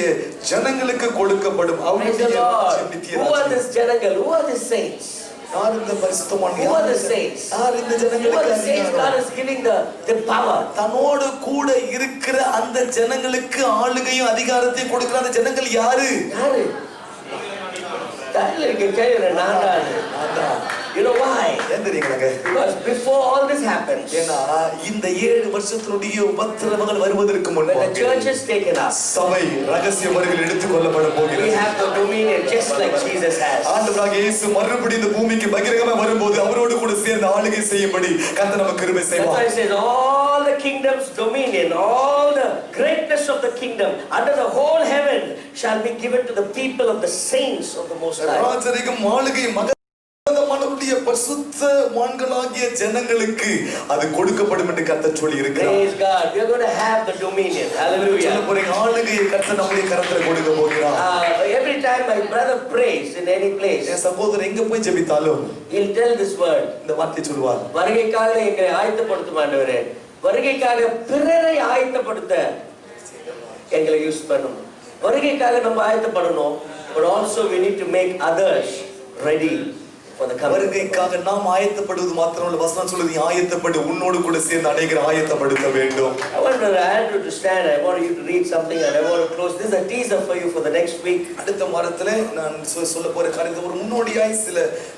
ஜனங்களுக்கு கொடுக்கப்படும். அவருடைய ராஜ்யம் நித்திய Who are ராஜ்யம். these ஜனங்கள்? Who are these saints? யார் இந்த பரிசுத்தவான்கள்? Who are the saints? யார் இந்த Who are ஜனங்களுக்கு the saints God அதிகாரம்? is giving the power? தன்னோடு கூட இருக்கிற அந்த ஜனங்களுக்கு ஆளுகையும் அதிகாரத்தையும் கொடுக்கிற அந்த ஜனங்கள் யாரு? யாரு? தரையில இருக்க கேள்வி நான்தான். You know why? ஏன் தெரியுங்களா? Because before all this happens, ஏன்னா இந்த 7 வருஷத்தினுடைய உபத்திரவங்கள் வருவதற்கு when the முன்பாக church is taken up, சபை ரகசிய முறையில் எடுத்துக் கொள்ளப்பட we போகிறது. have the dominion just like Jesus has. ஆண்டவராகிய இயேசு மறுபடியும் இந்த பூமிக்கு பகிரங்கமாக வரும்போது அவரோடு கூட சேர்ந்து ஆளுகை செய்யும்படி கர்த்தர் நமக்கு கிருபை That's why செய்வார். it says all the kingdom's dominion, all the greatness of the kingdom under the whole heaven shall be given to the people of the saints of the Most High. ராஜரிகம் ஆளுகை மகத்துவமானவருடைய பரிசுத்தவான்களாகிய ஜனங்களுக்கு அது கொடுக்கப்படும் என்று கர்த்தர் சொல்லி இருக்கிறார். Praise God. We are going to have the dominion. Hallelujah. சொல்ல போறீங்க ஆளுகையை கர்த்தர் நம்முடைய கரத்தில் கொடுக்க போகிறார். Every time my brother prays in any place, என் சகோதரர் எங்க போய் ஜெபித்தாலும் he'll tell this word. இந்த வார்த்தை சொல்வார். வருகைக்காக எங்களை ஆயத்தப்படுத்தும் ஆண்டவரே, வருகைக்காக பிறரை ஆயத்தப்படுத்த எங்களை யூஸ் பண்ணும். வருகைக்காக நம்ம ஆயத்தப்படணும், but also we need to make others ready for the coming. வருகைக்காக நாம் ஆயத்தப்படுவது மாத்திரமல்ல, வசனம் சொல்லுது ஆயத்தப்படு, உன்னோடு கூட சேர்ந்து அநேகரை ஆயத்தப்படுத்த வேண்டும். I want Brother Andrew to stand. I want you to read something and I want to close. This is a teaser for you for the next week. அடுத்த வாரத்துல நான் சொல்ல போற காரியத்தை ஒரு முன்னோடியாய் சில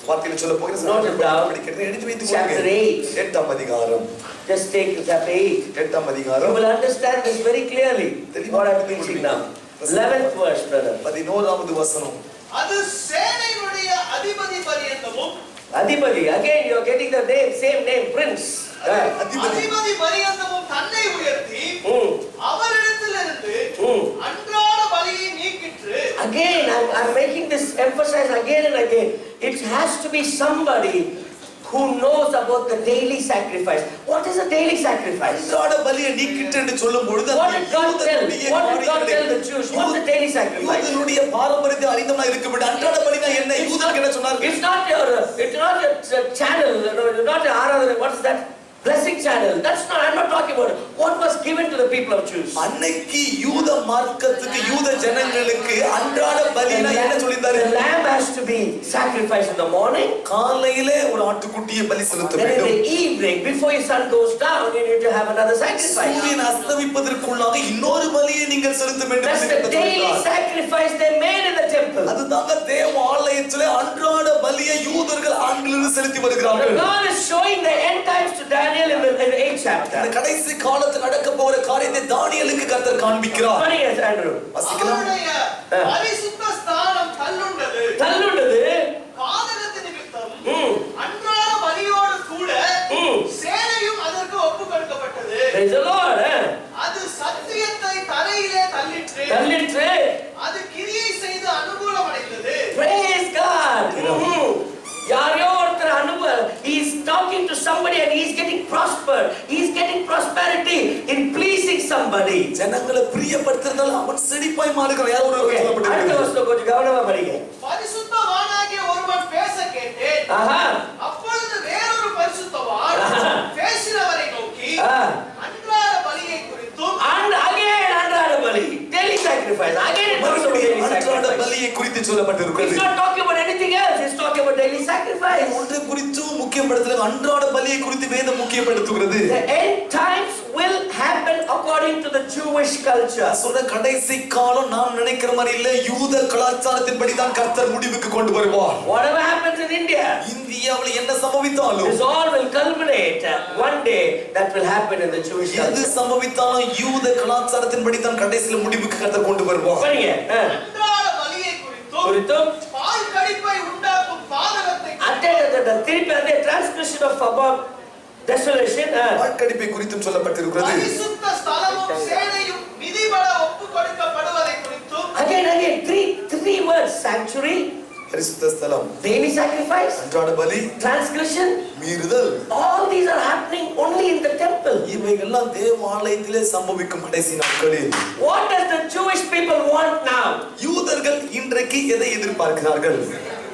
வார்த்தைகளை சொல்ல போகிறேன். Note it down. எடுத்து வைத்துக் Chapter கொள்ளுங்க. 8. 8ஆம் அதிகாரம். Just take chapter 8. 8ஆம் You அதிகாரம். will understand this very clearly. What I'm preaching now. 11th verse, brother. 11வது வசனம். அது சேனையினுடைய அதிபதி பரியந்தமும் Adipati. Again, you are getting the name, same name, Prince. அதிபதி பரியந்தமும் தன்னை உயர்த்தி அவரிடத்திலிருந்து அன்றாட பலியை நீக்கிற்று. Again, I'm making this emphasize again and again. It has to be somebody who knows about the daily sacrifice. What is a daily sacrifice? அன்றாட பலியை நீக்கிட்டு என்று சொல்லும் பொழுது What did God tell? What did God tell the Jews? What's the daily sacrifice? யூதர்களுடைய பாரம்பரியத்தை அறிந்தவனா இருக்க வேண்டும். அன்றாட பலினா என்ன? யூதர்கள் என்ன சொன்னார்கள்? It's not your channel, not your ஆராதனை. What is that? blessing channel. That's not, I'm not talking about what was given to the people of Jews. அன்னைக்கு யூத மார்க்கத்துக்கு யூத ஜனங்களுக்கு அன்றாட பலினா என்ன சொல்லிருந்தாரு? The lamb has to be sacrificed in the morning. காலையிலே ஒரு ஆட்டுக்குட்டியை பலி செலுத்த Then in வேண்டும். the evening, before your sun goes down, you need to have another sacrifice. சூரியன் அஸ்தமிப்பதற்குள்ளாக இன்னொரு பலியை நீங்கள் செலுத்த வேண்டும். That's the daily sacrifice they made in the temple. அதுதாங்க தேவ ஆலயத்திலே அன்றாட பலியை யூதர்கள் ஆண்களிலிருந்து செலுத்தி வருகிறார்கள். God is showing the end times to Daniel in the 8th chapter. இந்த கடைசி காலத்தில் நடக்க போகிற காரியத்தை தானியேலுக்கு கர்த்தர் காண்பிக்கிறார். Funny as Andrew. வாசிக்கலாம். அவருடைய பரிசுத்த ஸ்தானம் தள்ளுண்டது. தள்ளுண்டது. காதகத்து நிமித்தம் அன்றாட பலியோடு கூட சேனையும் அதற்கு ஒப்புக் கொடுக்கப்பட்டது. Praise the Lord. அது சத்தியத்தை தரையிலே தள்ளிற்று. தள்ளிற்று. அது கிரியை செய்து அனுகூலமடைந்தது. Praise God. யாரையோ ஒருத்தர் he is talking to somebody and he is getting prospered. He is getting prosperity in pleasing somebody. ஜனங்களை பிரியப்படுத்துறதால அவன் செழிப்பாய் மாறுகிறான். யாரோ ஒரு அடுத்த சொல்லப்பட்டிருக்கு. வருஷம் கொஞ்சம் கவனமா படிங்க. பரிசுத்தவானாகிய ஒருவன் பேச கேட்டேன். அப்பொழுது வேறொரு பரிசுத்தவான் பேசினவரை நோக்கி அன்றாட பலியை குறித்தும் And again அன்றாட பலி, daily sacrifice. Again it talks about daily அன்றாட sacrifice. பலியை குறித்து சொல்லப்பட்டிருக்கிறது. It's not talking about anything else. It's talking about daily sacrifice. ஒன்றை குறித்து முக்கியப்படுத்தல, அன்றாட பலியை குறித்து வேதம் முக்கியப்படுத்துகிறது. The end times will happen according to the Jewish culture. சொல்ற கடைசி காலம் நாம் நினைக்கிற மாதிரி இல்ல, யூத கலாச்சாரத்தின்படி தான் கர்த்தர் முடிவுக்கு கொண்டு வருவார். Whatever happens in India, இந்தியாவில் என்ன சம்பவித்தாலும் this all will culminate one day. That will happen in the Jewish எது culture. சம்பவித்தாலும் யூத கலாச்சாரத்தின்படி தான் கடைசியில் முடிவுக்கு கர்த்தர் கொண்டு வருவார். படிங்க. அன்றாட பலியை குறித்தும் பால் கடிப்பை உண்டாக்கும் பாதகத்தை திருப்பி அந்த transgression of above desolation. வாழ்க்கடிப்பை குறித்தும் சொல்லப்பட்டிருக்கிறது. பரிசுத்த ஸ்தலமும் சேனையும் மிதிபட ஒப்புக் கொடுக்கப்படுவதை குறித்தும் Again, three words: sanctuary, பரிசுத்த ஸ்தலம், daily sacrifice, அன்றாட பலி, transgression. மீறுதல். All these are happening only in the temple. இவைகள்லாம் தேவாலயத்திலே சம்பவிக்கும் கடைசி நாட்களில். What does the Jewish people want now? யூதர்கள் இன்றைக்கு எதை எதிர்பார்க்கிறார்கள்?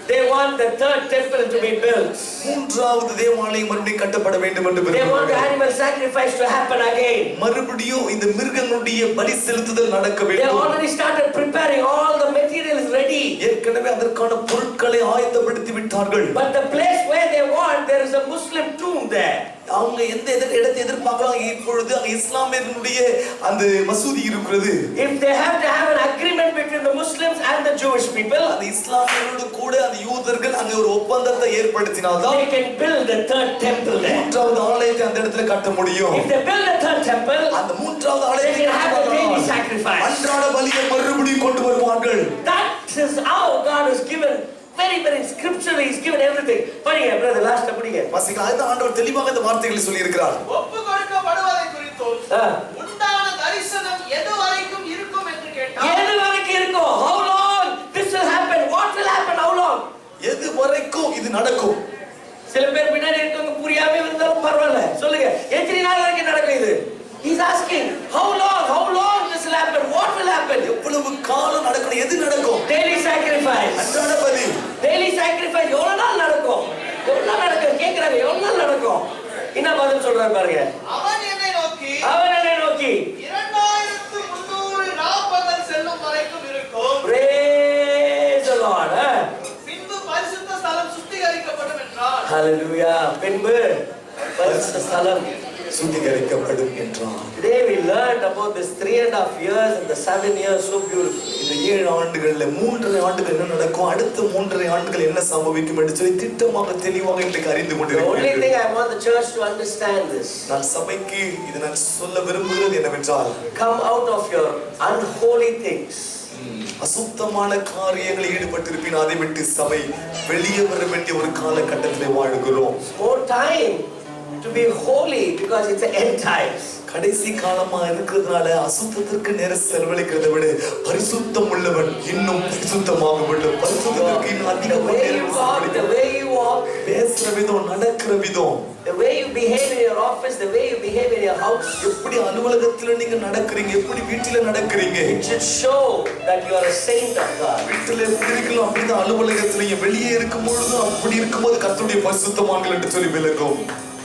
They want the third temple to be built. மூன்றாவது தேவாலயம் மறுபடியும் கட்டப்பட வேண்டும் என்று They want the விரும்புகிறார்கள். animal sacrifice to happen again. மறுபடியும் இந்த மிருகங்களுடைய பலி செலுத்துதல் நடக்க They வேண்டும். already started preparing, all the material is ready. ஏற்கனவே அதற்கான பொருட்களை ஆயத்தப்படுத்தி விட்டார்கள். But the place where they want, there is a Muslim tomb there. அவங்க எந்த இடத்தை எதிர்பார்க்கறாங்க? இப்பொழுது அங்க இஸ்லாமியர்களுடைய அந்த மசூதி இருக்கிறது. If they have to have an agreement between the Muslims and the Jewish people, அந்த இஸ்லாமியர்களோடு கூட அந்த யூதர்கள் அங்க ஒரு ஒப்பந்தத்தை ஏற்படுத்தினால்தான் they can build the third temple there. மூன்றாவது ஆலயத்தை அந்த இடத்துல கட்ட முடியும். If they build the third temple, அந்த மூன்றாவது they ஆலயத்தை can have a daily கட்டுவார்கள். sacrifice. அன்றாட பலியை மறுபடியும் கொண்டு வருவார்கள். That is how God has given, very scripturally He's given everything. படிங்க brother, last படிங்க. வாசிக்கலாம். அதுதான் ஆண்டவர் தெளிவாக இந்த வார்த்தைகளை சொல்லி இருக்கிறார். ஒப்புக் கொடுக்கப்படுவதை குறித்தும் உண்டான தரிசனம் எது வரைக்கும் இருக்கும் என்று கேட்டால் எது வரைக்கும் இருக்கும்? How long this will happen? What will happen? How long? எது வரைக்கும் இது நடக்கும்? சில பேர் பின்னாடி இருக்கவங்க புரியாம இருந்தாலும் பரவாயில்ல, சொல்லுங்க எத்தனை நாள் வரைக்கும் நடக்கும் இது? He's asking how long this will happen? What will happen? எவ்வளவு காலம் நடக்கும்? எது நடக்கும்? Daily sacrifice. அன்றாட பலி. Daily sacrifice எவ்வளவு நாள் நடக்கும்? எவ்வளவு நாள் நடக்கும் கேக்குறாங்க. எவ்வளவு நாள் நடக்கும்? என்ன பதில் சொல்றாரு பாருங்க. அவன் என்னை நோக்கி 2340 நாற்பகல் செல்லும் வரைக்கும் இருக்கும். Praise the Lord. பின்பு பரிசுத்த ஸ்தலம் சுத்திகரிக்கப்படும் என்றார். Hallelujah. பின்பு பரிசுத்த ஸ்தலம் சுத்திகரிக்கப்படும் என்றார். Today we learned about this 3.5 years and the 7 years so beautiful. இந்த 7 ஆண்டுகள்ல 3.5 ஆண்டுகள் என்ன நடக்கும், அடுத்த 3.5 ஆண்டுகள் என்ன சம்பவிக்கும் என்று சொல்லி திட்டமாக தெளிவாக இன்றைக்கு அறிந்து The only கொண்டிருக்கிறேன். thing I want the church to understand this. நான் சபைக்கு இதை நான் சொல்ல விரும்புகிறது என்னவென்றால், Come out of your unholy things. அசுத்தமான காரியங்களில் ஈடுபட்டிருப்பின் அதை விட்டு சபை வெளியே வர வேண்டிய ஒரு காலகட்டத்தில் வாழ்கிறோம். More time to be holy because it's the end times. கடைசி காலமா இருக்கிறதுனால அசுத்தத்திற்கு நேரம் செலவழிக்கிறதை விட பரிசுத்தம் உள்ளவன் இன்னும் பரிசுத்தமாக வேண்டும். பரிசுத்தத்திற்கு இன்னும் அதிக The way you talk, the way you walk, பேசுற விதம், நடக்கிற விதம், the way you behave in your office, the way you behave in your house, எப்படி அலுவலகத்துல நீங்க நடக்கிறீங்க, எப்படி வீட்டில நடக்கிறீங்க, it should show that you are a saint of God. வீட்டில எப்படி இருக்கலாம் அப்படிதான் அலுவலகத்துல வெளியே இருக்கும் பொழுதும் அப்படி இருக்கும்போது கர்த்தருடைய பரிசுத்தமாங்கள் என்று சொல்லி விளங்கும்.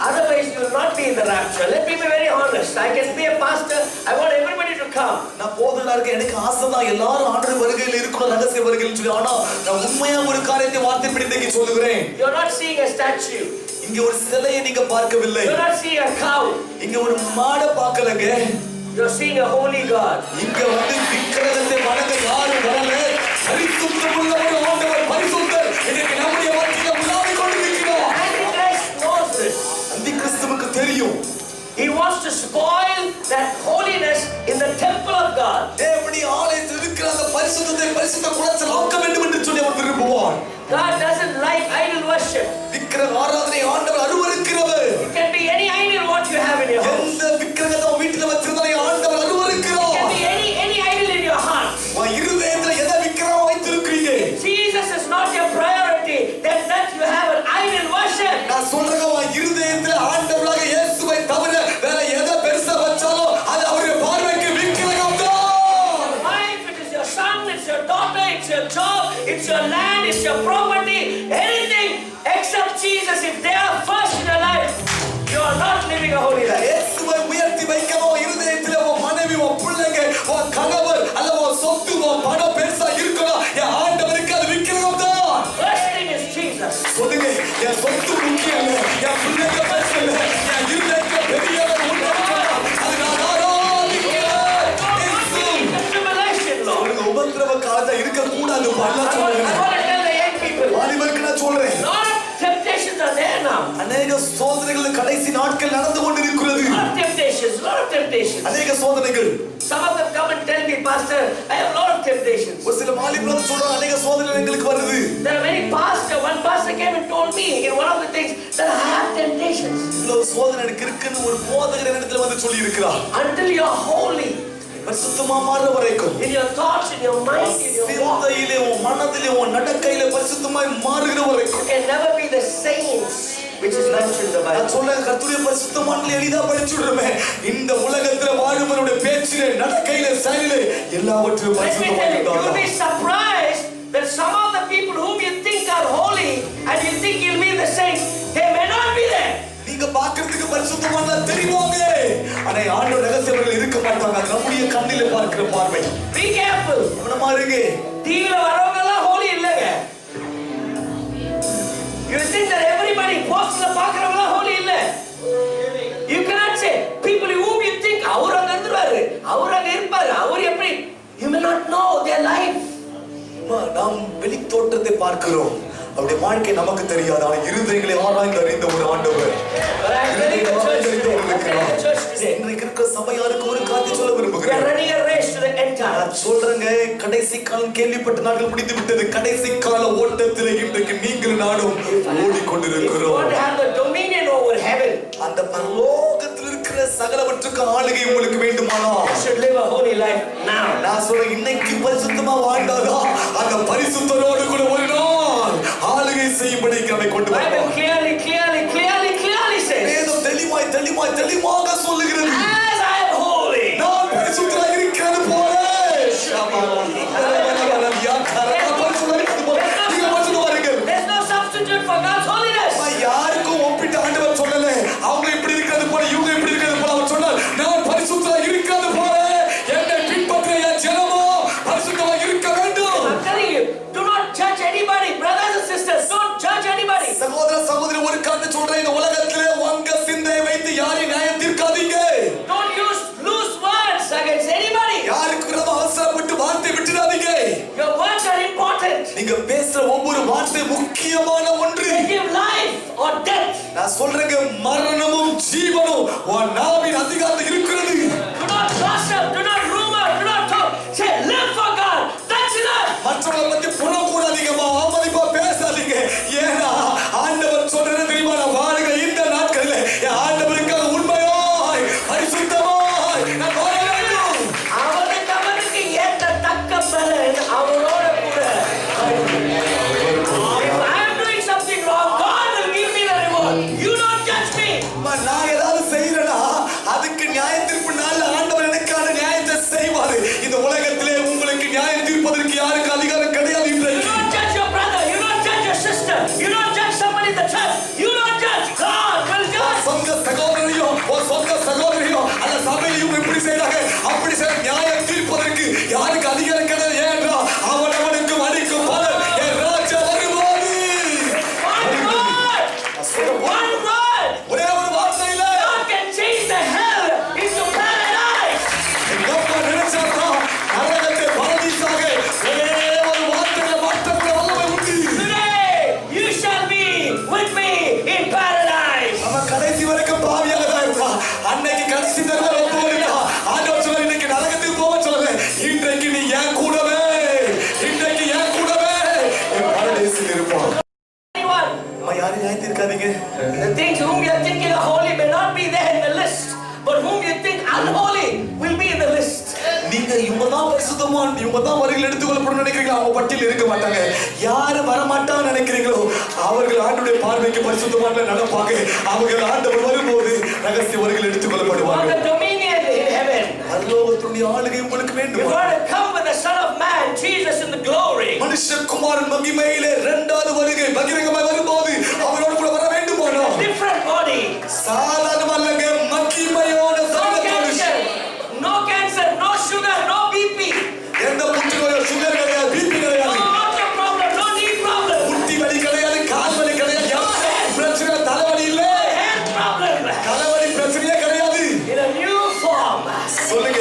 Otherwise will not be in the rapture. Let me be very honest. I can be a pastor. I want everybody to come. நான் போதகனா இருக்க எனக்கு ஆசைதான் எல்லாரும் ஆண்டவர் வருகையில் இருக்கணும், ரகசிய வருகையில் சொல்லி. ஆனா நான் உண்மையா ஒரு காரியத்தை வார்த்தைப்படி இன்னைக்கு சொல்லுகிறேன். You're not seeing a statue. இங்க ஒரு சிலையை நீங்க பார்க்கவில்லை. You're not seeing a cow. இங்க ஒரு மாடை பார்க்கலங்க. You're seeing a holy God. இங்க வந்து விக்கிரகத்தை வணங்க யாரும் வரல. பரிசுத்தமுள்ள ஒரு ஆண்டவர், பரிசுத்தர் இன்னைக்கு நம்முடைய வாழ்க்கையில உலாவிக் கொண்டிருக்கிறார். Antichrist knows this. அந்திகிறிஸ்துவுக்கு தெரியும். He wants to spoil that holiness in the temple of God. தேவனுடைய ஆலயத்தில் இருக்கிற அந்த பரிசுத்தத்தை பரிசுத்த குலத்தில் ஆக்க வேண்டும் என்று சொல்லி அவர் விரும்புவார். God doesn't like idol worship. விக்கிரக ஆராதனை ஆண்டவர் அருவருக்கிறவர். It can be any idol what you have in your house. எந்த விக்கிரகத்தை வீட்டில வச்சிருந்தாலே ஆண்டவர் அருவருக்கிறார். It can be any idol in your heart. உன் இருதயத்துல எதை விக்கிரகம் வைத்திருக்கிறீங்க? Jesus is not your priority. That you have an idol worship. நான் சொல்றேன், உன் இருதயத்துல ஆண்டவராக இயேசுவை தவிர வேற எதை பெருசா வச்சாலும் அது அவருடைய பார்வைக்கு விக்கிரகம் தான். Your wife, it is your son, it's your daughter, it's your job, it's your land, it's your property, anything except Jesus. If they are first in your life, you are not living a holy life. இயேசுவை உயர்த்தி வைக்கவோ இருதயத்துல உன் மனைவி, உன் பிள்ளைங்க, உன் கணவர் அல்ல உன் சொத்து, உன் பணம் பெருசா இருக்கணும். என் ஆண்டவருக்கு அது விக்கிரகம் தான். First thing is Jesus. சொல்லுங்க, என் சொத்து முக்கியம் இல்ல, என் பிள்ளைங்க பெருசு இல்ல, என் இருதயத்துல பெரியவர் உண்டாக்கணும். அது நான் ஆராதிக்கிறேன். The tribulation, Lord. அவனுக்கு உபத்திரவ காலத்தை இருக்கக்கூடாது. I want to tell the young people. வாலிபருக்கு நான் சொல்றேன், Lot of temptations are there now. அநேக சோதனைகள் கடைசி நாட்கள் நடந்து கொண்டிருக்கிறது. Lot of temptations. அநேக சோதனைகள். Some of them come and tell me, Pastor, I have a lot of temptations. ஒரு சில வாலிபர்கள் சொல்றாங்க, அநேக சோதனைகள் எங்களுக்கு வருது. There are many pastors. One pastor came and told me in one of the things that I have temptations. இவ்வளவு சோதனை எனக்கு இருக்குன்னு ஒரு போதகர் இடத்துல வந்து சொல்லி இருக்கிறார். Until you are holy பரிசுத்தமா மாற வரைக்கும் in your thoughts, in your mind, in your walk, சிந்தையிலே, உன் மனதிலே, உன் நடக்கையிலே பரிசுத்தமாய் மாறுகிற வரைக்கும் you can never be the saints which is mentioned in the Bible. நான் சொல்றேன், கர்த்தருடைய பரிசுத்தமானதை எளிதா படிச்சுடுறேன். இந்த உலகத்துல வாழுவனுடைய பேச்சிலே, நடக்கையிலே, செயலிலே எல்லாவற்றையும் Let me tell you, you will be பரிசுத்தமாய் surprised that some of the people whom you think are holy and you think you'll be the saints, they may not be there. நீங்க பார்க்கிறதுக்கு பரிசுத்தமானதா தெரிவாங்க, ஆனா ஆண்டவர் ரகசியங்கள் இருக்க மாட்டாங்க. அது நம்முடைய கண்ணிலே பார்க்கிற பார்வை. Be careful. கவனமா இருங்க. டிவில வரவங்க எல்லாம் holy இல்லங்க. You think that everybody postல பார்க்கறவங்க holy இல்ல. You cannot say people whom you think அவர் அங்க இருப்பாரு, அவர் அங்க இருப்பாரு, அவர் எப்படி, you may not know their life. நாம் வெளி தோற்றத்தை பார்க்கிறோம், அவருடைய வாழ்க்கை நமக்கு தெரியாது. ஆனா இருதயங்களை ஆராய்ந்து அறிந்த ஒரு ஆண்டவர். But I'm telling the church today, இன்றைக்கு இருக்கிற சபையாருக்கு ஒரு காரியத்தை சொல்ல we are விரும்புகிறேன். running a race to the end time. நான் சொல்றேங்க, கடைசி காலம் கேள்விப்பட்ட நாட்கள் முடிந்து விட்டது. கடைசி கால ஓட்டத்தில் இன்றைக்கு நீங்கள் நானும் If you ஓடிக்கொண்டிருக்கிறோம். want to have the dominion over heaven, அந்த பரலோகத்தில் இருக்கிற சகலவற்றுக்கு ஆளுகை உங்களுக்கு வேண்டுமானால் you should live a holy life now. நான் சொல்றேன், இன்னைக்கு பரிசுத்தமா வாழ்ந்தாதான் அந்த பரிசுத்தரோடு கூட ஒரு நாள் ஆளுகை செய்யும்படிக்கு நம்மை கொண்டு Bible வருவார். clearly says, வேதம் தெளிவாக சொல்லுகிறது, as I am holy, நான் பரிசுத்தராக இருக்கிறது போல நீங்க பரிசுத்தமா இருங்கள். there's no substitute for God's holiness. யாருக்கும் ஒப்பிட்டு ஆண்டவர் சொல்லல, அவங்க இப்படி இருக்கிறது போல, இவங்க இப்படி இருக்கிறது போல. அவர் சொன்னார், நான் பரிசுத்தராக இருக்கிறது போல என்னை பின்பற்ற என் ஜனமோ பரிசுத்தமாக இருக்க வேண்டும். I'm telling you, do not judge anybody, brothers and sisters. Don't judge anybody. சகோதர சகோதரி, ஒரு காரணத்தை சொல்றேன், இந்த உலகத்திலே உங்க சிந்தையை வைத்து யாரையும் நியாயம் தீர்க்காதீங்க. Don't use loose words against anybody. யாருக்கு விரோதமா அவசரப்பட்டு வார்த்தை விட்டுடாதீங்க. Your words are important. நீங்க பேசுற ஒவ்வொரு வார்த்தை முக்கியமான ஒன்று. They give life or death. நான் சொல்றேங்க, மரணமும் ஜீவனும் உன் நாவின் அதிகாரத்தில் இருக்கிறது. Do not gossip, do not rumor, do not talk. Say, live for God. That's enough. மற்றவங்களை பத்தி புறக்கூடாதீங்கம்மா, அவமதிப்பா பேசாதீங்க. ஏன்னா ஆண்டவர் சொல்றது தெரியுமா, நான் வாழுகிற இந்த நாட்களில் என் ஆண்டவருக்காக உண்மையாய் பரிசுத்தமாய் நான் வாழ வேண்டும். அவனுக்கு ஏற்ற தக்க பலன் அவரோட கூட. If I am doing something wrong, God will give me the reward. You don't judge me. நான் ஏதாவது செய்யறேனா அதுக்கு நியாய தீர்ப்பு நாள்ல ஆண்டவர் எனக்கான நியாயத்தை பரிசுத்தவான் இவங்க தான் வருகையில் எடுத்துக்கொள்ளப்படும் நினைக்கிறீங்களோ அவங்க பட்டியல் இருக்க மாட்டாங்க. யாரு வரமாட்டான்னு நினைக்கிறீங்களோ அவர்கள் ஆண்டவருடைய பார்வைக்கு பரிசுத்தவான்ல நடப்பாங்க. அவர்கள் ஆண்டவர் வரும்போது ரகசிய வருகையில் எடுத்துக்கொள்ளப்படுவாங்க. The dominion in heaven. பரலோகத்துடைய ஆளுகை உங்களுக்கு You're வேண்டும். going to come with the Son of Man, Jesus in the glory. மனுஷகுமாரன் மகிமையிலே இரண்டாவது வருகை பகிரங்கமாய் வரும்போது அவரோடு கூட வர வேண்டுமானோ? Different body. சாதாரணமல்லங்க, மகிமையோட No cancer, no cancer, no sugar, no BP. எந்த புற்றுநோயோ சுகர் கிடையாது, பிபி No கிடையாது, water problem, no knee problem, முட்டி வலி கிடையாது, கால் வலி கிடையாது, எந்த பிரச்சனை தலைவலி இல்ல, head problem. தலைவலி பிரச்சனையே கிடையாது. In a new form. சொல்லுங்க.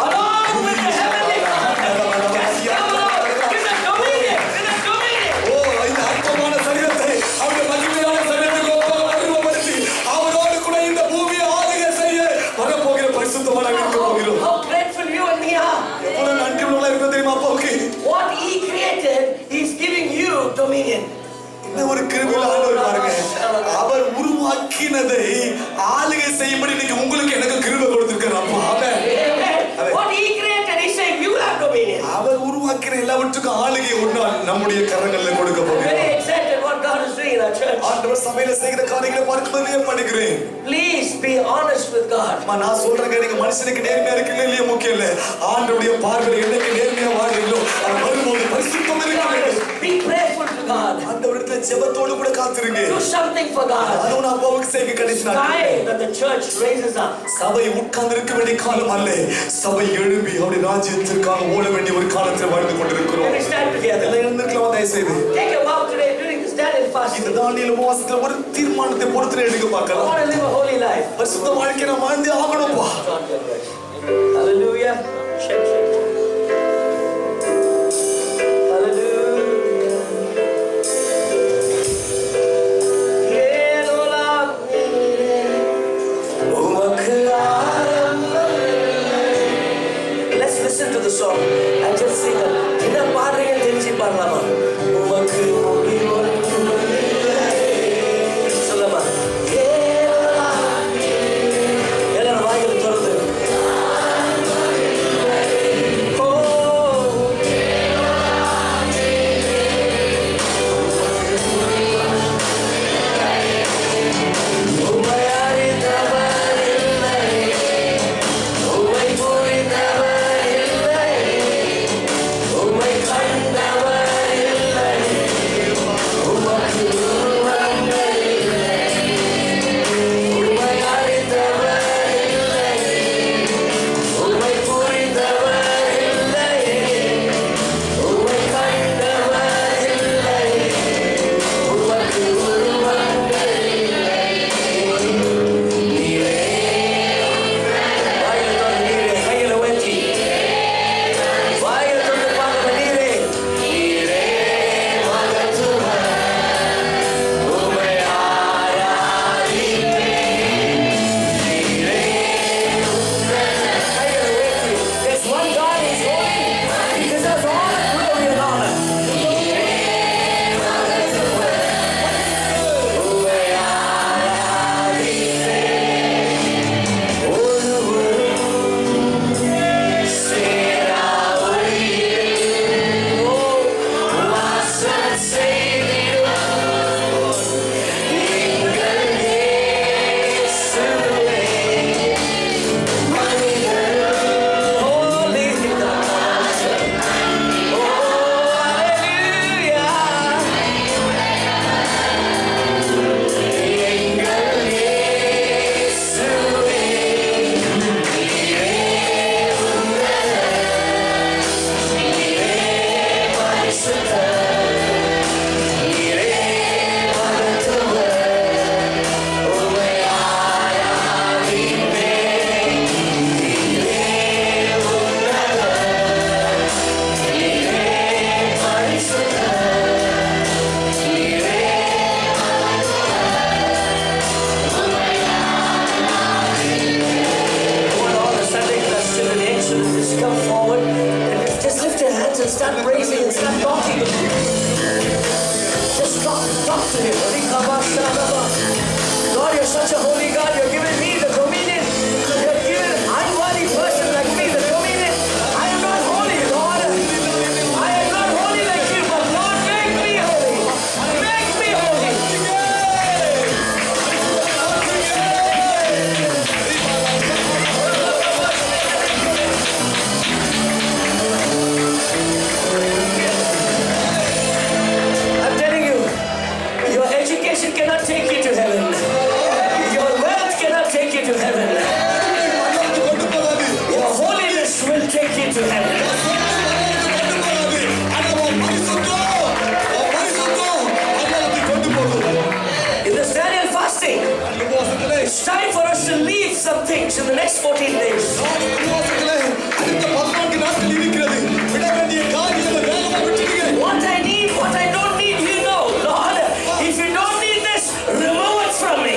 Along with the heavenly Father. Yes, come on. In the dominion, in the dominion. ஓ, இந்த அற்பமான சரீரத்தை அவருடைய மகிமையான சரீரத்துக்கு அறிமுகப்படுத்தி அவரோடு கூட இந்த பூமியை ஆளுகை செய்ய வரப்போகிற பரிசுத்தவானாக இருக்க போகிறோம். How grateful you and me are. எவ்வளவு நன்றி உள்ளவங்களா இருக்க தெரியுமா அப்பாவுக்கு? What He created, He's giving you dominion. இந்த ஒரு கிருபையில ஆண்டவர் பாருங்க, அவர் உருவாக்கினதை ஆளுகை செய்யும்படி இன்னைக்கு உங்களுக்கு எனக்கு கிருபை கொடுத்திருக்காரு அப்பா. ஆமென். Amen. What He created, He said, you have dominion. அவர் உருவாக்கின எல்லாவற்றுக்கும் ஆளுகை ஒரு நாள் நம்முடைய கரங்கள்ல கொடுக்க I'm போகிறார். very excited what God is doing in our church. ஆண்டவர் சபையில செய்கிற காரியங்களை பார்க்கும்போதே பண்ணுகிறேன். Please be honest with God. நான் சொல்றேங்க, நீங்க மனுஷனுக்கு நேர்மையா இருக்கீங்களா இல்லையா முக்கியம் இல்ல. ஆண்டவருடைய பார்வையில என்னைக்கு நேர்மையா வாழ்றீங்களோ அவர் வரும்போது பரிசுத்தம் இருக்க வேண்டும். Be prayerful to God. ஆண்டவரிடத்துல ஜெபத்தோடு கூட காத்திருங்க. Do something for God. அதுவும் நான் அப்பாவுக்கு செய்ய கடைசி நாள். Time that the church raises up. சபை உட்கார்ந்து இருக்க வேண்டிய காலம் அல்ல, சபை எழும்பி அவருடைய ராஜ்யத்திற்காக ஓட வேண்டிய ஒரு காலத்தில் வாழ்ந்து கொண்டிருக்கிறோம். Let us stand together. எல்லாம் எழுந்திருக்கலாம் தயவு செய்து. Take a vow today during this Daniel fasting. இந்த தானியேல் உபவாசத்துல ஒரு தீர்மானத்தை பொறுத்து எடுக்க I பார்க்கலாம். want to live a holy life. பரிசுத்த வாழ்க்கை நான் வாழ்ந்து ஆகணும்பா. Hallelujah. Shake, shake. Hallelujah. Let's listen to the song and just sing it. என்ன பாடுறீங்க தெரிஞ்சு பாடலாமா? உமக்கு சொல்லமா? எல்லாரும் வாய்களை திறந்து. start praising and start talking. Just talk to him. God, you're such a holy God. You're giving me the dominion. You're giving an unworthy person like me the dominion. I am not holy. next 14 days. நாடு விசுவாசத்திலே அடுத்த 14 நாட்கள் இருக்கிறது. விட வேண்டிய காரியத்தை வேகமா விட்டுடுங்க. What I need, what I don't need, you know. Lord, if you don't need this, remove it from me.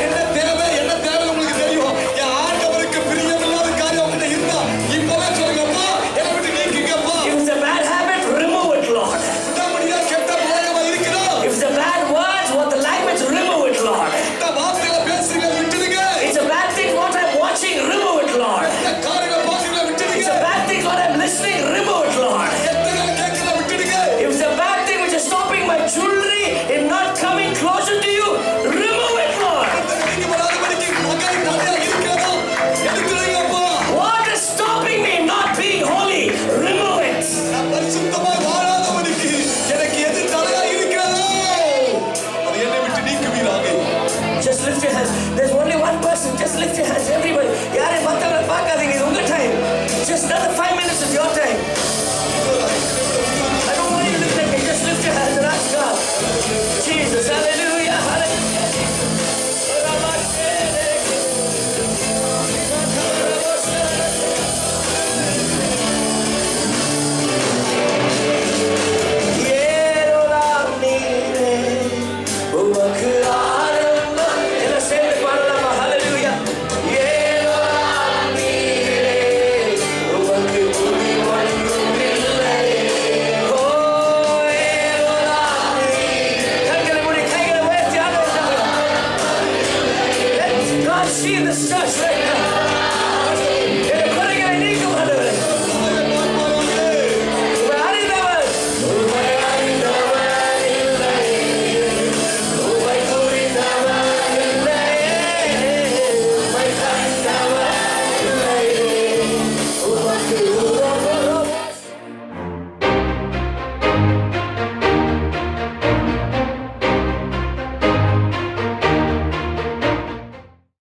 என்ன தேவை உங்களுக்கு தெரியும். என் ஆண்டவருக்கு பிரியமில்லாத காரியம் உங்ககிட்ட இருந்தா இப்பவே சொல்லுங்கப்பா, என்னை விட்டு நீக்குங்கப்பா. If it's a bad habit, remove it, Lord. விடாமடியா கெட்ட பழக்கமா இருக்கிறா, If it's a bad words, what the language, remove it, Lord. கெட்ட வார்த்தைகளை பேசுறீங்க விட்டுடுங்க. It's a bad thing what I'm watching, remove it, Lord. கெட்ட காரியங்களை பார்க்கறத It's விட்டுடுங்க. a bad thing what I'm listening, remove it, Lord. கெட்டதை கேட்கறத விட்டுடுங்க. If it's a bad thing which is stopping my jewelry in not coming closer to you, remove it, Lord. நீங்க வராதபடிக்கு மகன் தடையா இருக்கிறதா எடுத்துடுங்கப்பா. What is stopping me not being holy, remove it. நான் பரிசுத்தமாய் வாழாதபடிக்கு எனக்கு எது தடையா இருக்கிறதோ அதை என்னை விட்டு நீக்குவீராக. Just lift your hands. There's only one person. Just lift your hands, everybody. யாரை மத்தவங்களை பார்க்காதீங்க. இது உங்க time. Just another 5 minutes is your time. I don't want you to look at me. Just lift your hands and ask God. Jesus, hallelujah, see in this church right now.